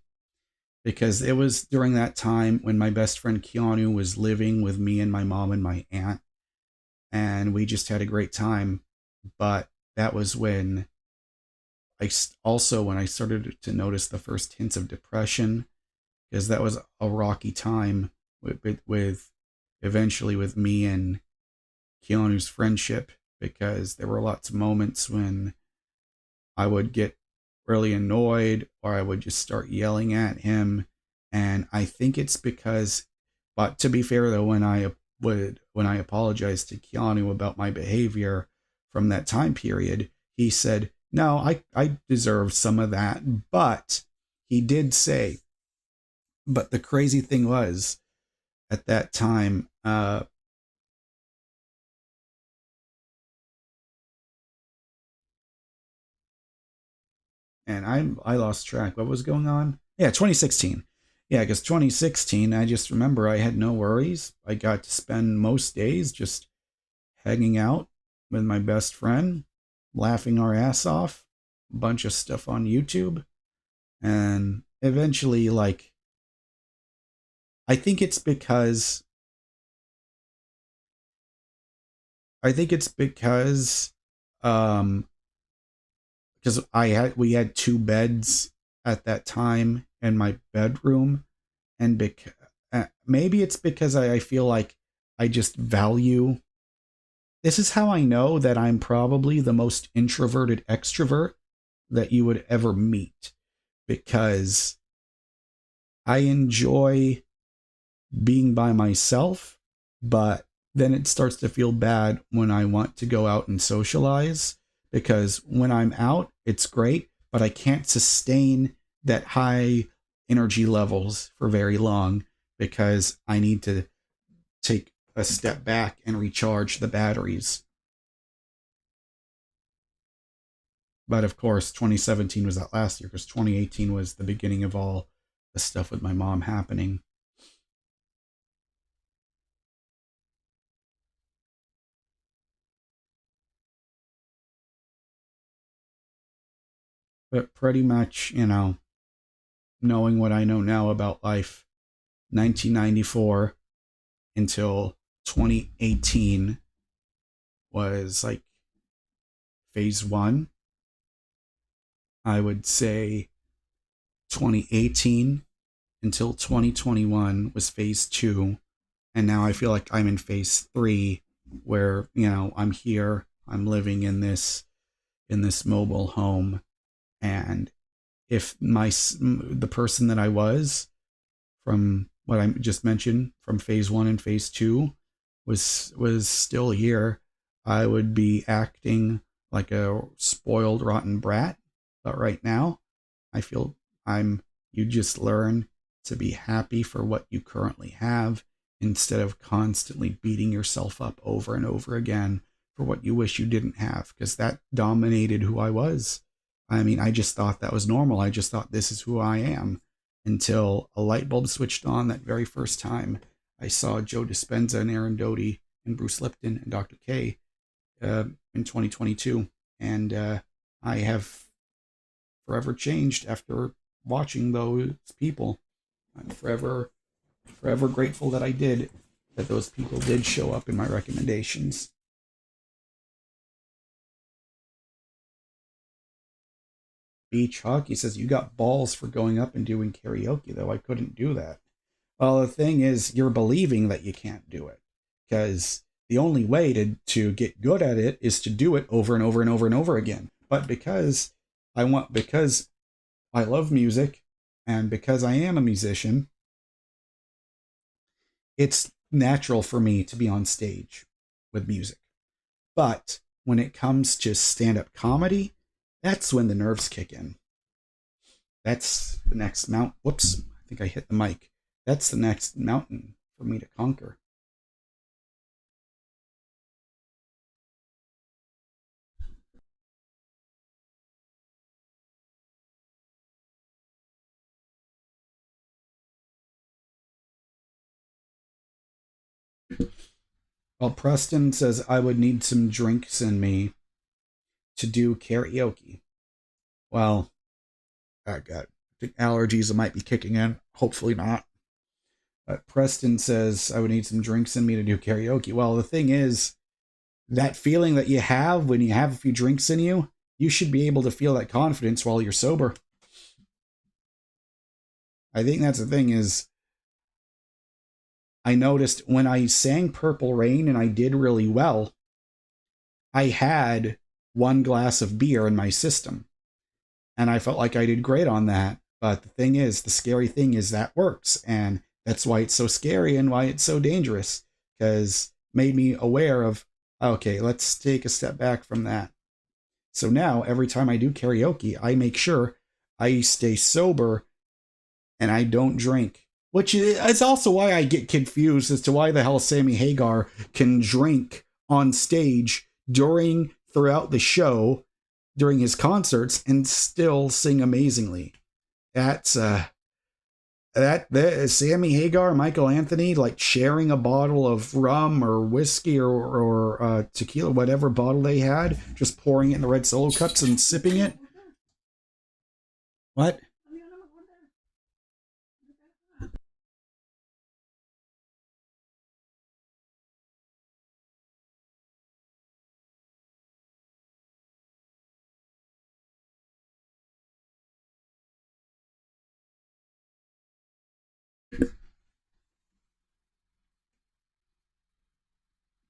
Because it was during that time when my best friend Keanu was living with me and my mom and my aunt. And we just had a great time. But that was when when I started to notice the first hints of depression, because that was a rocky time with eventually with me and Keanu's friendship, because there were lots of moments when I would get really annoyed or I would just start yelling at him. And I think it's because, but to be fair though, when I apologized to Keanu about my behavior from that time period, he said, no, I deserve some of that. But he did say, but the crazy thing was at that time, and I lost track. What was going on? Yeah, 2016. Yeah, because 2016, I just remember I had no worries. I got to spend most days just hanging out with my best friend, laughing our ass off, a bunch of stuff on YouTube, and eventually, like, I think it's because I think it's um because we had two beds at that time in my bedroom, and maybe it's because I feel like I just value. This is how I know that I'm probably the most introverted extrovert that you would ever meet, because I enjoy being by myself, but then it starts to feel bad when I want to go out and socialize, because when I'm out, it's great, but I can't sustain that high energy levels for very long because I need to take a step back and recharge the batteries. But of course, 2017 was that last year, because 2018 was the beginning of all the stuff with my mom happening. But pretty much, knowing what I know now about life, 1994 until 2018 was like phase one. I would say 2018 until 2021 was phase two. And now I feel like I'm in phase three, where, I'm here, I'm living in this mobile home. And if the person that I was from what I just mentioned from phase one and phase two was still here, I would be acting like a spoiled, rotten brat. But right now, I feel you just learn to be happy for what you currently have instead of constantly beating yourself up over and over again for what you wish you didn't have, because that dominated who I was. I mean, I just thought that was normal. I just thought this is who I am until a light bulb switched on that very first time I saw Joe Dispenza and Aaron Doty and Bruce Lipton and Dr. K in 2022. And I have forever changed after watching those people. I'm forever grateful that that those people did show up in my recommendations. Beach Hockey says, you got balls for going up and doing karaoke, though. I couldn't do that. Well, the thing is, you're believing that you can't do it, because the only way to get good at it is to do it over and over and over and over again. But because I love music, and because I am a musician, it's natural for me to be on stage with music. But when it comes to stand-up comedy, that's when the nerves kick in. That's the next whoops, I think I hit the mic. That's the next mountain for me to conquer. Well, Preston says I would need some drinks in me to do karaoke. Well, I think allergies might be kicking in. Hopefully not. But Preston says I would need some drinks in me to do karaoke. Well, the thing is, that feeling that you have when you have a few drinks in you, you should be able to feel that confidence while you're sober. I think that's the thing is, I noticed when I sang Purple Rain and I did really well, I had 1 glass of beer in my system. And I felt like I did great on that. But the thing is, the scary thing is that works. And that's why it's so scary and why it's so dangerous. Because it made me aware of, okay, let's take a step back from that. So now, every time I do karaoke, I make sure I stay sober and I don't drink. Which is also why I get confused as to why the hell Sammy Hagar can drink on stage throughout the show, during his concerts, and still sing amazingly. That's that Sammy Hagar, Michael Anthony, like sharing a bottle of rum or whiskey or tequila, whatever bottle they had, just pouring it in the red Solo cups and sipping it. What?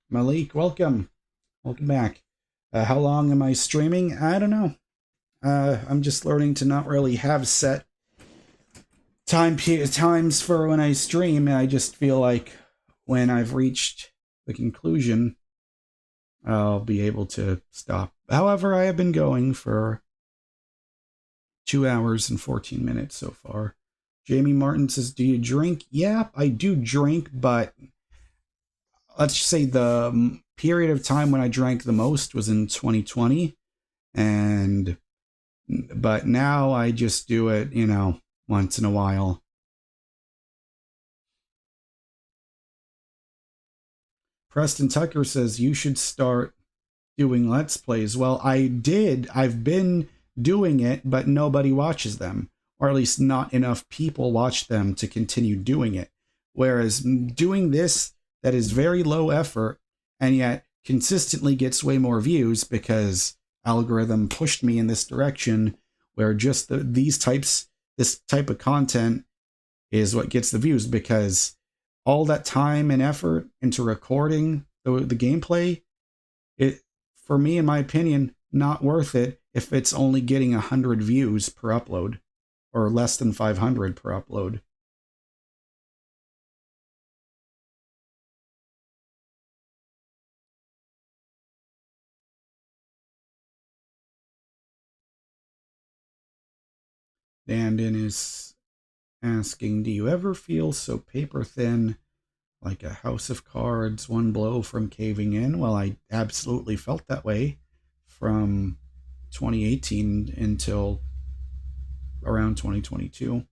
Malik, welcome. Welcome back. How long am I streaming? I don't know. I'm just learning to not really have set times for when I stream. I just feel like when I've reached the conclusion, I'll be able to stop. However, I have been going for 2 hours and 14 minutes so far. Jamie Martin says, do you drink? Yeah, I do drink, but let's just say the period of time when I drank the most was in 2020. But now I just do it, once in a while. Preston Tucker says, you should start doing Let's Plays. Well, I've been doing it, but nobody watches them. Or at least not enough people watch them to continue doing it. Whereas doing this, that is very low effort, and yet consistently gets way more views because algorithm pushed me in this direction, where just this type of content is what gets the views, because all that time and effort into recording the gameplay, for me, in my opinion, not worth it if it's only getting 100 views per upload, or less than 500 per upload. Dandin is asking, do you ever feel so paper thin, like a house of cards, one blow from caving in? Well, I absolutely felt that way from 2018 until around 2022.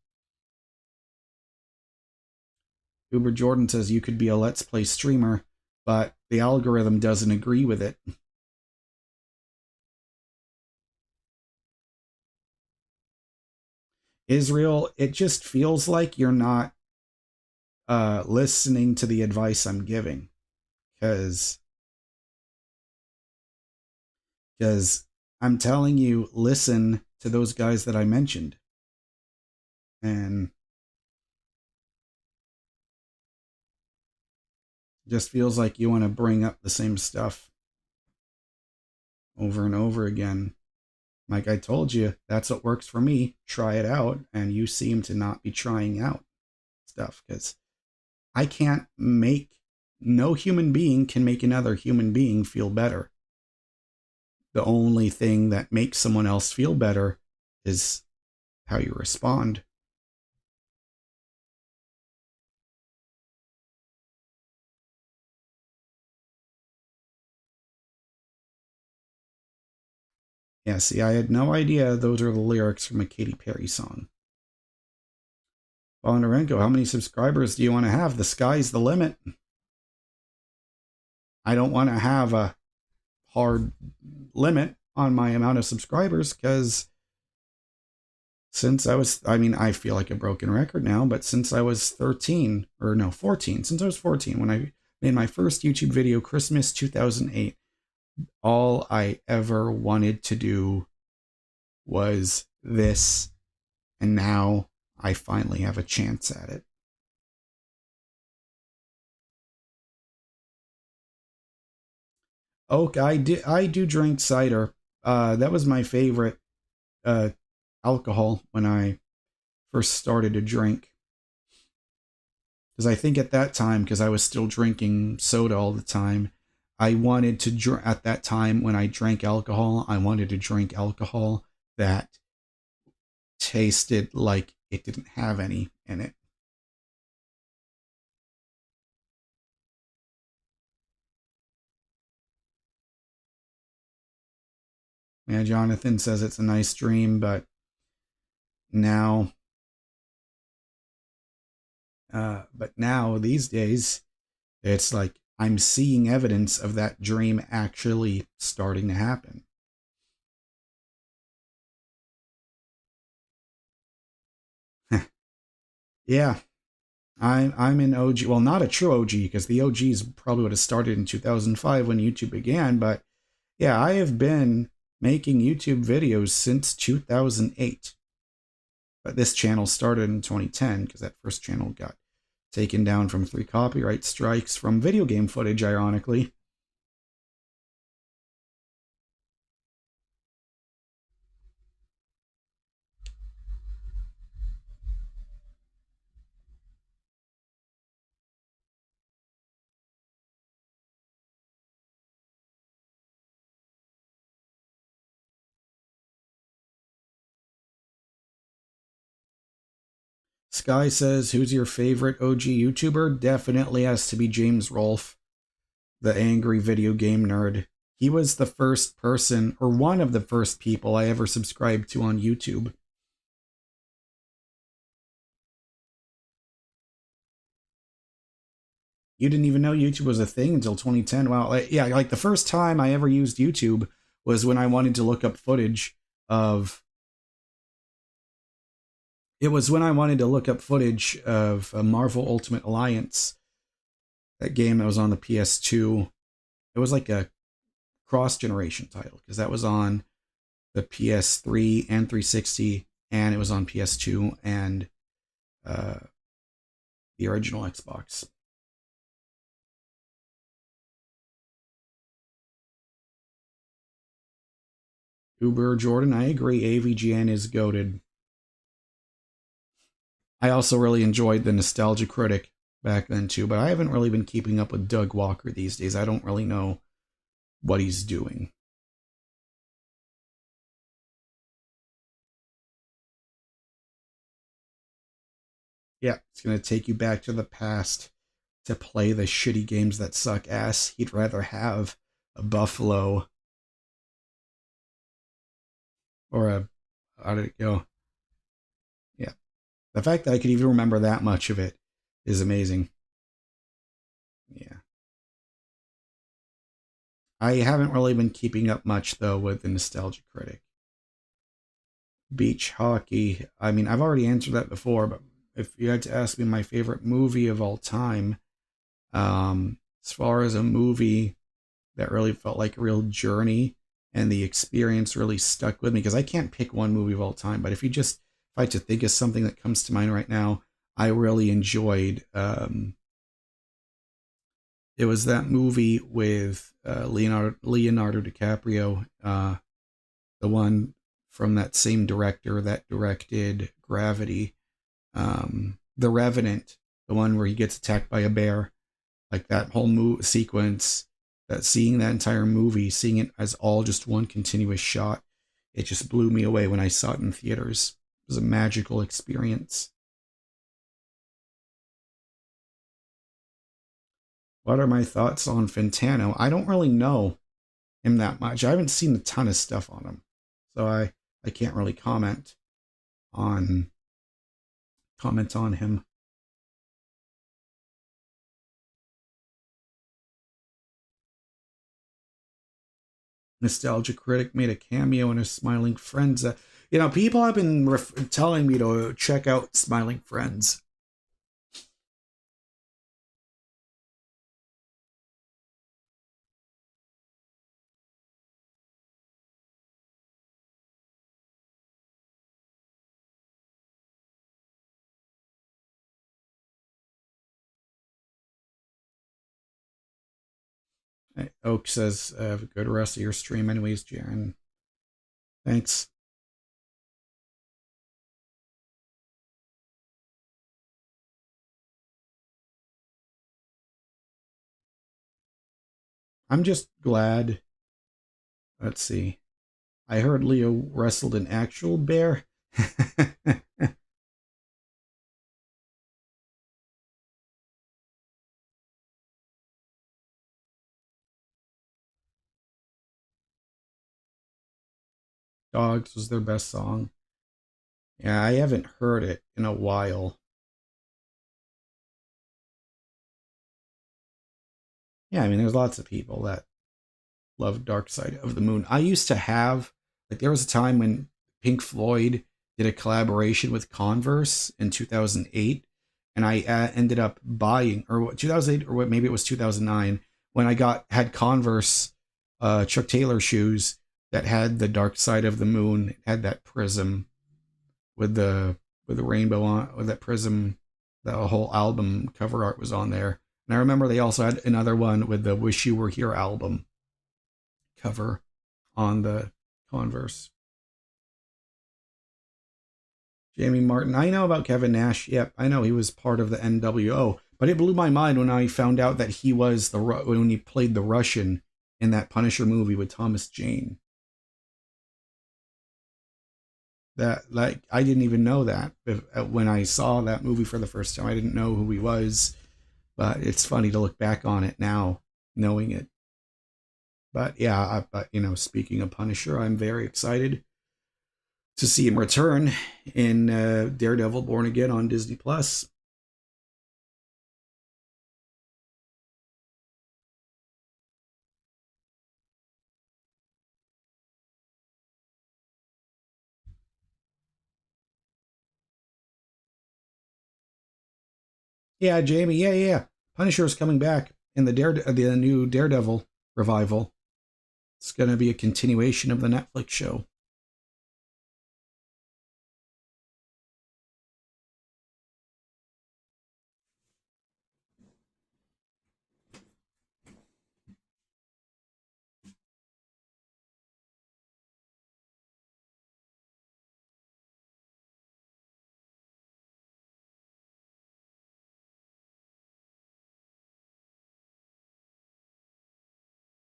Uber Jordan says you could be a Let's Play streamer, but the algorithm doesn't agree with it. Israel, it just feels like you're not listening to the advice I'm giving, because I'm telling you, listen to those guys that I mentioned. And it just feels like you want to bring up the same stuff over and over again. Like I told you, that's what works for me. Try it out. And you seem to not be trying out stuff, because I can't make, no human being can make another human being feel better. The only thing that makes someone else feel better is how you respond. Yeah, see, I had no idea those are the lyrics from a Katy Perry song. Bondarenko, how many subscribers do you want to have? The sky's the limit. I don't want to have a hard limit on my amount of subscribers, because since I feel like a broken record now, but since I was 13, or no, 14, since I was 14, when I made my first YouTube video, Christmas 2008, all I ever wanted to do was this, and now I finally have a chance at it. Oak, I do drink cider. That was my favorite alcohol when I first started to drink. Because I think at that time, because I was still drinking soda all the time, I wanted to at that time when I drank alcohol, I wanted to drink alcohol that tasted like it didn't have any in it. Yeah, Jonathan says it's a nice dream, but now these days, it's like I'm seeing evidence of that dream actually starting to happen. Yeah, I'm an OG. Well, not a true OG, because the OGs probably would have started in 2005 when YouTube began. But yeah, I have been making YouTube videos since 2008. But this channel started in 2010, because that first channel got taken down from 3 copyright strikes from video game footage, ironically. Sky says, who's your favorite OG YouTuber? Definitely has to be James Rolfe, the angry video game nerd. He was the first person, or one of the first people I ever subscribed to on YouTube. You didn't even know YouTube was a thing until 2010. Wow. Yeah, like the first time I ever used YouTube was when I wanted to look up footage of... It was when I wanted to look up footage of Marvel Ultimate Alliance, that game that was on the PS2. It was like a cross-generation title, because that was on the PS3 and 360, and it was on PS2 and the original Xbox. Uber Jordan, I agree, AVGN is goated. I also really enjoyed the Nostalgia Critic back then too, but I haven't really been keeping up with Doug Walker these days. I don't really know what he's doing. Yeah, it's going to take you back to the past to play the shitty games that suck ass. He'd rather have a Buffalo or a, how did it go? Yeah. The fact that I could even remember that much of it is amazing. Yeah. I haven't really been keeping up much, though, with the Nostalgia Critic. Beach hockey. I mean, I've already answered that before, but if you had to ask me my favorite movie of all time, as far as a movie that really felt like a real journey and the experience really stuck with me, because I can't pick one movie of all time, but if I had to think of something that comes to mind right now, I really enjoyed, it was that movie with Leonardo DiCaprio, the one from that same director that directed Gravity, The Revenant, the one where he gets attacked by a bear. Like that whole sequence, that seeing that entire movie, seeing it as all just one continuous shot, it just blew me away when I saw it in theaters. It was a magical experience. What are my thoughts on Fantano? I don't really know him that much. I haven't seen a ton of stuff on him, so I can't really on comment on him. Nostalgia Critic made a cameo in his Smiling Friends. People have been telling me to check out Smiling Friends. Oak says, have a good rest of your stream anyways, Jaren. Thanks. I'm just glad. Let's see. I heard Leo wrestled an actual bear. Dogs was their best song. Yeah, I haven't heard it in a while. Yeah, I mean, there's lots of people that love Dark Side of the Moon. I used to have, like, there was a time when Pink Floyd did a collaboration with Converse in 2008, and I ended up buying, or 2008, or maybe it was 2009, when had Converse Chuck Taylor shoes that had the Dark Side of the Moon, it had that prism with the rainbow on, with that prism. The whole album cover art was on there, and I remember they also had another one with the Wish You Were Here album cover on the Converse. Jamie Martin. I know about Kevin Nash. Yep, I know he was part of the NWO. But it blew my mind when I found out that he was when he played the Russian in that Punisher movie with Thomas Jane. That, like, I didn't even know that when I saw that movie for the first time. I didn't know who he was, but it's funny to look back on it now, knowing it. But yeah, speaking of Punisher, I'm very excited to see him return in Daredevil Born Again on Disney Plus. Yeah, Jamie. Yeah, yeah. Punisher is coming back in the new Daredevil revival. It's going to be a continuation of the Netflix show.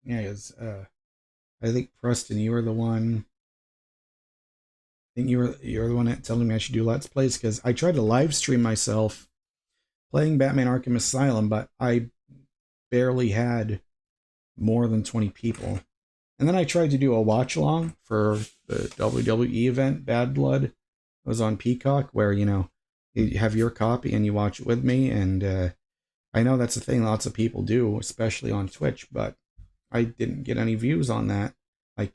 Yeah, I think Preston, you were the one. think you're the one that telling me I should do Let's Plays, because I tried to live stream myself playing Batman Arkham Asylum, but I barely had more than 20 people. And then I tried to do a watch along for the WWE event, Bad Blood. It was on Peacock, where, you know, you have your copy and you watch it with me. And I know that's a thing lots of people do, especially on Twitch, but I didn't get any views on that. Like,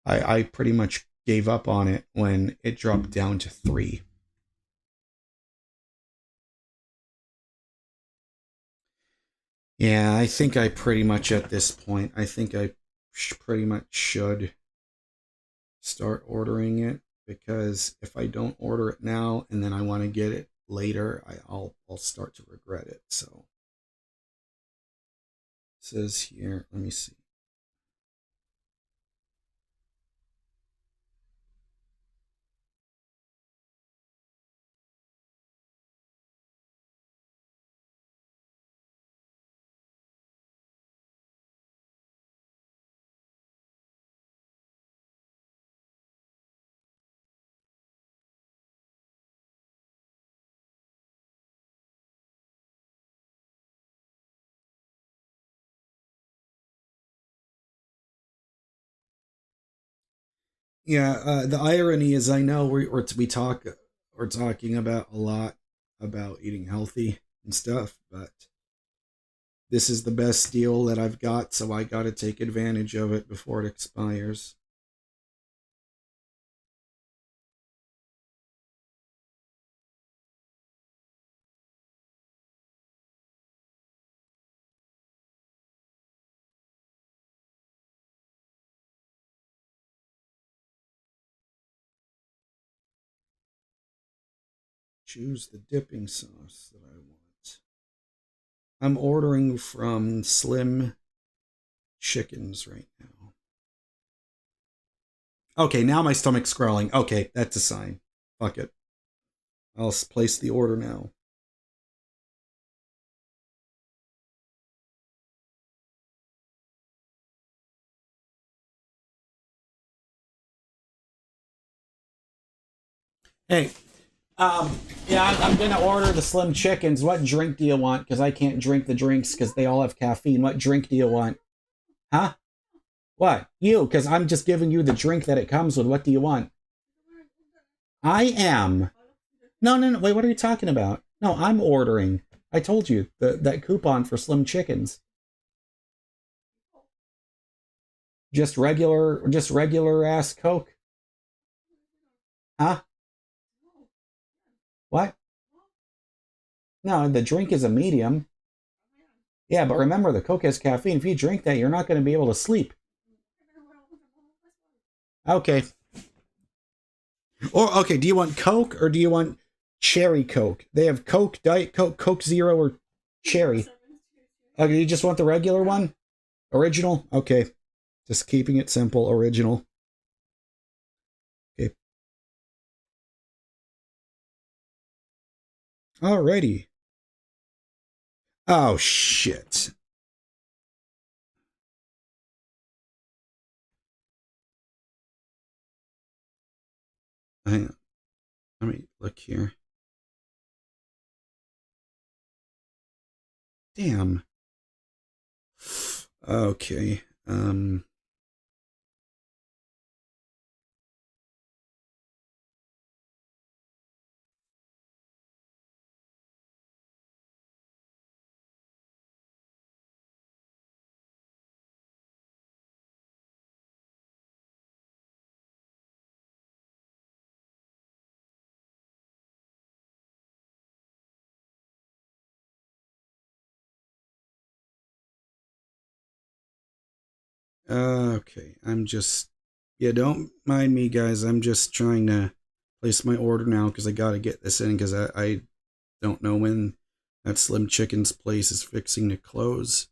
I pretty much gave up on it when it dropped down to 3. Yeah, I think I pretty much at this point, I think I pretty much should start ordering it, because if I don't order it now and then I want to get it later, I'll start to regret it. So it says here, let me see. Yeah, the irony is, I know we're talking about a lot about eating healthy and stuff, but this is the best deal that I've got, so I got to take advantage of it before it expires. Choose the dipping sauce that I want. I'm ordering from Slim Chickens right now. Okay, now my stomach's growling. Okay, that's a sign. Fuck it. I'll place the order now. Hey, yeah, I'm gonna order the Slim Chickens. What drink do you want? Because I can't drink the drinks because they all have caffeine. What drink do you want? Huh? What? You? Because I'm just giving you the drink that it comes with. What do you want? I am. No, no, no. Wait, what are you talking about? No, I'm ordering. I told you that coupon for Slim Chickens. Just regular ass Coke. Huh? What? No, the drink is a medium. Yeah, but remember, the Coke has caffeine. If you drink that, you're not going to be able to sleep. Okay. Or, okay, do you want Coke or do you want cherry Coke? They have Coke, Diet Coke, Coke Zero, or cherry. Okay, you just want the regular one? Original? Okay. Just keeping it simple, original. Okay. Alrighty. Oh, shit. Hang on. Let me look here. Damn. Okay. Okay. I'm just, yeah, don't mind me, guys. I'm just trying to place my order now because I got to get this in because I don't know when that Slim Chicken's place is fixing to close.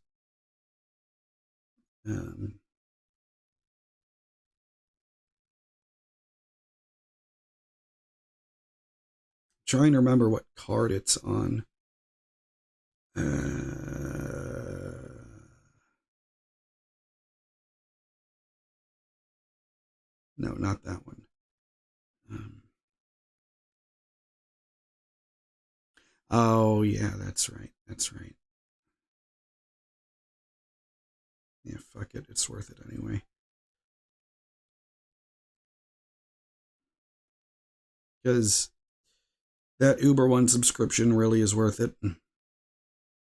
Trying to remember what card it's on. No, not that one. Um, oh, yeah, that's right. That's right. Yeah, fuck it. It's worth it anyway. Because that Uber One subscription really is worth it.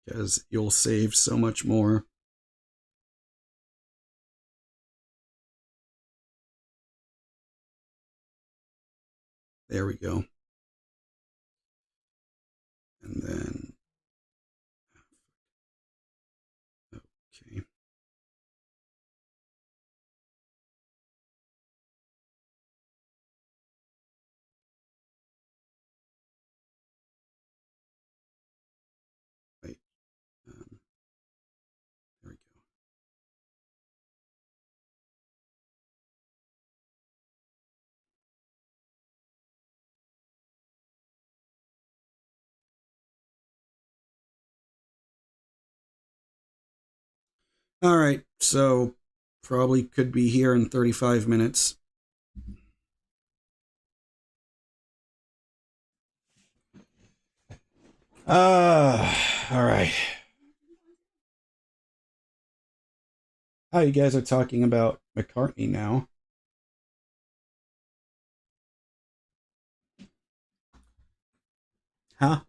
Because you'll save so much more. There we go. And then, okay. Wait. There we go. All right. So probably could be here in 35 minutes. All right. Oh, you guys are talking about McCartney now. Huh?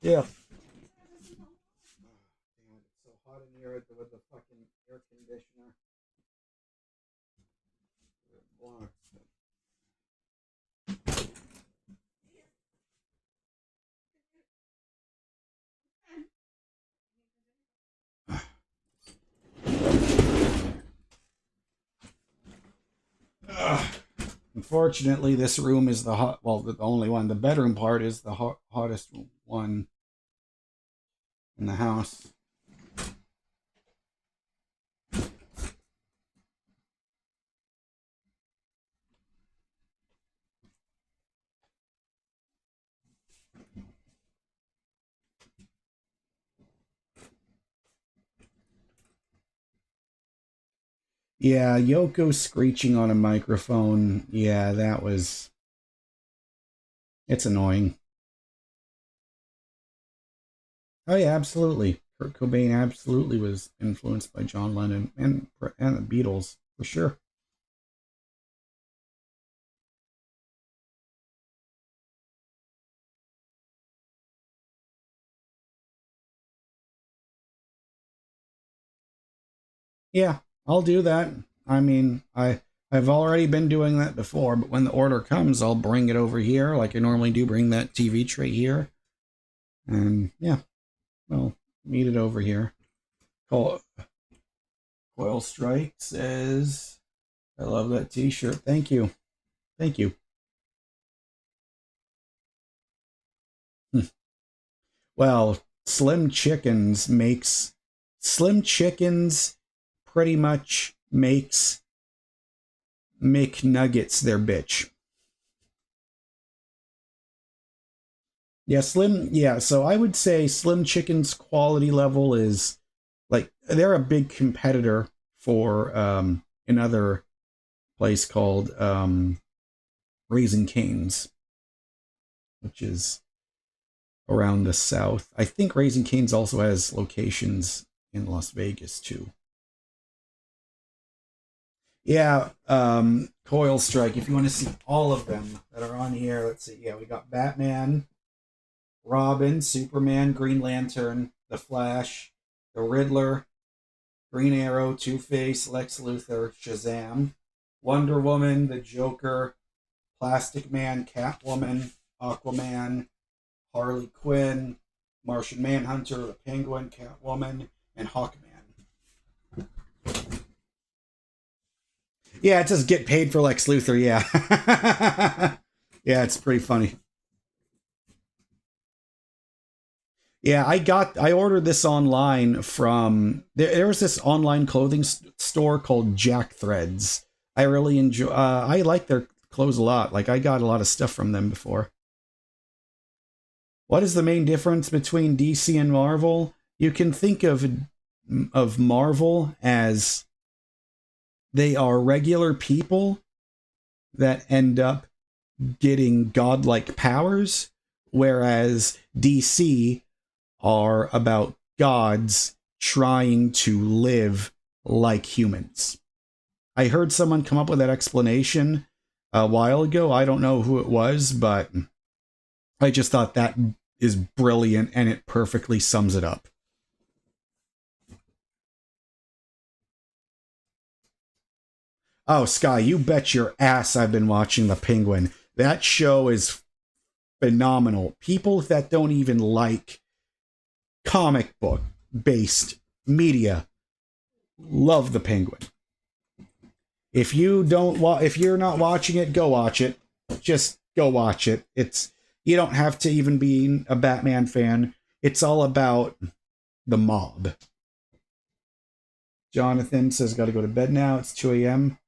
Yeah. Damn, it's so hot in here with the fucking air conditioner. Unfortunately, this room is the hot. Well, the only one. The bedroom part is the hottest one in the house. Yeah, Yoko screeching on a microphone. Yeah, that was. It's annoying. Oh yeah, absolutely. Kurt Cobain absolutely was influenced by John Lennon and the Beatles for sure. Yeah, I'll do that. I mean, I've already been doing that before, but when the order comes, I'll bring it over here like I normally do. Bring that TV tray here, and yeah, well, meet it over here. Coil Strike says, "I love that T-shirt. Thank you, thank you." Well, Slim Chickens pretty much makes McNuggets their bitch. Yeah, Slim. Yeah, so I would say Slim Chicken's quality level is like they're a big competitor for another place called Raising Cane's, which is around the south. I think Raising Cane's also has locations in Las Vegas too. Yeah, Coil Strike. If you want to see all of them that are on here, let's see. Yeah, we got Batman, Robin, Superman, Green Lantern, The Flash, The Riddler, Green Arrow, Two-Face, Lex Luthor, Shazam, Wonder Woman, The Joker, Plastic Man, Catwoman, Aquaman, Harley Quinn, Martian Manhunter, the Penguin, Catwoman, and Hawkman. Yeah, it says get paid for Lex Luthor, yeah. Yeah, it's pretty funny. Yeah, I ordered this online from there was this online clothing store called Jack Threads. I really enjoy I like their clothes a lot. Like I got a lot of stuff from them before. What is the main difference between DC and Marvel? You can think of Marvel as they are regular people that end up getting godlike powers, whereas DC are about gods trying to live like humans. I heard someone come up with that explanation a while ago. I don't know who it was, but I just thought that is brilliant and it perfectly sums it up. Oh, Sky, you bet your ass I've been watching The Penguin. That show is phenomenal. People that don't even like comic book based media love The Penguin. If you don't if you're not watching it, go watch it. Just go watch it. You don't have to even be a Batman fan. It's all about the mob. Jonathan says, got to go to bed now. It's 2 a.m.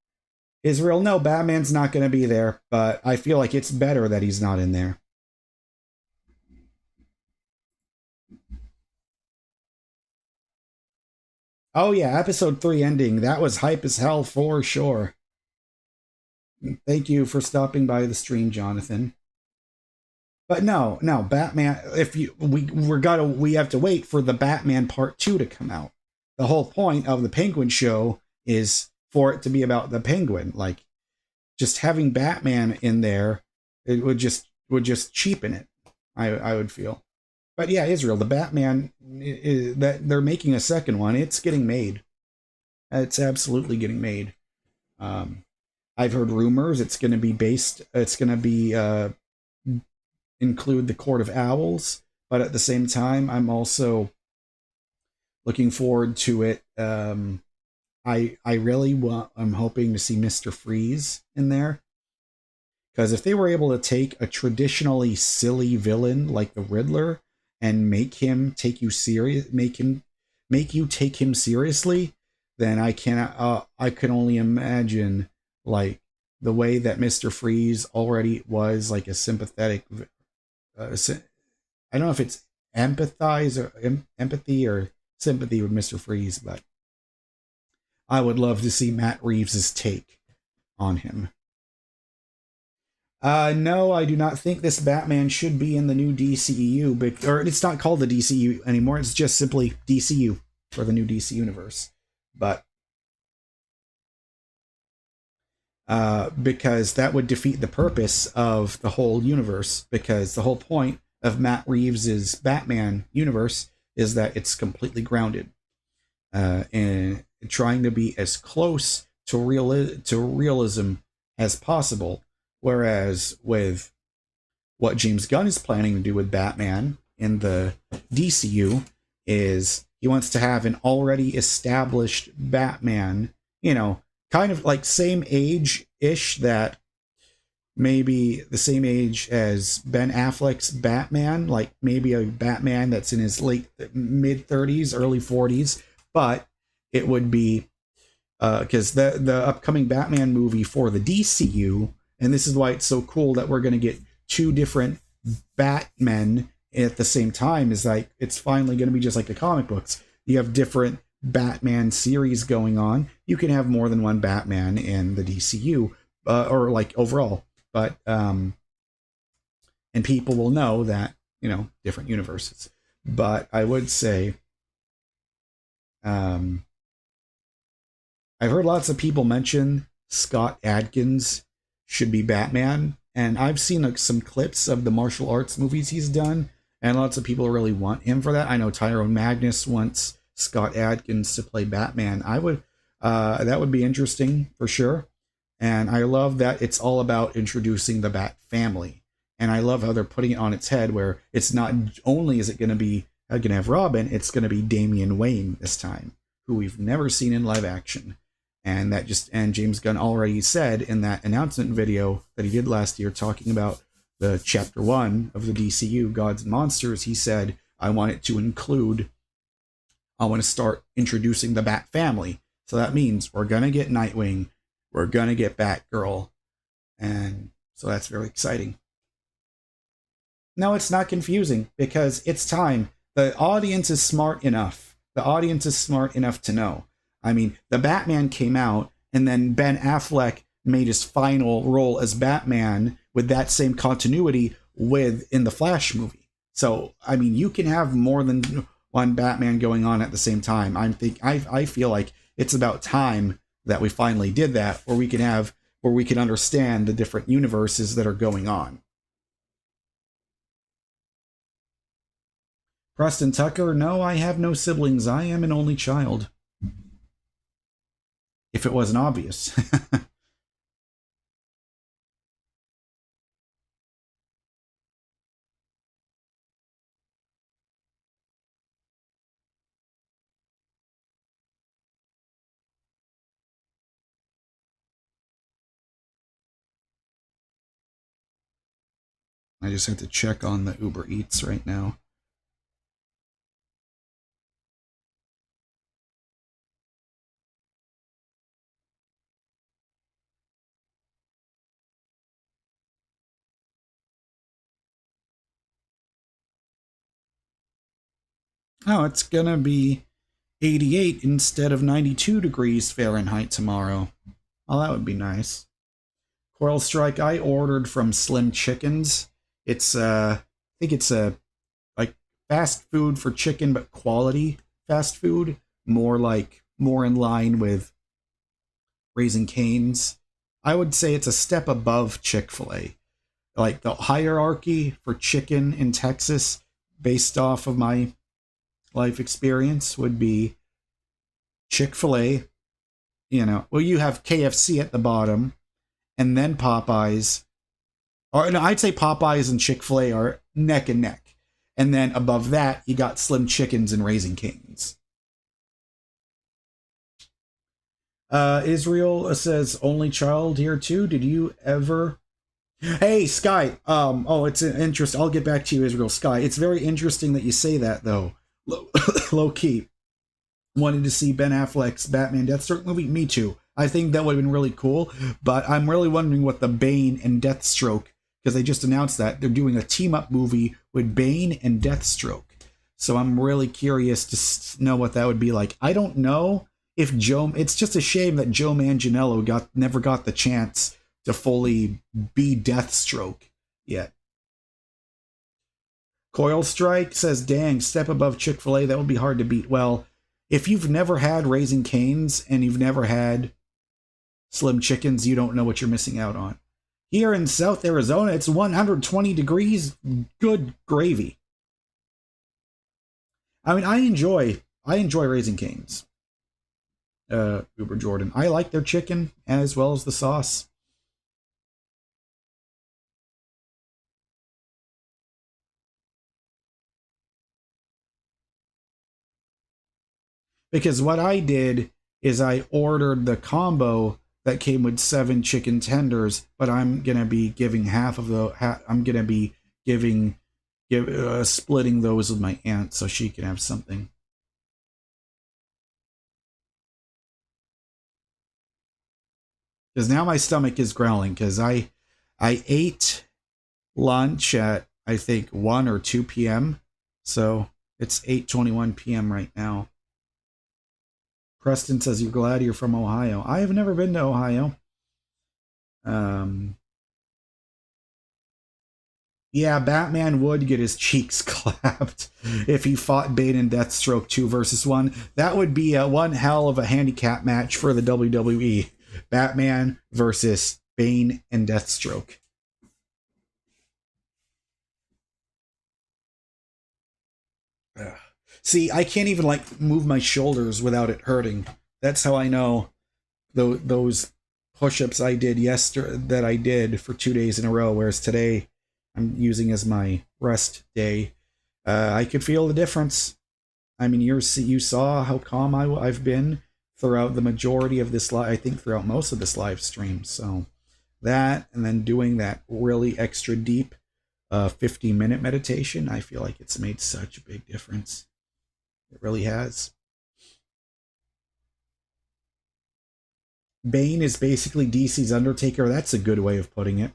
Israel, no, Batman's not going to be there, but I feel like it's better that he's not in there. Oh yeah, episode 3 ending. That was hype as hell for sure. Thank you for stopping by the stream, Jonathan. But no, Batman. If we have to wait for the Batman Part 2 to come out. The whole point of the Penguin show is for it to be about the Penguin. Like, just having Batman in there, it would just cheapen it. I would feel. But yeah, Israel, the Batman, that they're making a second one. It's getting made. It's absolutely getting made. I've heard rumors it's going to be include the Court of Owls, but at the same time, I'm also looking forward to it. I'm hoping to see Mr. Freeze in there. Because if they were able to take a traditionally silly villain like the Riddler and make you take him seriously, then I can only imagine like the way that Mr. Freeze already was like a sympathetic. I don't know if it's empathy or sympathy with Mr. Freeze, but I would love to see Matt Reeves' take on him. No, I do not think this Batman should be in the new DCEU, or it's not called the DCEU anymore. It's just simply DCU for the new DC universe. But because that would defeat the purpose of the whole universe, because the whole point of Matt Reeves' Batman universe is that it's completely grounded and trying to be as close to realism as possible. Whereas with what James Gunn is planning to do with Batman in the DCU is he wants to have an already established Batman, kind of like same age-ish, that maybe the same age as Ben Affleck's Batman, like maybe a Batman that's in his mid-30s, early 40s, but it would be because the upcoming Batman movie for the DCU, and this is why it's so cool that we're going to get two different Batmen at the same time, is like it's finally going to be just like the comic books. You have different Batman series going on. You can have more than one Batman in the DCU, or like overall. But and people will know that, different universes. But I would say I've heard lots of people mention Scott Adkins should be Batman, and I've seen some clips of the martial arts movies he's done, and lots of people really want him for that. I know Tyrone Magnus wants Scott Adkins to play Batman. That would be interesting for sure. And I love that it's all about introducing the Bat family, and I love how they're putting it on its head, where it's not only is it going to have Robin, it's going to be Damian Wayne this time, who we've never seen in live action. And James Gunn already said in that announcement video that he did last year, talking about the chapter 1 of the DCU, Gods and Monsters, he said, I want to start introducing the Bat family. So that means we're going to get Nightwing, we're going to get Batgirl. And so that's very exciting. No, it's not confusing, because it's time. The audience is smart enough. The audience is smart enough to know. I mean, the Batman came out, and then Ben Affleck made his final role as Batman with that same continuity in the Flash movie. So, I mean, you can have more than one Batman going on at the same time. I feel like it's about time that we finally did that, where we can understand the different universes that are going on. Preston Tucker, no, I have no siblings. I am an only child. If it wasn't obvious. I just have to check on the Uber Eats right now. Oh, it's gonna be 88 instead of 92 degrees Fahrenheit tomorrow. Oh, that would be nice. Coral Strike, I ordered from Slim Chickens. It's I think it's a like fast food for chicken, but quality fast food. More in line with Raising Cane's. I would say it's a step above Chick-fil-A. Like the hierarchy for chicken in Texas, based off of my life experience, would be Chick-fil-A. Well, you have KFC at the bottom, and then Popeyes. Or no, I'd say Popeyes and Chick-fil-A are neck and neck. And then above that, you got Slim Chickens and Raising Cane's. Israel says, only child here too. Did you ever... Hey, Sky. It's an interest. I'll get back to you, Israel. Sky. It's very interesting that you say that, though. Low key. Wanted to see Ben Affleck's Batman Deathstroke movie. Me too. I think that would have been really cool. But I'm really wondering what the Bane and Deathstroke, because they just announced that they're doing a team-up movie with Bane and Deathstroke. So I'm really curious to know what that would be like. I don't know if it's just a shame that Joe Manganiello never got the chance to fully be Deathstroke yet. Coil Strike says, dang, step above Chick-fil-A, that would be hard to beat. Well, if you've never had Raising Cane's and you've never had Slim Chickens, you don't know what you're missing out on. Here in South Arizona, it's 120 degrees. Good gravy. I mean, I enjoy Raising Cane's. Uber Jordan. I like their chicken as well as the sauce. Because what I did is I ordered the combo that came with 7 chicken tenders, but I'm gonna be giving half of I'm gonna be splitting those with my aunt so she can have something. Because now my stomach is growling because I ate lunch at I think 1 or 2 p.m. So it's 8:21 p.m. right now. Preston says, you're glad you're from Ohio. I have never been to Ohio. Yeah, Batman would get his cheeks clapped if he fought Bane and Deathstroke 2 versus 1. That would be one hell of a handicap match for the WWE. Batman versus Bane and Deathstroke. See, I can't even move my shoulders without it hurting. That's how I know those push-ups I did that I did for 2 days in a row, whereas today I'm using as my rest day. I could feel the difference. I mean, you saw how calm I've been throughout the majority of this I think throughout most of this live stream. So that, and then doing that really extra deep 50-minute meditation, I feel like it's made such a big difference. It really has. Bane is basically DC's Undertaker. That's a good way of putting it.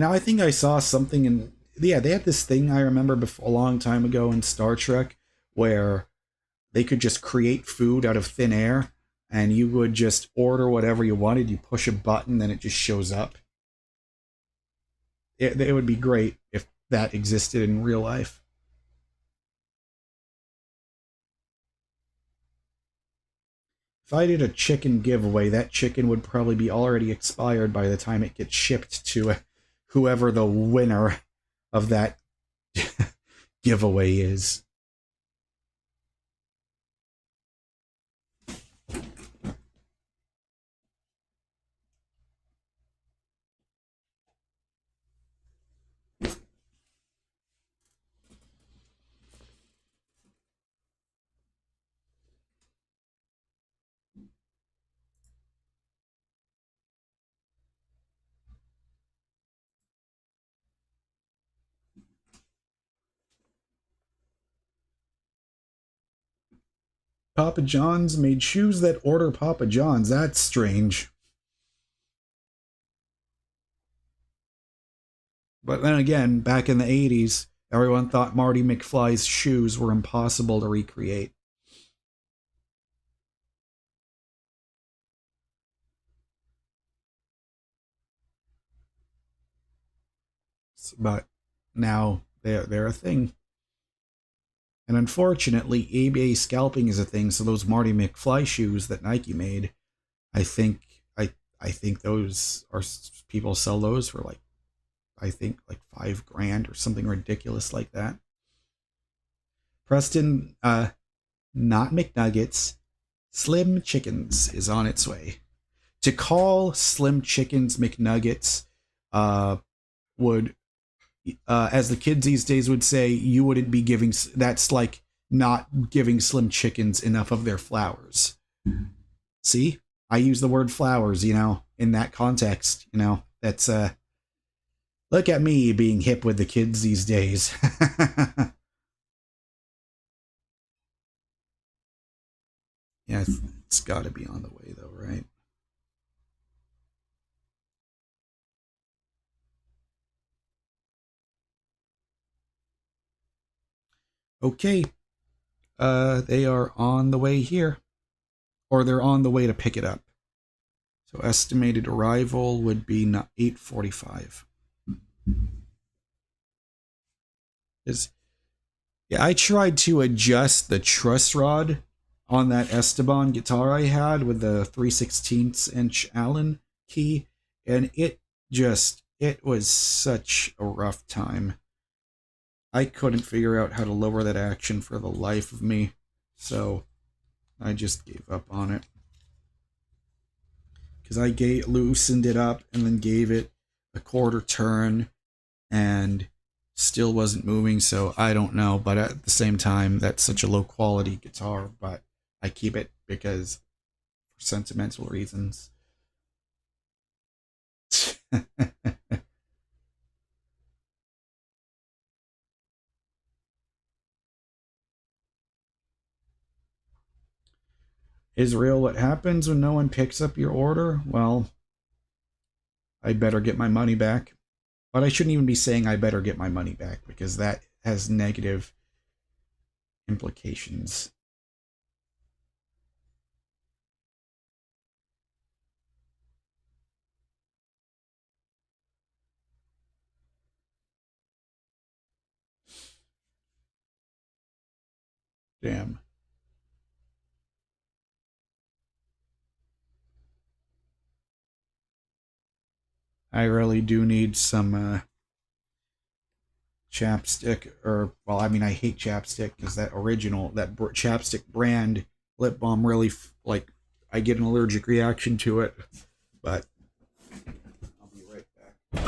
I think I saw something they had this thing I remember a long time ago in Star Trek where they could just create food out of thin air, and you would just order whatever you wanted. You push a button, then it just shows up. It would be great if that existed in real life. If I did a chicken giveaway, that chicken would probably be already expired by the time it gets shipped to whoever the winner of that giveaway is. Papa John's made shoes that order Papa John's. That's strange. But then again, back in the 80s, everyone thought Marty McFly's shoes were impossible to recreate. But now they're a thing. And unfortunately, eBay scalping is a thing, so those Marty McFly shoes that Nike made, I think I think those are people sell those for like I think like $5,000 or something ridiculous like that. Preston, not McNuggets, Slim Chickens is on its way. To call Slim Chickens McNuggets would, as the kids these days would say, you wouldn't be giving, that's like not giving Slim Chickens enough of their flowers. See? I use the word flowers, in that context, that's, look at me being hip with the kids these days. Yeah, it's got to be on the way though, right? Okay, they are on the way here, or they're on the way to pick it up. So estimated arrival would be 8:45. Yeah, I tried to adjust the truss rod on that Esteban guitar I had with the 3/16" Allen key, and it was such a rough time. I couldn't figure out how to lower that action for the life of me, so I just gave up on it. Because I loosened it up and then gave it a quarter turn and still wasn't moving, so I don't know. But at the same time, that's such a low quality guitar, but I keep it because for sentimental reasons. Is real what happens when no one picks up your order? Well, I better get my money back. But I shouldn't even be saying I better get my money back because that has negative implications. Damn. I really do need some chapstick, or, well, I mean, I hate chapstick because that chapstick brand lip balm really, like, I get an allergic reaction to it. But I'll be right back.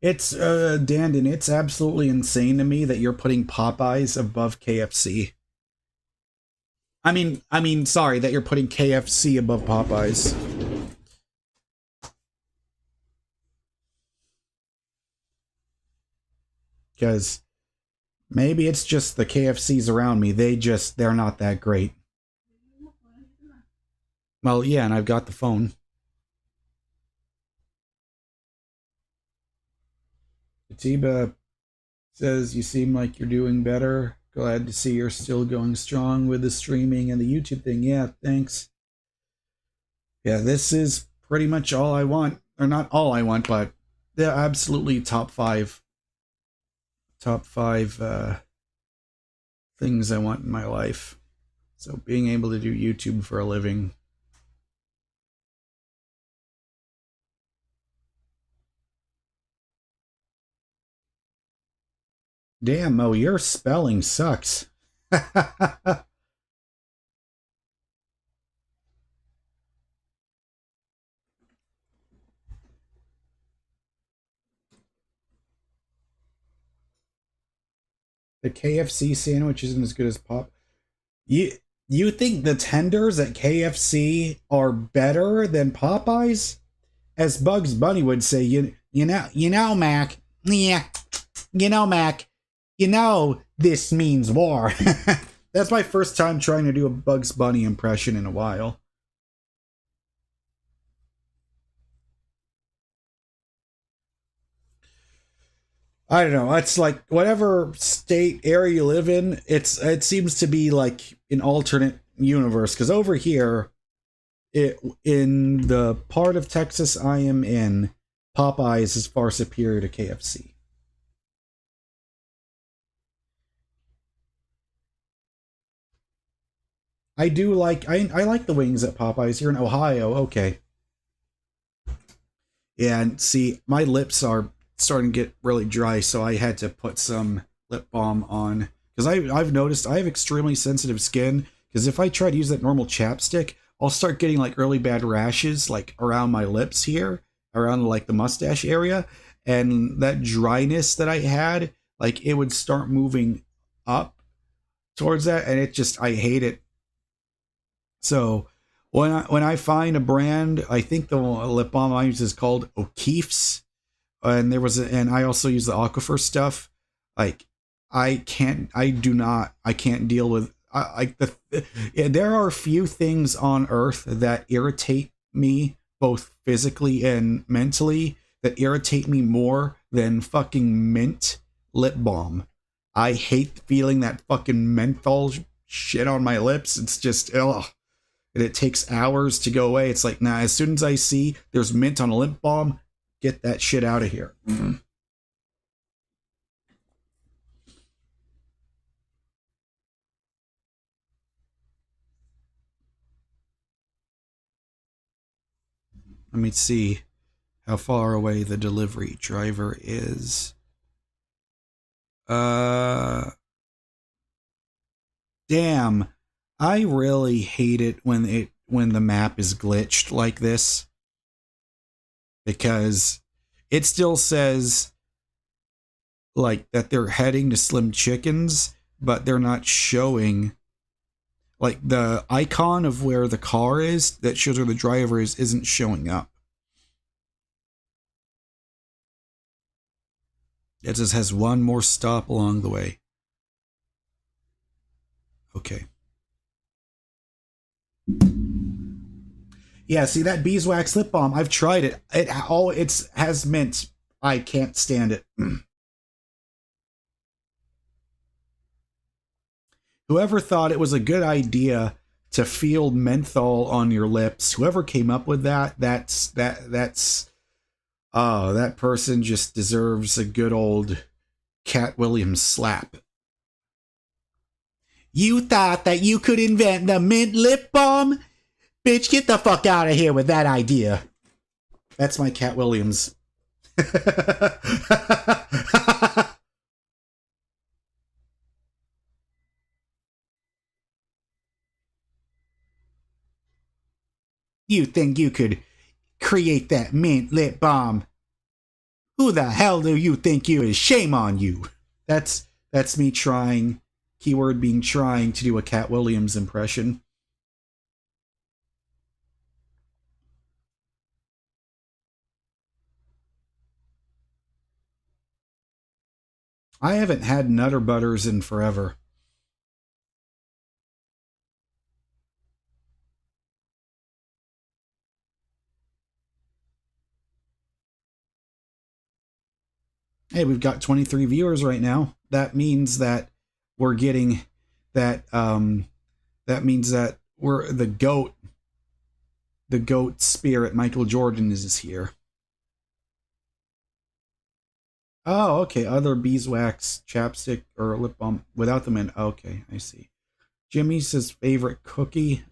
It's Dandon, it's absolutely insane to me that you're putting Popeyes above KFC. Sorry, that you're putting KFC above Popeyes. Because maybe it's just the KFCs around me. They're not that great. Well, yeah, and I've got the phone. Atiba says, you seem like you're doing better. Glad to see you're still going strong with the streaming and the YouTube thing. Yeah, thanks. Yeah, this is pretty much all I want. Or not all I want, but they're absolutely top five things I want in my life. So being able to do YouTube for a living. Damn, Mo, your spelling sucks. The KFC sandwich isn't as good as Pop. You you think the tenders at KFC are better than Popeyes? As Bugs Bunny would say, you know, Mac, yeah, Mac, this means war. That's my first time trying to do a Bugs Bunny impression in a while. I don't know. It's like whatever state area you live in, it seems to be like an alternate universe. Because over here, in the part of Texas I am in, Popeyes is far superior to KFC. I like the wings at Popeyes. Here in Ohio, okay. And see, my lips are starting to get really dry, so I had to put some lip balm on. Because I've noticed I have extremely sensitive skin. Because if I try to use that normal chapstick, I'll start getting like really bad rashes like around my lips here, around like the mustache area. And that dryness that I had, like it would start moving up towards that, and I hate it. So when I find a brand, I think the lip balm I use is called O'Keefe's, and and I also use the Aquifer stuff. Like I can't deal with yeah, there are few things on earth that irritate me both physically and mentally that irritate me more than fucking mint lip balm. I hate feeling that fucking menthol shit on my lips. It's just ugh. And it takes hours to go away. It's like, nah, as soon as I see there's mint on a lip balm, get that shit out of here. Mm-hmm. Let me see how far away the delivery driver is. Damn. I really hate it when the map is glitched like this, because it still says like that they're heading to Slim Chickens, but they're not showing like the icon of where the car is that shows where the driver is isn't showing up. It just has one more stop along the way. Okay. Yeah, see that beeswax lip balm? I've tried it. It has mint. I can't stand it. Whoever thought it was a good idea to feel menthol on your lips, whoever came up with that's oh, that person just deserves a good old Cat Williams slap. You thought that you could invent the mint lip balm? Bitch, get the fuck out of here with that idea. That's my Cat Williams. You think you could create that mint lip balm? Who the hell do you think you is? Shame on you. That's me trying, keyword being trying to do a Cat Williams impression. I haven't had Nutter Butters in forever. Hey, we've got 23 viewers right now. That means that we're getting that that means that we're the goat spirit Michael Jordan is here. Oh, okay. Other beeswax chapstick or lip balm without them in. Okay, I see. Jimmy's his favorite cookie.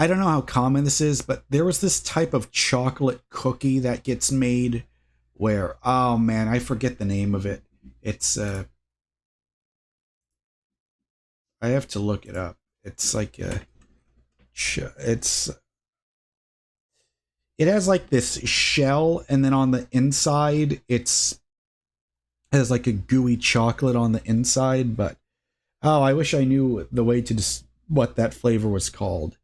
I don't know how common this is, but there was this type of chocolate cookie that gets made where, oh man, I forget the name of it. It's I have to look it up. It's like it's it has like this shell, and then on the inside it has like a gooey chocolate on the inside. But oh, I wish I knew the way to what that flavor was called.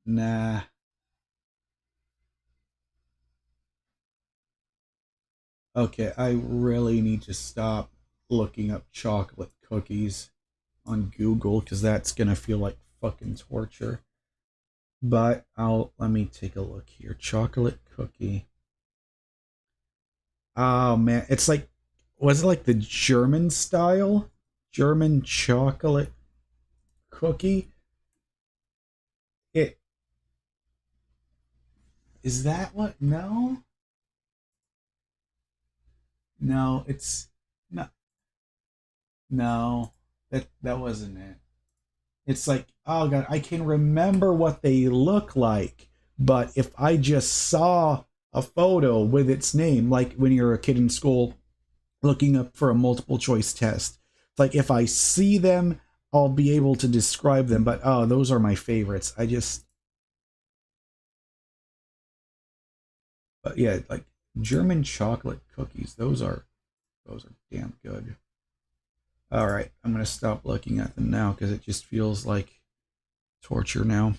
Nah. Okay, I really need to stop looking up chocolate cookies on Google because that's gonna feel like fucking torture. But let me take a look here. Chocolate cookie. Oh man, it's like, was it like the German style? German chocolate cookie? It is that what? No, no, it's not. No, that wasn't it. It's like, oh god, I can remember what they look like, but if I just saw a photo with its name, like when you're a kid in school looking up for a multiple choice test, like if I see them, I'll be able to describe them. But oh, those are my favorites. But yeah, like German chocolate cookies. Those are damn good. All right, I'm gonna stop looking at them now because it just feels like torture now.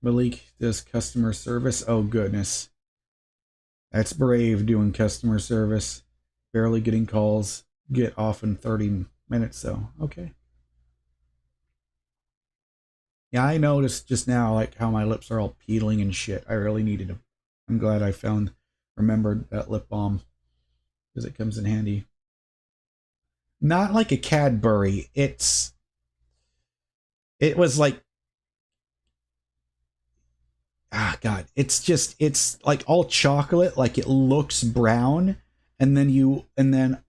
Malik does customer service. Oh goodness, that's brave doing customer service. Barely getting calls. Get off in 30 minutes though. Okay. Yeah, I noticed just now like how my lips are all peeling and shit. I really needed them. I'm glad I remembered that lip balm because it comes in handy. Not like a Cadbury. It was like, ah god, it's like all chocolate, like it looks brown, and then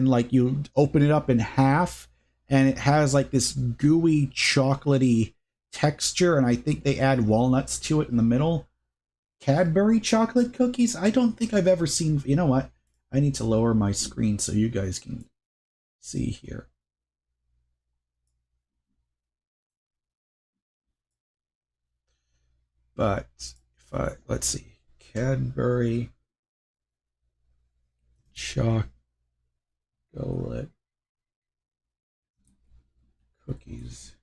like you open it up in half, and it has like this gooey chocolatey texture, and I think they add walnuts to it in the middle. Cadbury chocolate cookies? I don't think I've ever seen. You know what? I need to lower my screen so you guys can see here. But if I let's see, Cadbury chocolate cookies.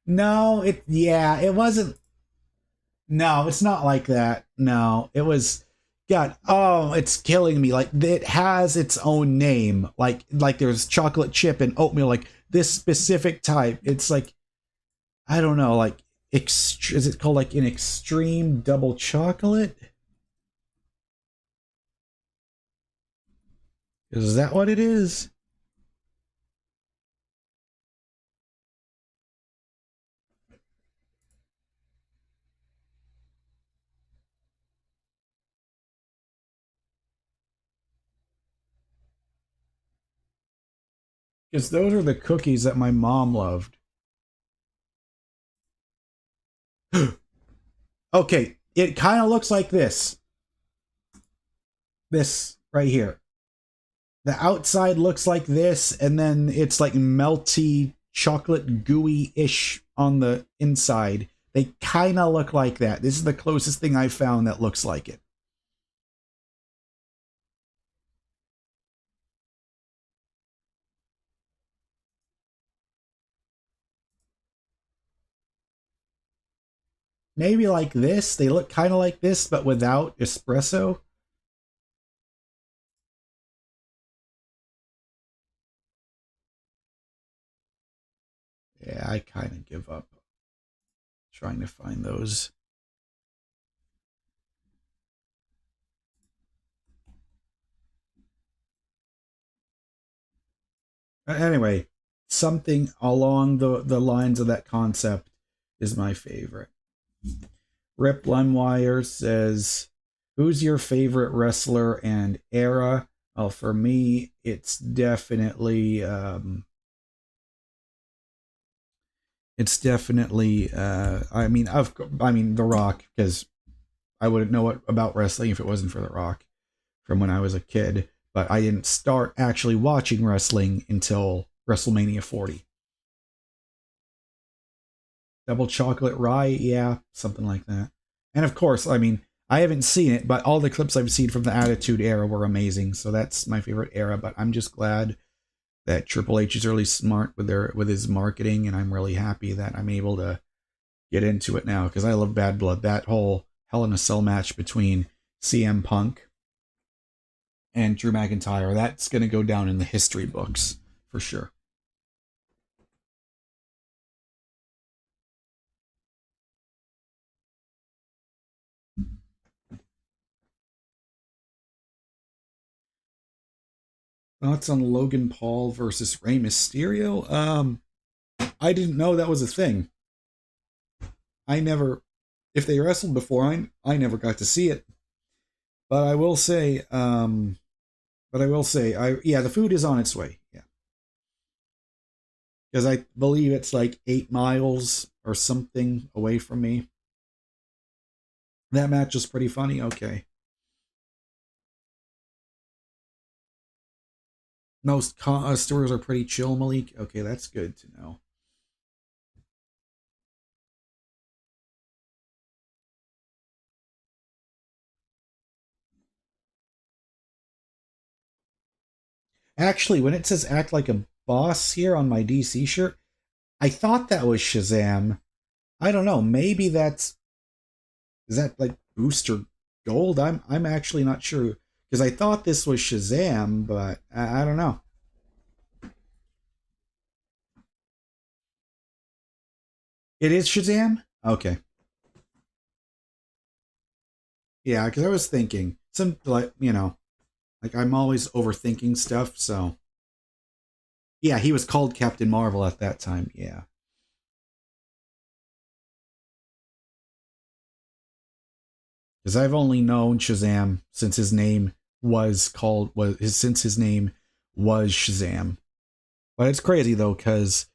No, it wasn't. No, it's not like that. No, it was. God, oh, it's killing me. Like it has its own name. Like there's chocolate chip and oatmeal. Like this specific type. It's like, I don't know. Like is it called like an extreme double chocolate? Is that what it is? Because those are the cookies that my mom loved. Okay, it kind of looks like this. This right here. The outside looks like this, and then it's like melty, chocolate, gooey-ish on the inside. They kind of look like that. This is the closest thing I found that looks like it. Maybe like this. They look kind of like this, but without espresso. Yeah, I kind of give up trying to find those. Anyway, something along the lines of that concept is my favorite. Rip Lemwire says, who's your favorite wrestler and era? Well, for me, it's definitely I mean The Rock, because I wouldn't know about wrestling if it wasn't for The Rock from when I was a kid. But I didn't start actually watching wrestling until WrestleMania 40. Double chocolate rye, yeah, something like that. And of course, I mean, I haven't seen it, but all the clips I've seen from the Attitude Era were amazing. So that's my favorite era. But I'm just glad that Triple H is really smart with his marketing, and I'm really happy that I'm able to get into it now because I love Bad Blood. That whole Hell in a Cell match between CM Punk and Drew McIntyre, that's going to go down in the history books for sure. Thoughts on Logan Paul versus Rey Mysterio? I didn't know that was a thing. I never, if they wrestled before, I never got to see it. But I will say, yeah, the food is on its way. Yeah, because I believe it's like 8 miles or something away from me. That match is pretty funny. Okay. Most stores are pretty chill, Malik. Okay, that's good to know. Actually, when it says act like a boss here on my DC shirt, I thought that was Shazam. I don't know. Maybe is that like Booster Gold? I'm actually not sure because I thought this was Shazam, but I don't know. It is Shazam? Okay. Yeah, because I was thinking some like like I'm always overthinking stuff. So yeah, he was called Captain Marvel at that time. Yeah. Because I've only known Shazam since his name since his name was Shazam. But it's crazy though, because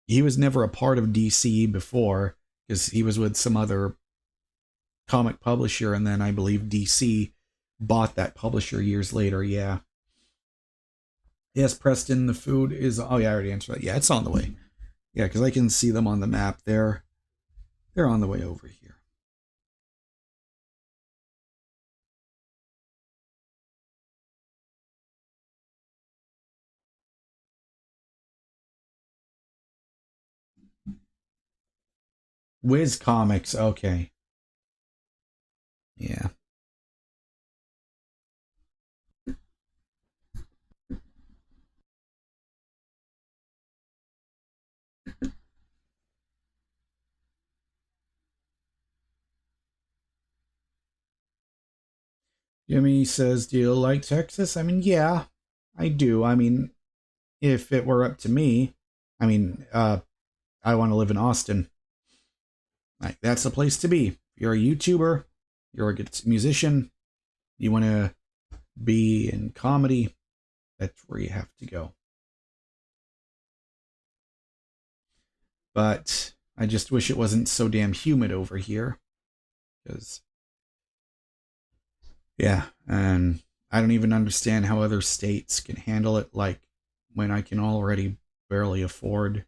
he was never a part of DC before, because he was with some other comic publisher, and then I believe DC bought that publisher years later. Yeah. Yes, Preston, the food is. Oh yeah, I already answered that. Yeah, it's on the way. Yeah, because I can see them on the map. They're on the way over here. Wiz Comics. Okay. Yeah. Jimmy says, "Do you like Texas?" I mean, yeah, I do. I mean, if it were up to me, I mean, I want to live in Austin. Like that's the place to be. If you're a YouTuber, you're a good musician, you want to be in comedy, that's where you have to go. but I just wish it wasn't so damn humid over here. Because, yeah, and I don't even understand how other states can handle it, like when I can already barely afford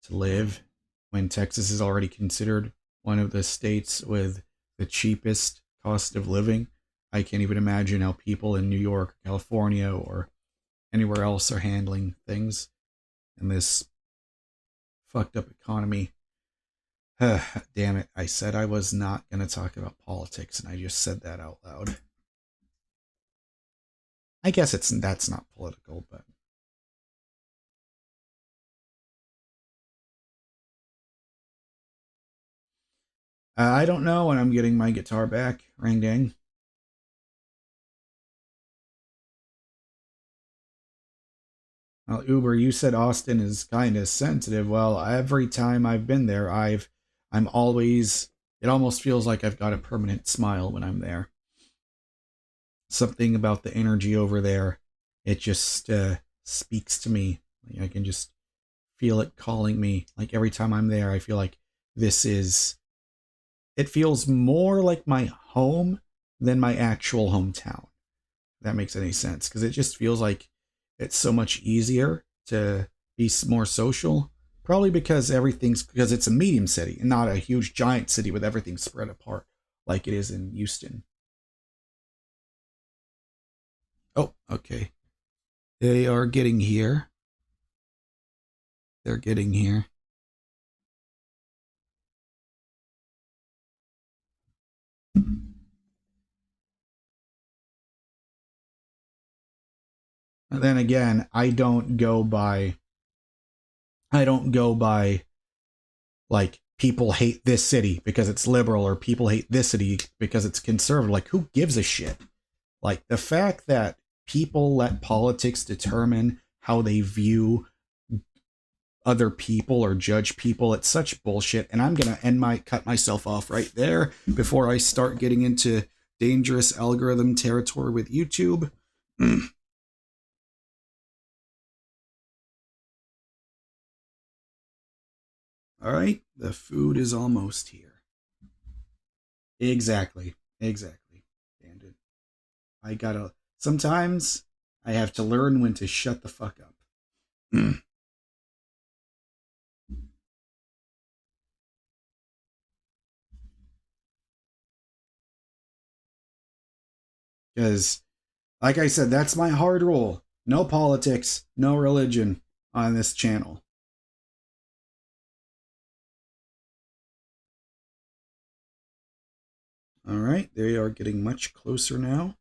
to live, when Texas is already considered one of the states with the cheapest cost of living. I can't even imagine how people in New York, California, or anywhere else are handling things in this fucked up economy. Damn it, I said I was not going to talk about politics, and I just said that out loud. I guess that's not political, but I don't know when I'm getting my guitar back. Ring ding. Well, Uber, you said Austin is kind of sensitive. Well, every time I've been there, I'm always, it almost feels like I've got a permanent smile when I'm there. Something about the energy over there, it just speaks to me. Like, I can just feel it calling me. Like every time I'm there, I feel like this is, it feels more like my home than my actual hometown. If that makes any sense, because it just feels like it's so much easier to be more social. Probably because it's a medium city and not a huge giant city with everything spread apart like it is in Houston. Oh, okay. They are getting here. They're getting here. And then again, I don't go by like people hate this city because it's liberal or people hate this city because it's conservative. Like who gives a shit? Like the fact that people let politics determine how they view other people or judge people, it's such bullshit. And I'm gonna cut myself off right there before I start getting into dangerous algorithm territory with YouTube. All right, the food is almost here. Exactly. Exactly. Bandit. I gotta. Sometimes I have to learn when to shut the fuck up. Because, like I said, that's my hard rule. No politics, no religion on this channel. All right, they are getting much closer now.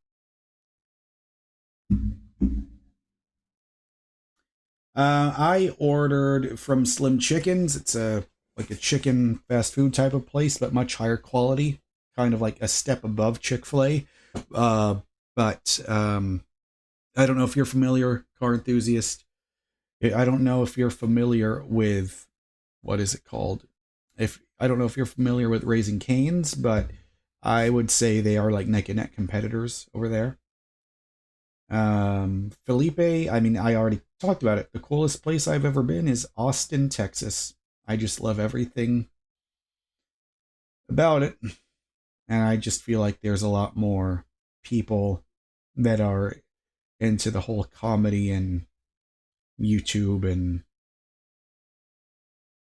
I ordered from Slim Chickens. It's a like a chicken fast food type of place, but much higher quality, kind of like a step above Chick-fil-A. Uh, but I don't know if you're familiar, car enthusiast. I don't know if you're familiar with what is it called? If I don't know if you're familiar with Raising Cane's, but I would say they are like neck and neck competitors over there. Felipe, I mean, I already talked about it. The coolest place I've ever been is Austin, Texas. I just love everything about it. And I just feel like there's a lot more people that are into the whole comedy and YouTube and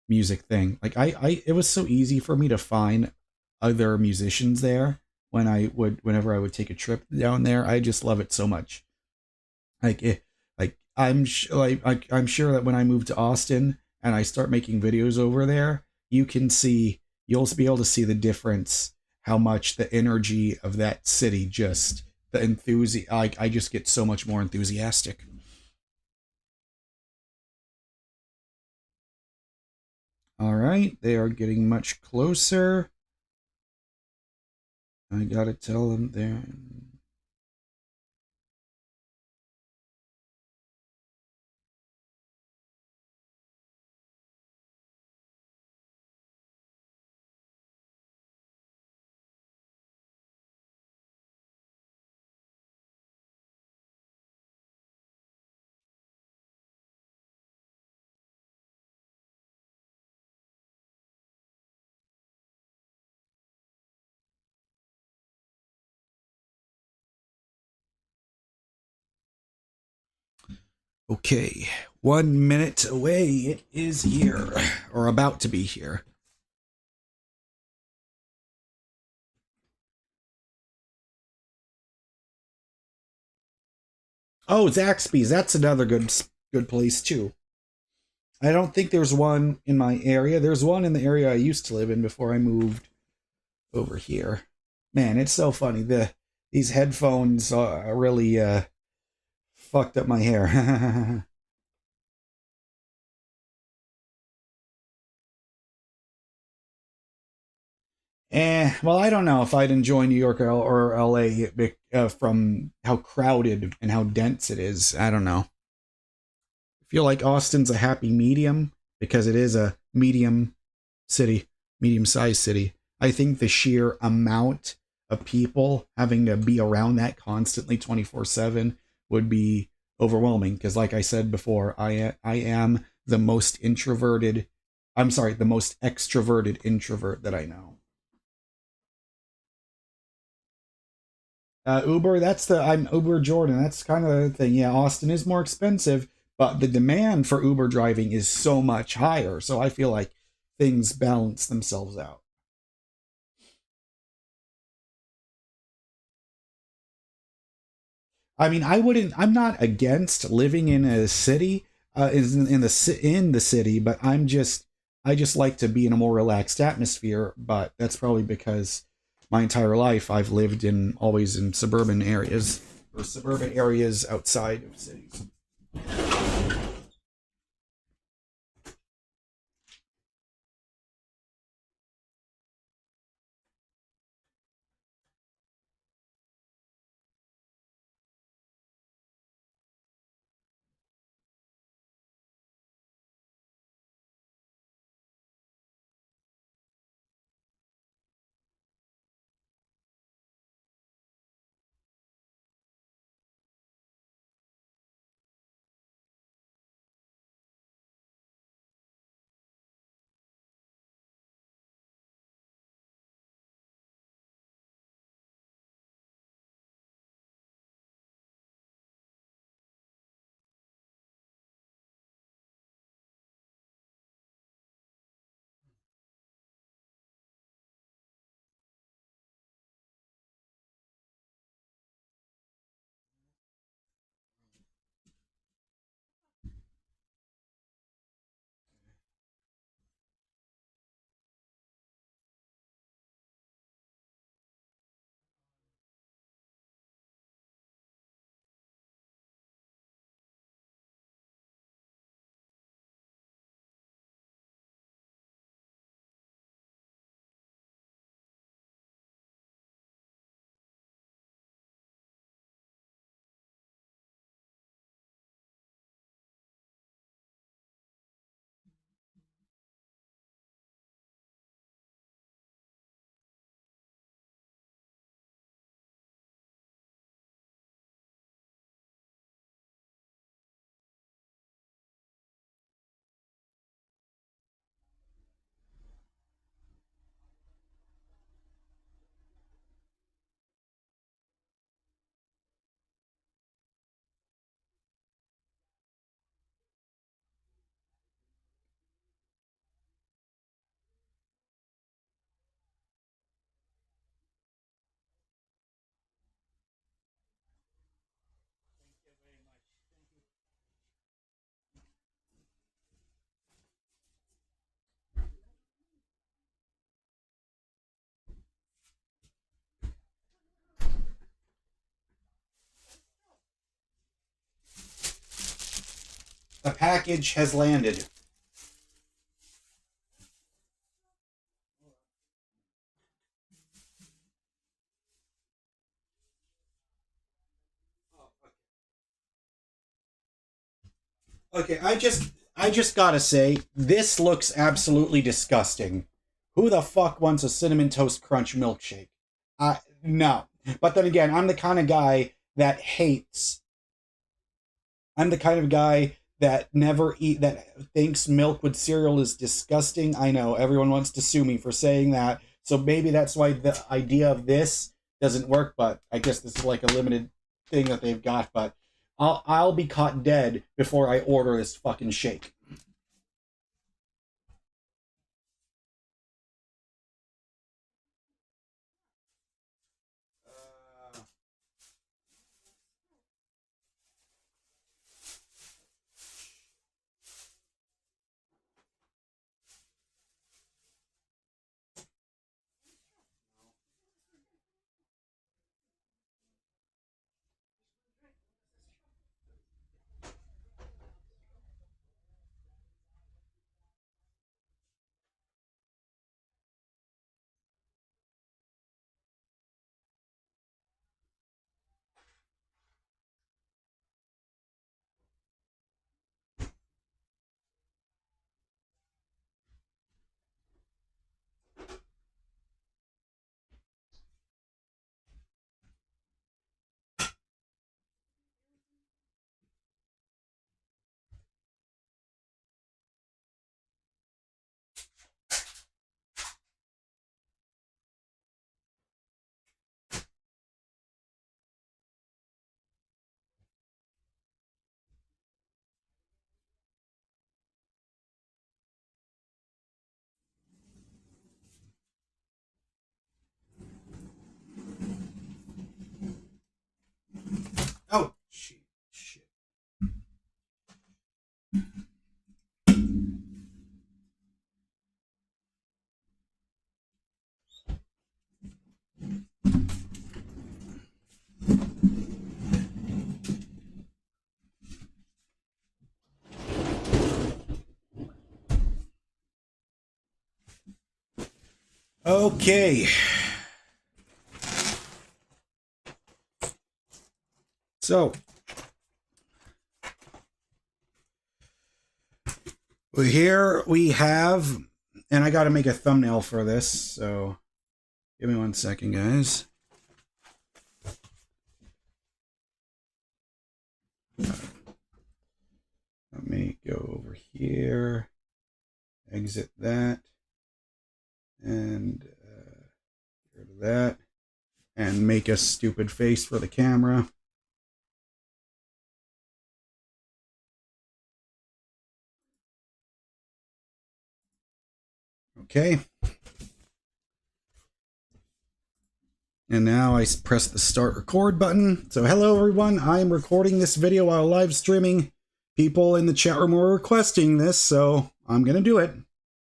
music thing. Like it was so easy for me to find other musicians there whenever I would take a trip down there. I just love it so much. Like it, I'm sure that when I move to Austin and I start making videos over there, you'll be able to see the difference, how much the energy of that city just the enthusiasm. I just get so much more enthusiastic. All right, they are getting much closer. I gotta tell them there. Okay, 1 minute away. It is here, or about to be here. Oh, Zaxby's. That's another good place too. I don't think there's one in my area. There's one in the area I used to live in before I moved over here. Man, it's so funny. These headphones really fucked up my hair. Well, I don't know if I'd enjoy New York or LA from how crowded and how dense it is. I don't know. I feel like Austin's a happy medium because it is a medium-sized city. I think the sheer amount of people having to be around that constantly 24/7 would be overwhelming because like I said before, I am the most the most extroverted introvert that I know. Uber, I'm Uber Jordan. That's kind of the thing. Yeah, Austin is more expensive, but the demand for Uber driving is so much higher. So I feel like things balance themselves out. I mean, I'm not against living in a city, in the city, but I just like to be in a more relaxed atmosphere. But that's probably because my entire life I've lived in always in suburban areas or suburban areas outside of cities. The package has landed. Okay, I just gotta say, this looks absolutely disgusting. Who the fuck wants a cinnamon toast crunch milkshake? No. But then again, I'm the kind of guy that that thinks milk with cereal is disgusting. I know everyone wants to sue me for saying that. So maybe that's why the idea of this doesn't work, but I guess this is like a limited thing that they've got. But I'll be caught dead before I order this fucking shake. Oh, shit. Okay. So, here we have, and I got to make a thumbnail for this, so give me 1 second, guys. Let me go over here, exit that, and get rid of that, and make a stupid face for the camera. Okay. And now I press the start record button. So hello everyone, I am recording this video while live streaming. People in the chat room were requesting this, so I'm gonna do it.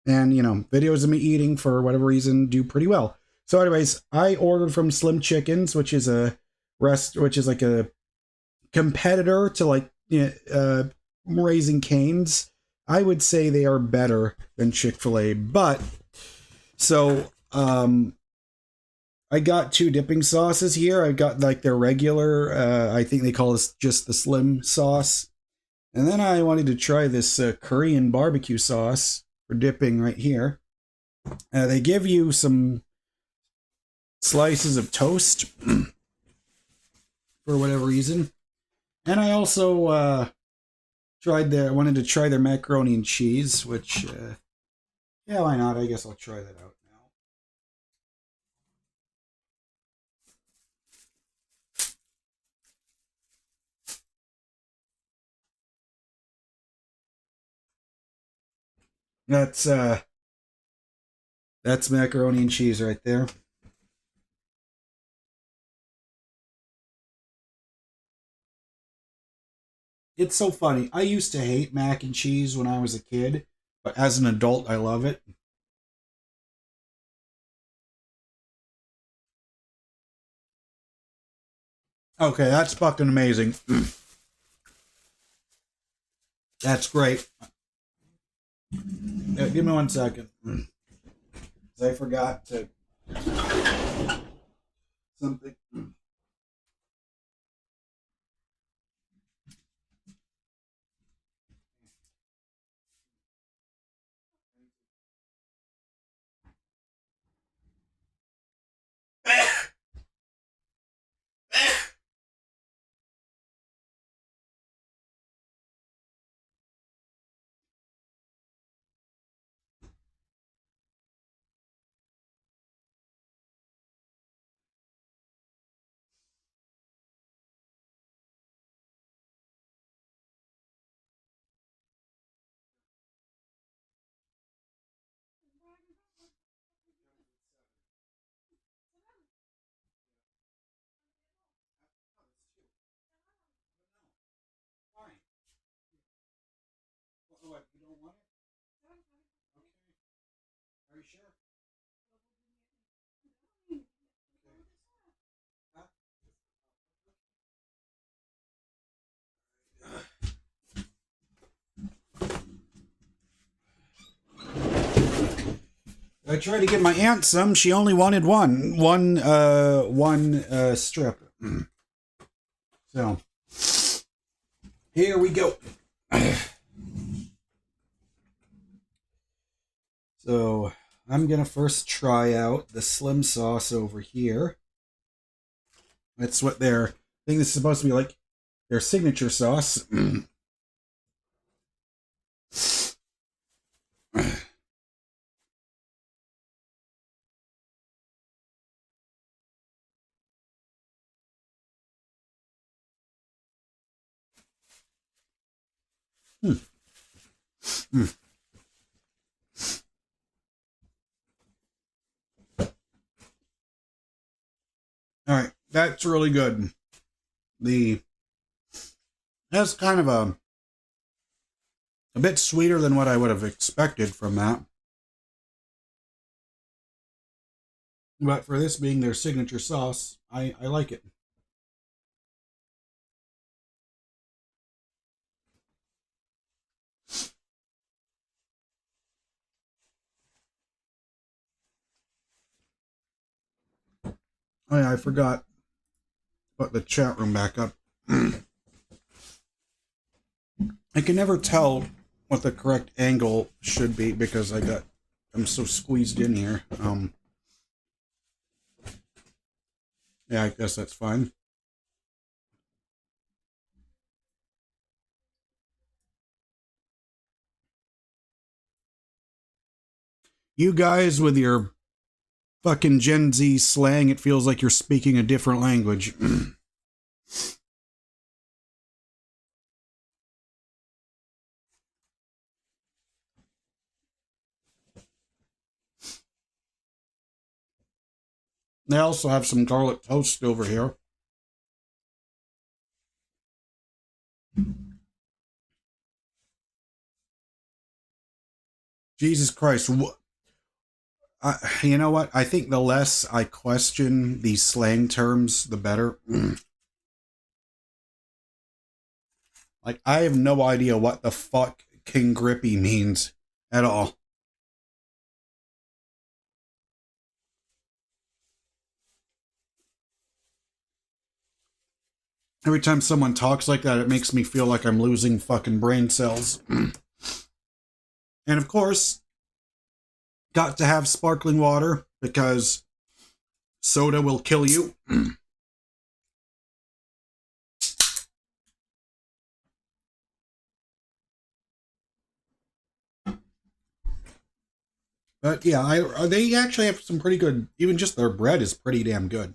And you know, videos of me eating for whatever reason do pretty well. So anyways, I ordered from Slim Chickens, which is like a competitor to like Raising Cane's. I would say they are better than Chick-fil-A, but so I got 2 dipping sauces here. I got like their regular, I think they call this just the Slim sauce. And then I wanted to try this Korean barbecue sauce for dipping right here. They give you some slices of toast for whatever reason. And I also wanted to try their macaroni and cheese, which, yeah, why not? I guess I'll try that out now. That's macaroni and cheese right there. It's so funny. I used to hate mac and cheese when I was a kid, but as an adult, I love it. Okay, that's fucking amazing. That's great. Yeah, give me 1 second. I forgot to something. sure? I tried to give my aunt some. She only wanted one strip. So here we go. So I'm gonna first try out the slim sauce over here. That's what I think this is supposed to be like their signature sauce. Mm. Mm. All right, that's really good. That's kind of a bit sweeter than what I would have expected from that. But for this being their signature sauce, I like it. Oh yeah, I forgot. Put the chat room back up. I can never tell what the correct angle should be because I'm so squeezed in here. Yeah, I guess that's fine. You guys with your fucking Gen Z slang, it feels like you're speaking a different language. They also have some garlic toast over here. Jesus Christ. You know what? I think the less I question these slang terms, the better. Like, I have no idea what the fuck King Grippy means at all. Every time someone talks like that, it makes me feel like I'm losing fucking brain cells. And of course, got to have sparkling water because soda will kill you. But yeah, they actually have some pretty good, even just their bread is pretty damn good.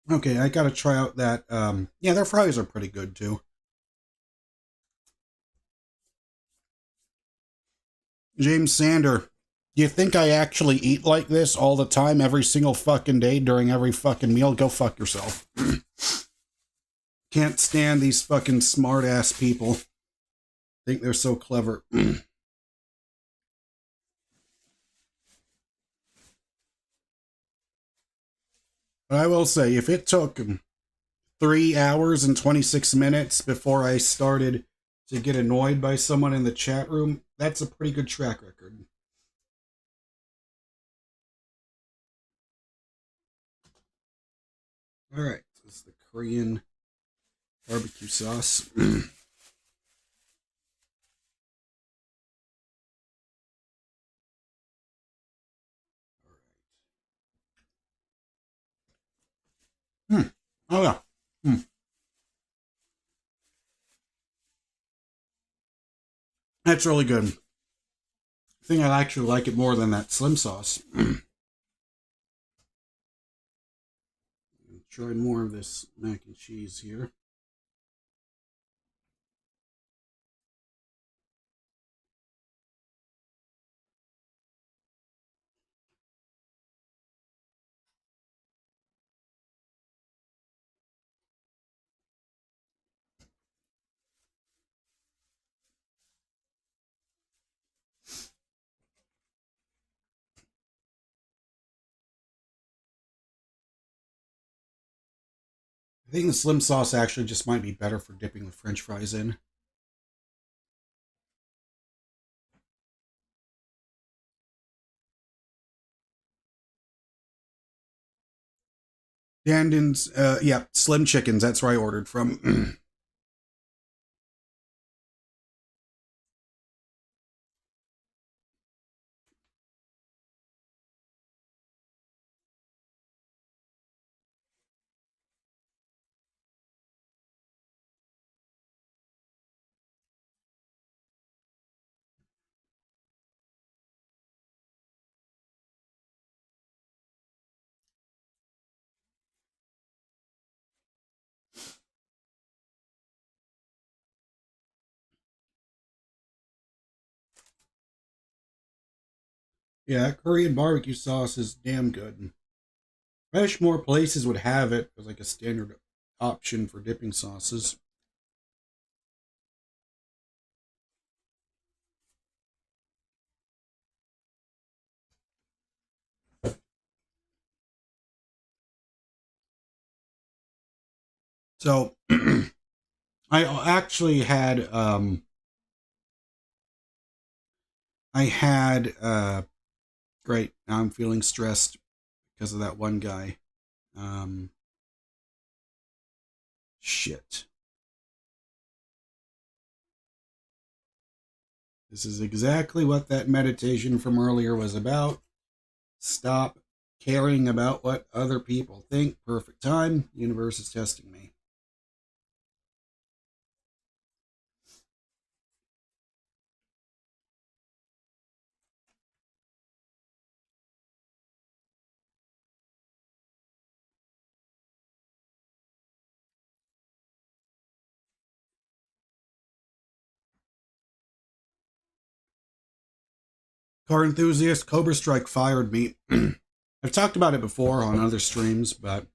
Okay, I gotta try out that. Yeah, their fries are pretty good too. James Sander, do you think I actually eat like this all the time, every single fucking day, during every fucking meal? Go fuck yourself. Can't stand these fucking smart ass people. Think they're so clever. But I will say, if it took 3 hours and 26 minutes before I started to get annoyed by someone in the chat room, that's a pretty good track record. All right, this is the Korean barbecue sauce. Oh yeah. That's really good. I think I actually like it more than that slim sauce. Try more of this mac and cheese here. I think the slim sauce actually just might be better for dipping the French fries in. Dandin's, yeah, Slim Chickens. That's where I ordered from. Yeah, Korean barbecue sauce is damn good. I wish more places would have it as like a standard option for dipping sauces. So I actually had great. Now I'm feeling stressed because of that one guy. Um Shit. This is exactly what that meditation from earlier was about. Stop caring about what other people think. Perfect time. Universe is testing me. Car enthusiast, Cobra Strike fired me. I've talked about it before on other streams, but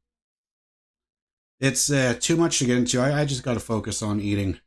it's too much to get into. I just got to focus on eating.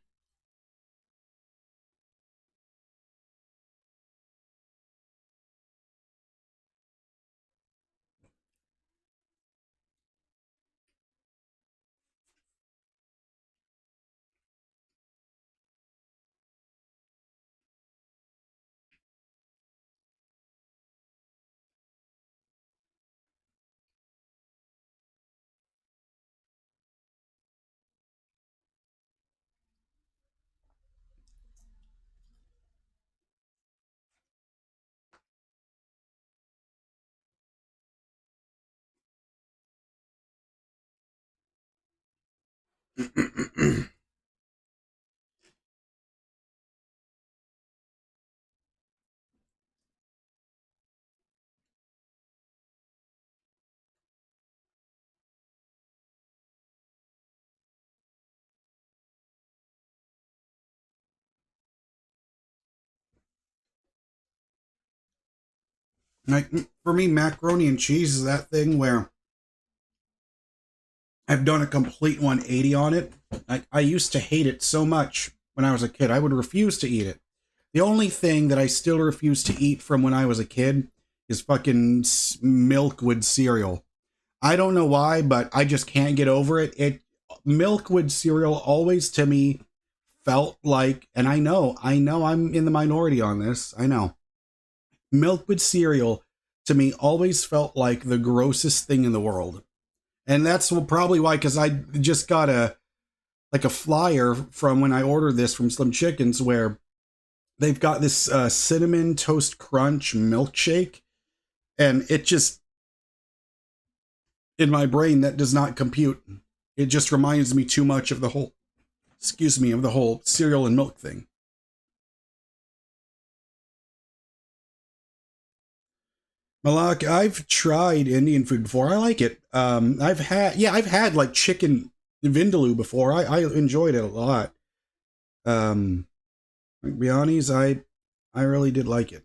Like, for me, macaroni and cheese is that thing where I've done a complete 180 on it. I used to hate it so much when I was a kid. I would refuse to eat it. The only thing that I still refuse to eat from when I was a kid is fucking Milkwood cereal. I don't know why, but I just can't get over it. Milkwood cereal always to me felt like, and I know I'm in the minority on this. I know. Milkwood cereal to me always felt like the grossest thing in the world. And that's probably why, because I just got a flyer from when I ordered this from Slim Chickens where they've got this cinnamon toast crunch milkshake, and it just, in my brain, that does not compute. It just reminds me too much of the whole, of the whole cereal and milk thing. Malak, I've tried Indian food before. I like it. I've had like chicken vindaloo before. I enjoyed it a lot. Um, Biryani's, I really did like it.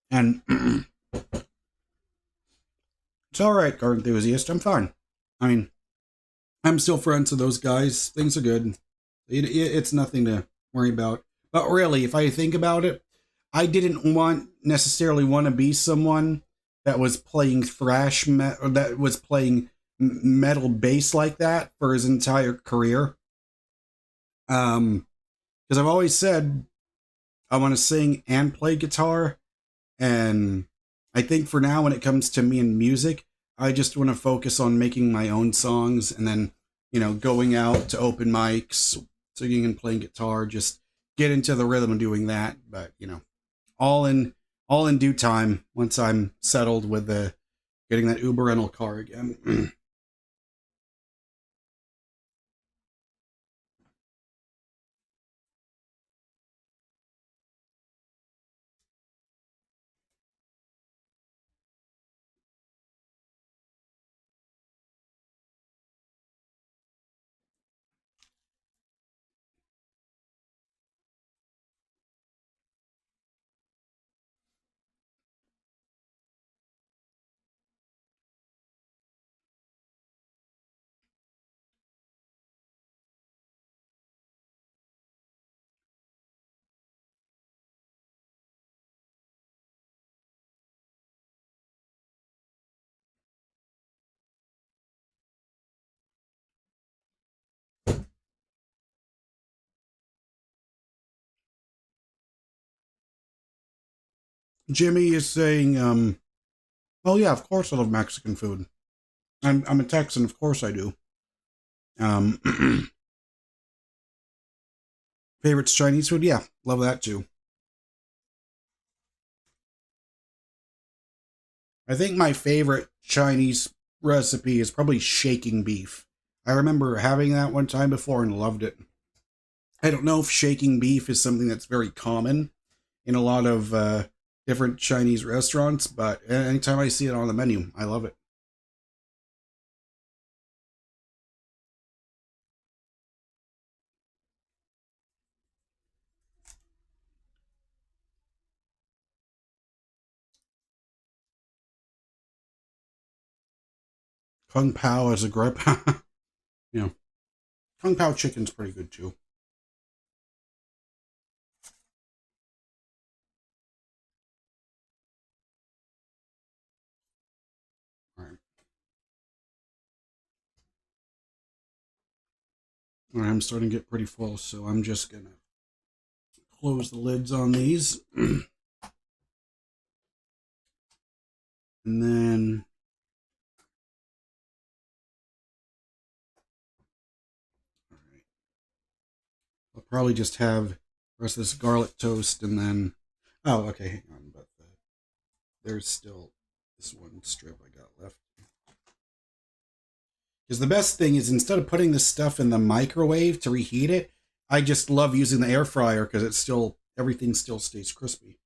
And it's all right, car enthusiast. I'm fine. I mean, I'm still friends with those guys. Things are good. It's nothing to worry about. But really, if I think about it, I didn't necessarily want to be someone that was playing or that was playing metal bass like that for his entire career. Because I've always said I want to sing and play guitar, and I think for now, when it comes to me and music, I just want to focus on making my own songs and then, going out to open mics, singing and playing guitar, just get into the rhythm of doing that. But, all in all in due time once I'm settled with the getting that Uber rental car again. Jimmy is saying, "Oh yeah, of course I love Mexican food. I'm a Texan, of course I do." Um, Favorites Chinese food, yeah, love that too. I think my favorite Chinese recipe is probably shaking beef. I remember having that one time before and loved it. I don't know if shaking beef is something that's very common in a lot of different Chinese restaurants, but anytime I see it on the menu, I love it. Kung Pao as a grip. you know, Kung Pao chicken's pretty good too. All right. All right, I'm starting to get pretty full, so I'm just gonna close the lids on these, and then I'll probably just have the rest of this garlic toast, and then okay, hang on, but there's still this one strip I got left. Because the best thing is instead of putting this stuff in the microwave to reheat it, I just love using the air fryer because it's still everything still stays crispy.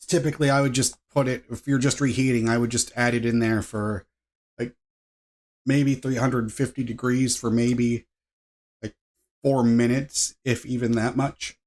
Typically, I would just put it if you're just reheating. I would just add it in there for like maybe 350 degrees for maybe like 4 minutes, if even that much.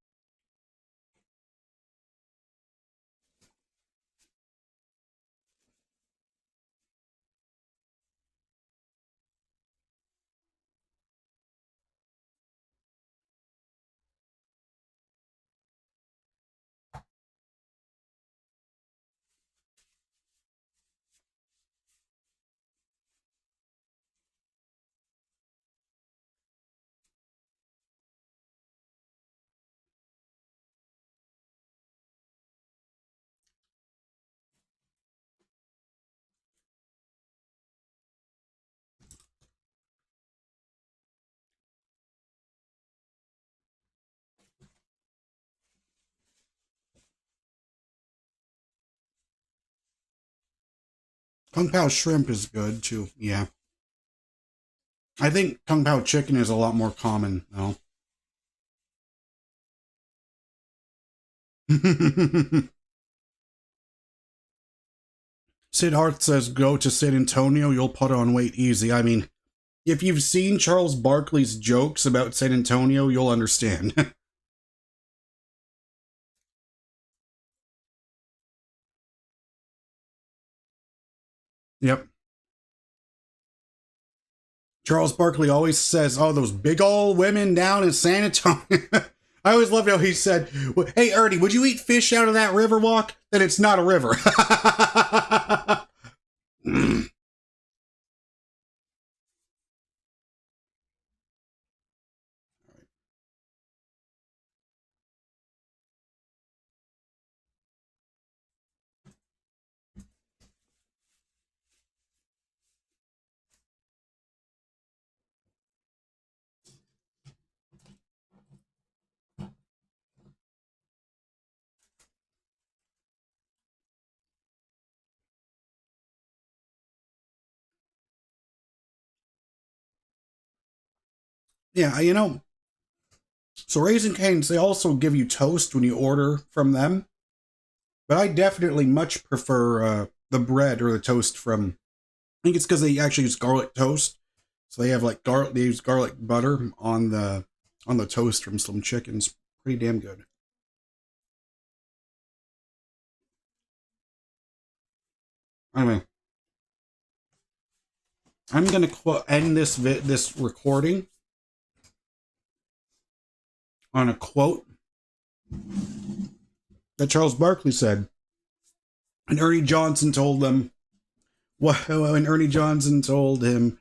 Kung Pao shrimp is good too. Yeah. I think Kung Pao chicken is a lot more common, though. Sid Hart says, go to San Antonio, you'll put on weight easy. I mean, if you've seen Charles Barkley's jokes about San Antonio, you'll understand. Yep. Charles Barkley always says, oh, those big old women down in San Antonio. I always loved how he said, hey, Ernie, would you eat fish out of that river walk? Then it's not a river. Yeah, you know, so Raising Cane's, they also give you toast when you order from them. But I definitely much prefer the bread or the toast from, I think it's because they actually use garlic toast. So they have like garlic, they use garlic butter on the toast from Slim Chickens. Pretty damn good. Anyway, I'm gonna end this recording on a quote that Charles Barkley said. And Ernie Johnson told them, when Ernie Johnson told him,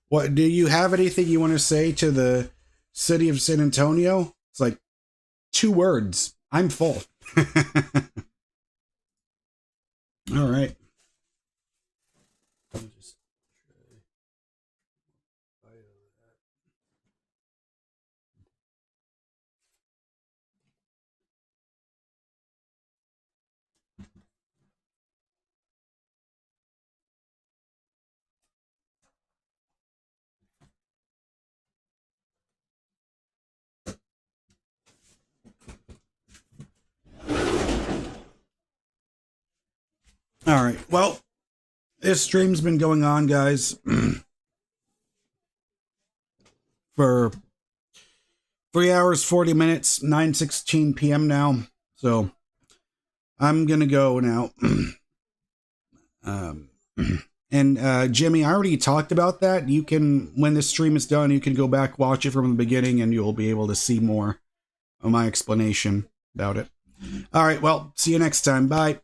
what, do you have anything you want to say to the city of San Antonio? It's like 2 words. I'm full. All right. All right. Well, this stream's been going on, guys, for 3 hours, 40 minutes, 9:16 p.m. now. So I'm going to go now. And Jimmy, I already talked about that. You can, when this stream is done, you can go back, watch it from the beginning, and you'll be able to see more of my explanation about it. All right. Well, see you next time. Bye.